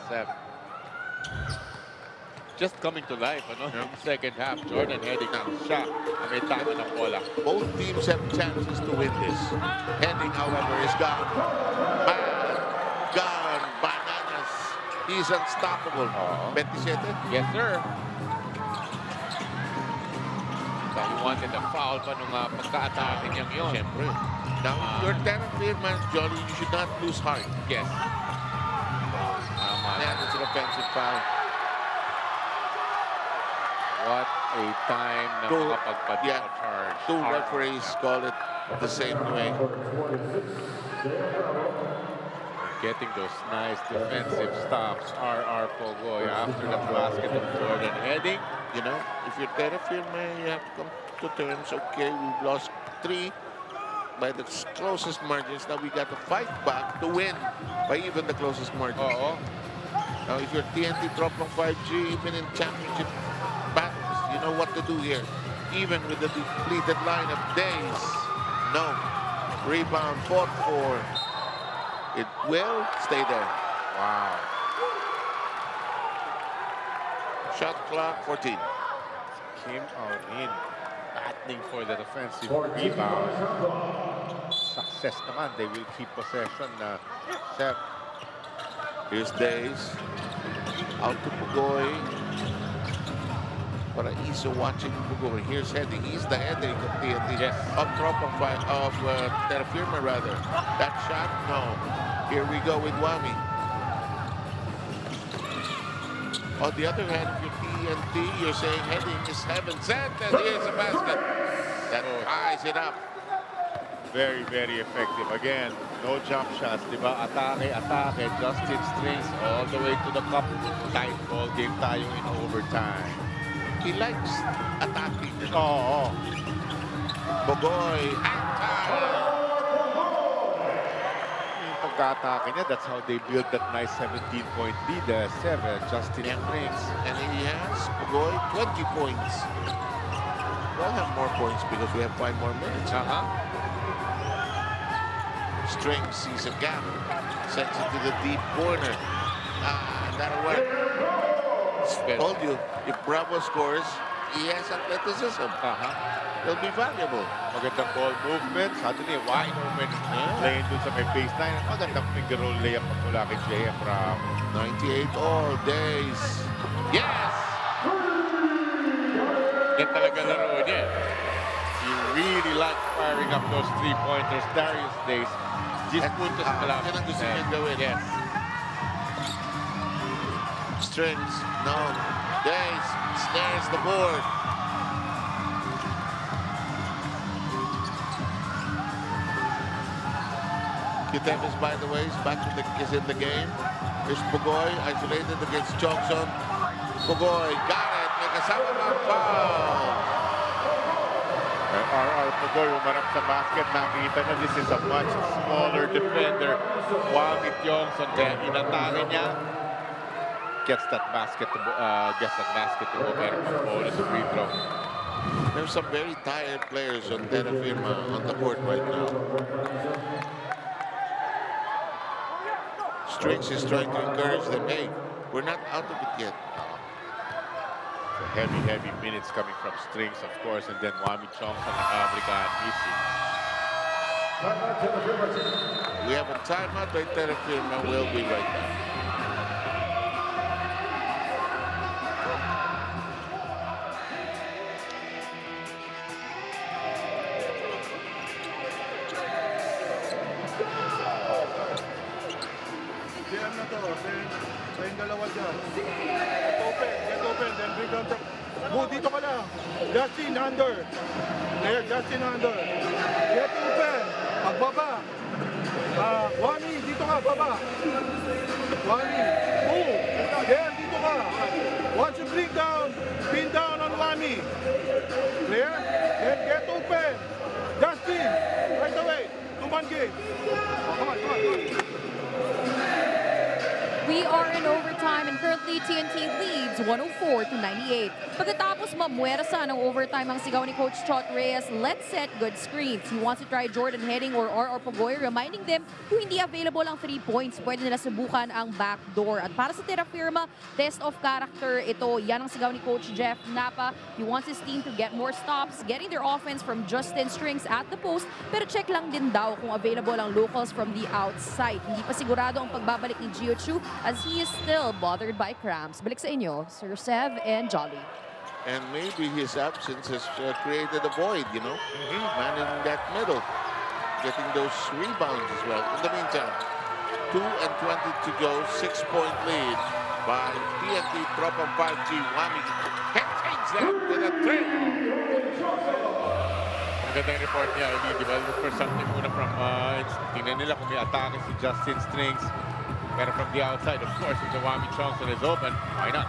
Just coming to life, ano? In the second half, Jordan Heading siya ang may tama ng bola. Both teams have chances to win this. Heading, however, is gone. Gone. Bananas. He's unstoppable. 27? Yes, sir. You wanted a foul pa nung pagka-atake niyang yun. Siyempre. Now, your Terrafirma, Johnny, you should not lose heart. Yes. That is an offensive foul. What a time na makapagpa-charge. Two referees call it the same way. Getting those nice defensive stops. R.R. Pogoy after the basket of Jordan Heading. You know, if you're Terrafirma, you have to come to terms. Okay, we've lost 3 by the closest margins. Now we got to fight back to win by even the closest margin. Now, if you're TNT Tropang 5G, even in championship battles, you know what to do here. Even with the depleted line of days. No. Rebound, fought for. It will stay there. Wow. Shot clock, 14. Came out in. Battling for the defensive rebound. Success naman. They will keep possession. Seth. Here's Days. Out to Pugoy. Paraiso watching Pugoy. Here's Heading. He's the heading of TNT. Yes. Of Terrafirma, rather. That shot, no. Here we go with Wami. On the other hand, if you're TNT, you're saying Heading is heaven sent, and here's a basket. That ties it up. Very, very effective. Again, no jump shots, di ba? Atake. Justin Strings all the way to the cup. Tight ball game tayo in overtime. He likes attacking. Oo. Bogoy. Yung pagka-atake niya, that's how they build that nice 17-point lead. 7, Justin Strings. And he has, Bogoy, 20 points. We'll have more points because we have 5 more minutes. Strings sees a gap, sends it to the deep corner. That'll work. Told you, if Bravo scores, he has athleticism. He'll be valuable. Magandang ball movement. Suddenly, wide open. Playing dun sa may baseline. Magandang finger roll layup mula kay J.M. Ram. 98 all days. Yes! Yan talaga laro niya. He really likes firing up those 3-pointers. Darius Days. Just puntos pa lang. Yan ang gusto niyang gawin. Yes. Strings, no. Days snares the board. Kitemis, by the way, is in the game. Here's Pugoy, isolated against Johnson. Pugoy, got it. May kasama ng foul. R.R. Pugoy umarap sa basket. Nakita na this is a much smaller defender. Wangit Johnson, kaya inatake niya. Gets that basket to go. Meron pang bonus free throw. There's some very tired players on Terrafirma on the court right now. Strings is trying to encourage them. Hey, we're not out of it yet. So heavy minutes coming from Strings, of course, and then Wami Chongson and Africa and Missy. We have a timeout by Terrafirma. We'll be right back. Kayong dalawa dyan. Get open, then bring down the... Mo, dito ka lang. Justin, under. There, Justin, under. Get open. Pagbaba. Wani, dito ka, baba. Wani, move. There, dito ka. Once you bring down, pin down on Wani. Clear? Then get open. Justin, right away. Tuman game. Come on. We are in overtime and currently TNT leads 104-98. Pagkatapos mamuwersa ng overtime ang sigaw ni Coach Chot Reyes, let's set good screens. He wants to try Jordan Heading or RR Pogoy, reminding them kung hindi available ang 3 points, pwede nila subukan ang backdoor. At para sa Terrafirma, test of character ito. Yan ang sigaw ni Coach Jeff Napa. He wants his team to get more stops, getting their offense from Justin Strings at the post, pero check lang din daw kung available ang locals from the outside. Hindi pa sigurado ang pagbabalik ni Geo Chiu as he is still bothered by cramps. Balik sa inyo, Sir Sev and Jolly. And maybe his absence has created a void, you know? Manning that middle, getting those rebounds as well. In the meantime, 2:20 to go, 6-point lead by TNT Tropang 5G. Wami takes that to the 3. Maganda yung report niya, di ba? Look for something muna from, tingnan nila kung may atake si Justin Strings. Pero from the outside, of course, if the Wami Johnson is open, why not?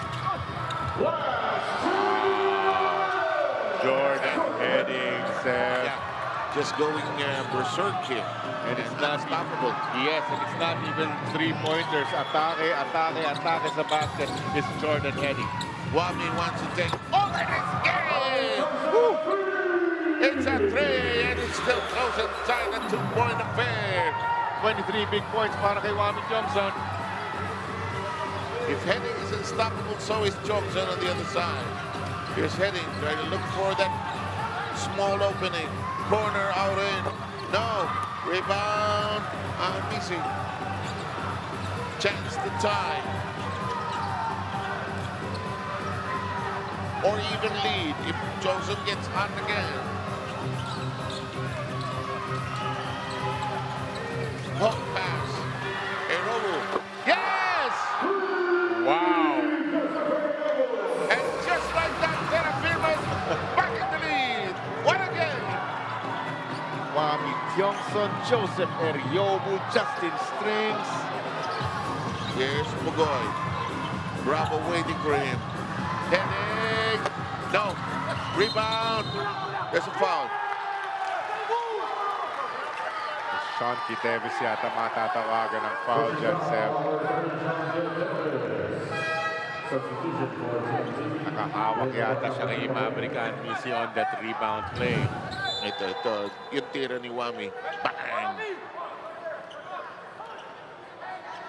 Jordan Heading, Yeah, just going berserk here. and it's not stoppable. Yes, and it's not even 3-pointers. Atake sa basket is Jordan Heading. Wami wants to take over this game. Woo! It's a 3 and it's still close inside a 2-point affair. 23 big points para kay Wami Johnson. If Heading is unstoppable, so is Johnson on the other side. Here's Heading trying to look for that small opening. Corner out in. No. Rebound. Missing. Chance to tie. Or even lead if Johnson gets hot again. Hook pass. Erobu. Yes! Wow! And just like that, Terrafirma is back in the lead. What a game! Wami Johnson, Joseph Eriobu, Justin Strings. Here's Pugoy. Bravo waiting for him. Heading. No. Rebound. There's a foul. Sean Kitevis yata matatawagan ng foul dyan, Seb. Nakahawak yata siya kay American Missy on that rebound play. Ito. Yung tira ni Wami. Bang!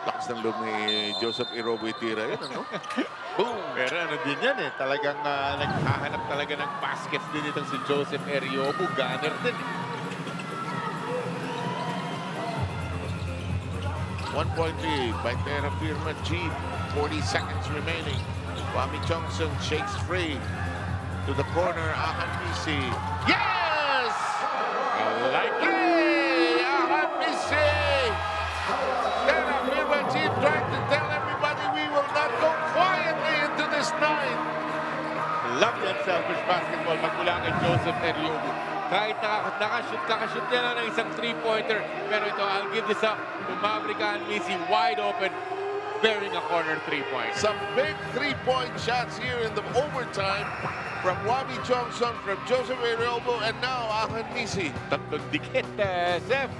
Lakas ng loob ni Joseph Irobo yung tira yun, ano? Boom! Pero ano din yan eh, talagang naghahanap talaga ng baskets din itong si Joseph Eriobu. Gunner din eh. 1-point lead by Terrafirma Dyip. 40 seconds remaining. Wami Johnson shakes free. To the corner, Misi. Yes! I like it! Hey, Misi! Terrafirma Dyip trying to tell everybody we will not go quietly into this night. Love that selfish basketball magmula kay Joseph Eriobu. Kahit nakashoot niya lang ng isang 3-pointer. Pero ito, I'll give this up to Maverick and Missy wide open, bearing a corner 3-point. Some big 3-point shots here in the overtime from Wami Johnson, from Joseph Erobo, and now Misi. Tatlong dikit, Seth.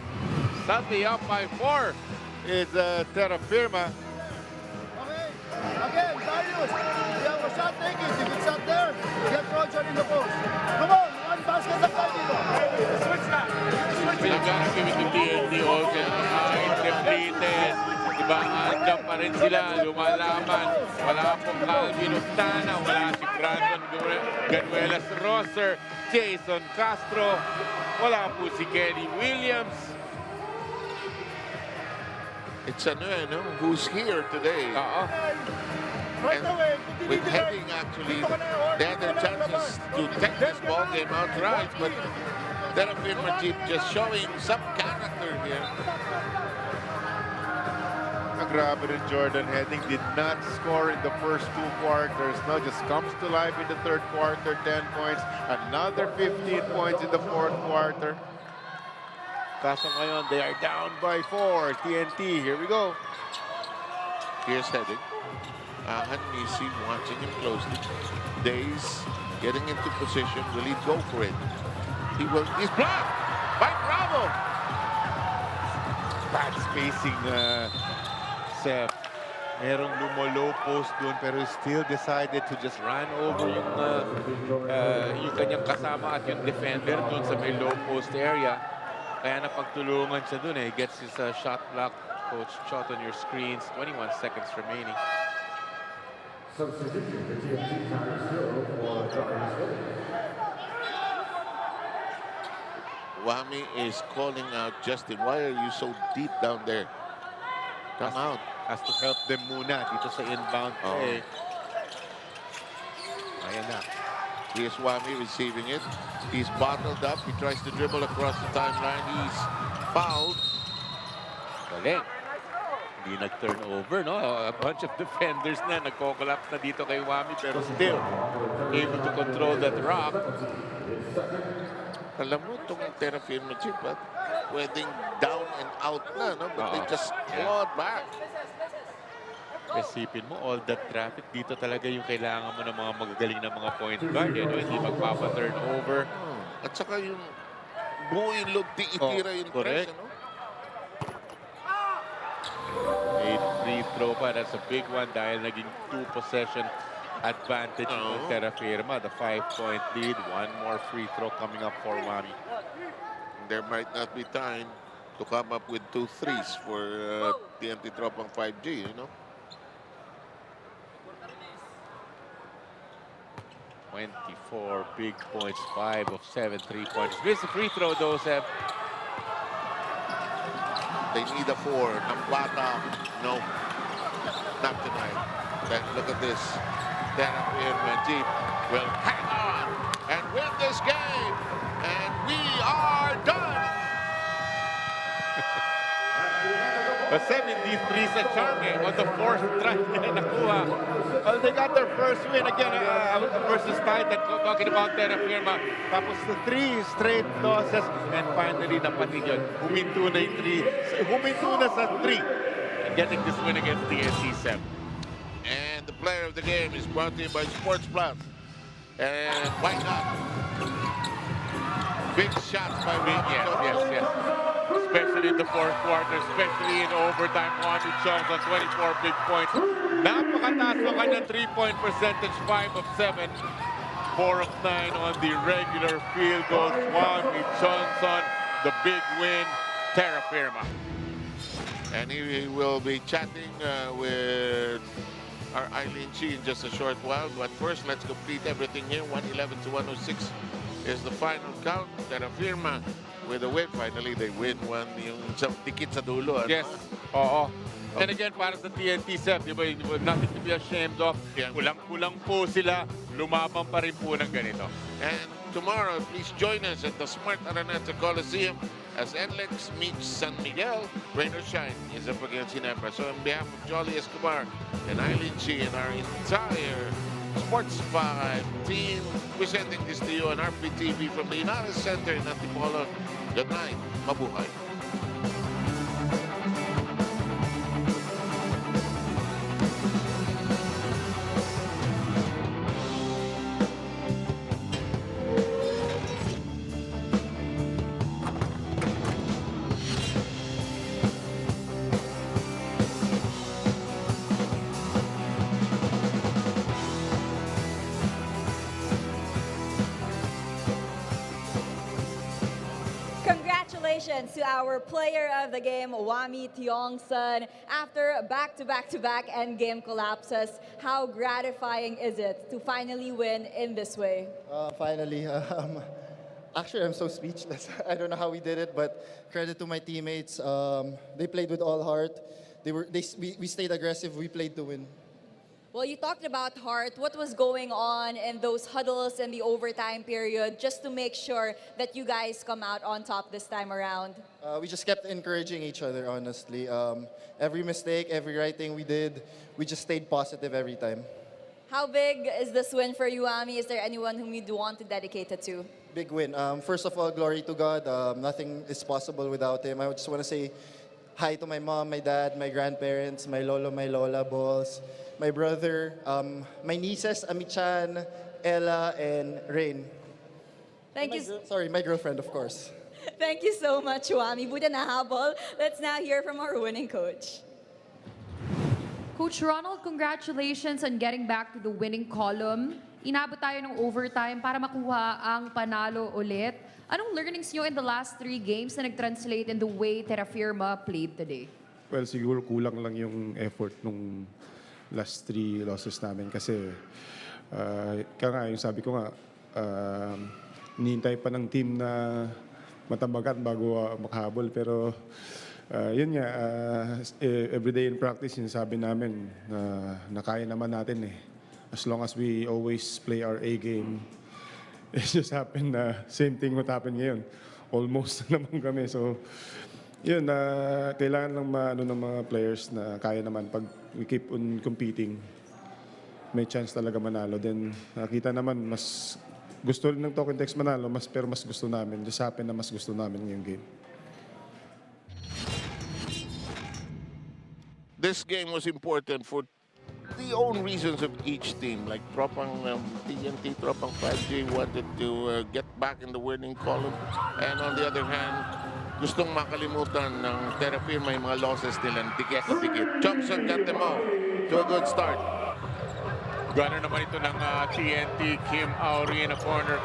Suddenly up by 4 is Terrafirma. Okay. Again, Darius. You have a shot taking. If it's not there, get Roger in the post. Come on. One basket na tayo dito. Switch na. Pinagana kami ng TNT also. Indepleted. Diba, andyan pa rin sila. Lumalaman. Wala pong Calvin Octana. Wala si Brandon Ganuelas Rosser. Jason Castro. Wala po si Kenny Williams. It's who's here today. Right away. With Heading, actually, they had their chances to take this ball game outright, but Terrafirma Dyip just showing some character here. grabe rin Jordan Heading. Did not score in the first 2 quarters. No, just comes to life in the third quarter. 10 points. Another 15 points in the fourth quarter. Kaso ngayon, they are down by 4. TNT, here we go. Here's Heading. Nisi watching him closely. Days getting into position. Will he go for it? He's blocked by Bravo. Bad spacing, Seth. Merong lumo-low post doon pero still decided to just run over yung kanyang kasama at yung defender doon sa may low post area. Kaya napagtulungan siya doon eh. He gets his shot block. Coach, shot on your screens. 21 seconds remaining. Wami is calling out Justin. Why are you so deep down there? Come out. Has to help them muna dito sa inbound play. Ayan na. Here's Wami receiving it. He's bottled up. He tries to dribble across the timeline. He's fouled. Galing. Hindi nag-turnover, no? A bunch of defenders na nagko-collapse na dito kay Wami pero still able to control that rock. Alam mo, itong Terrafirma Dyip, pwedeng down and out na, no? But they just clawed back. Isipin mo, all that traffic, dito talaga yung kailangan mo ng mga magagaling na mga point guard. No? Hindi magpapa-turnover. At saka yung buuin loob, di itira yung press, no? A free throw pa. That's a big one dahil naging 2-possession advantage ng Terrafirma. The 5-point lead. One more free throw coming up for Wami. There might not be time to come up with 2 threes for TNT Tropang 5G, you know? 24 big points, 5 of 7 3-pointers. Missed the free throw though, Seb. They need a 4. Nambata, no, not tonight. Then look at this. Terrafirma Dyip will hang on and win this game. And we are done. The 73 sa Charme on the 4th try nila nakuha. Well, they got their first win again versus Titan. Talking about Terrafirma. Tapos the 3 straight losses. And finally, napatin yun. Huminto na yung 3. Huminto na sa 3. And getting this win against TNT 7. And the player of the game is brought to you by Sports Plus. And why not? Big shots by Wami. Yes. Especially in the fourth quarter, especially in overtime. Wami Chong on 24 big points. Napakataas ang kanyang 3-point percentage, 5 of 7. 4 of 9 on the regular field goals. Wami Johnson, the big win, Terrafirma. And he will be chatting with our Eileen Chi in just a short while. But first, let's complete everything here. 111 to 106 is the final count. Terrafirma with a win. Finally, they win one yung dikit sa dulo. Yes. Oo. And again, para sa TNT set, di ba, nothing to be ashamed of. Kulang-kulang po sila. Lumabang pa rin po ng ganito. And tomorrow, please join us at the Smart Araneta Coliseum as NLEX meets San Miguel. Rain or shine is up against Ginebra. So on behalf of Jolly Escobar and Eileen Chi and our entire Sports 5 team, presenting this to you on RPTV from the United Center in Antipolo. Good night. Mabuhay. Congratulations to our player of the game, Wami Tiongson. After back-to-back-to-back endgame collapses, how gratifying is it to finally win in this way? Finally, actually, I'm so speechless. I don't know how we did it, but credit to my teammates. They played with all heart. We stayed aggressive. We played to win. Well, you talked about heart. What was going on in those huddles in the overtime period just to make sure that you guys come out on top this time around? We just kept encouraging each other, honestly. Every mistake, every right thing we did, we just stayed positive every time. How big is this win for you, Ami? Is there anyone whom you'd want to dedicate it to? Big win. First of all, glory to God. Nothing is possible without Him. I just want to say hi to my mom, my dad, my grandparents, my lolo, my lola, balls, my brother, my nieces, Amichan, Ella, and Rain. Thank you. Sorry, my girlfriend, of course. Thank you so much, Wami. Buti na habol. Let's now hear from our winning coach. Coach Ronald, congratulations on getting back to the winning column. Inabot tayo ng overtime para makuha ang panalo ulit. Anong learnings nyo in the last 3 games na nag-translate in the way Terrafirma played today? Well, siguro kulang lang yung effort nung last 3 losses namin kasi kaya nga, yung sabi ko nga, hinihintay pa ng team na matambagan bago makahabol. Pero yun nga, everyday in practice, sinasabi namin na kaya naman natin eh. As long as we always play our A game. It just happened na same thing what happened ngayon. Almost naman kami. So, yun, kailangan lang ng mga players na kaya naman. Pag we keep on competing, may chance talaga manalo. Then, nakita naman, mas gusto rin ng Token Tex manalo, pero mas gusto namin. Just happened na mas gusto namin ngayong game. This game was important for the own reasons of each team. Like Tropang, TNT Tropang 5G wanted to get back in the winning column. And on the other hand, gustong makalimutan ng Terrafirma yung mga losses nila ng dikit na dikit. Johnson got them all to a good start. Gunner naman ito ng TNT, Kim Auri in a corner.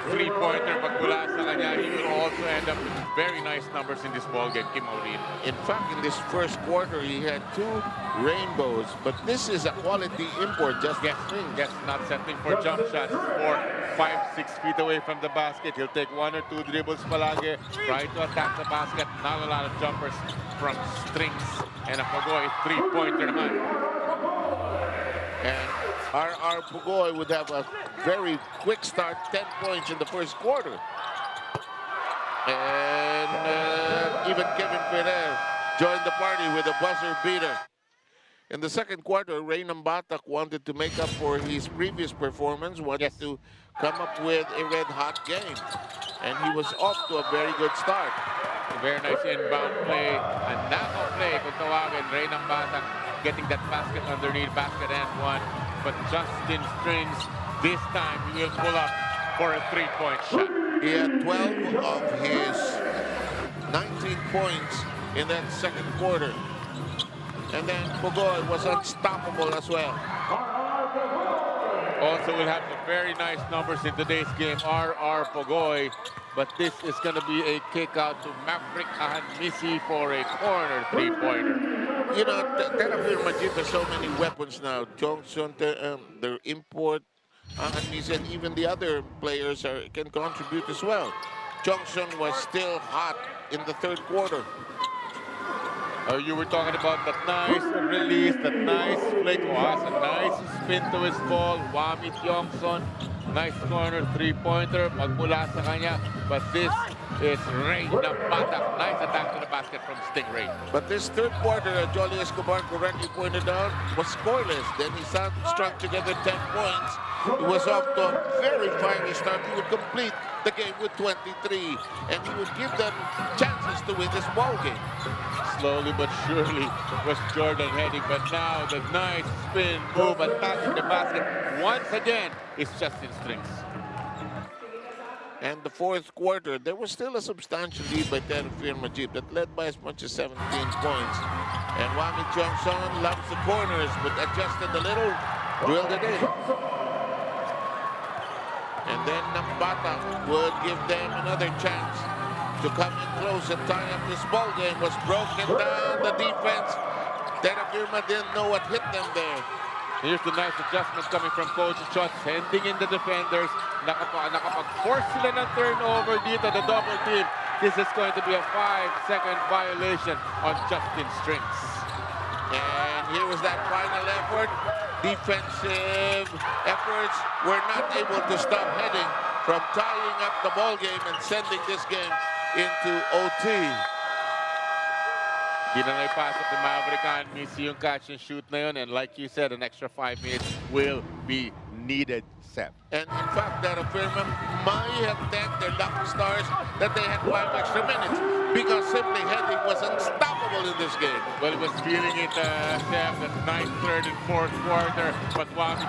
3-pointer pagmula sa kanya. He will also end up with very nice numbers in this ballgame, Kim Auri. In fact, in this first quarter, he had 2 rainbows. But this is a quality import, just Yes, not settling for jump shots. 4, 5, 6 feet away from the basket. He'll take 1 or 2 dribbles palagi. Try to attack the basket. Not a lot of jumpers from strings. And a Pagoy 3-pointer naman. And our Pugoy would have a very quick start, 10 points in the first quarter. And even Kevin Ferrer joined the party with a buzzer beater. In the second quarter, Reynam Batak wanted to make up for his previous performance, wanted to come up with a red-hot game. And he was off to a very good start. A very nice inbound play. A knockout play kung tawagin. Reynam Batak getting that basket underneath, basket and 1. But Justin Strings, this time he will pull up for a 3-point shot. He had 12 of his 19 points in that second quarter. And then Pugoy was unstoppable as well. Also will have some very nice numbers in today's game, R.R. Pugoy. But this is going to be a kick out to Maverick Ahanmisi for a corner 3-pointer. You know, Terrafirma Dyip has so many weapons now. Johnson, their import, Ahanmisi, and even the other players can contribute as well. Johnson was still hot in the third quarter. You were talking about that nice release, that nice flick. Was a nice spin to his ball. Wami Tiongson, nice corner 3-pointer. Magmula sa kanya. But this is Ray Batak. Nice attack to the basket from Stingray. But this third quarter, Jolly Escobar correctly pointed out, was scoreless. Then he strung together 10 points. He was off to a very fiery start. He would complete the game with 23. And he would give them chances to win this ball game. Slowly but surely was Jordan heading. But now the nice spin move, attacking the basket. Once again, it's Justin Strings. And the fourth quarter, there was still a substantial lead by Terrafirma Dyip that led by as much as 17 points. And Wami Johnson loves the corners, but adjusted a little, drilled it in. And then Nambata would give them another chance to come in close and tie up this ball game. Was broken down, the defense. Terrafirma didn't know what hit them there. Here's the nice adjustment coming from Coach Chot, sending in the defenders. Nakapag-force sila ng turnover dito, the double team. This is going to be a 5-second violation on Justin Strings. And here was that final effort. defensive efforts were not able to stop heading from tying up the ball game and sending this game into OT. Di na naipasok ni Maverick miss yung catch and shoot na yun. And like you said, an extra 5 minutes will be needed, Seth. And in fact, Terrafirma might have thanked their lucky stars that they had 5 extra minutes because simply heading was unstoppable in this game. Well, it was feeling it, Seth, at 9th, 3rd, and 4th quarter. But Wami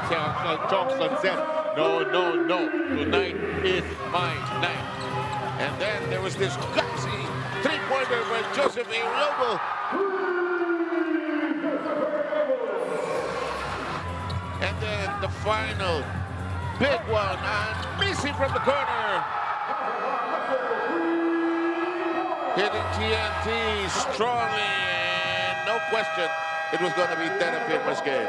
Johnson said, no, no, no. Tonight is my night. And then there was this gutsy three-pointer by Joseph Ariobo. And then the final big one on Missy from the corner. Hitting TNT strongly, and no question, it was going to be Terrafirma's game.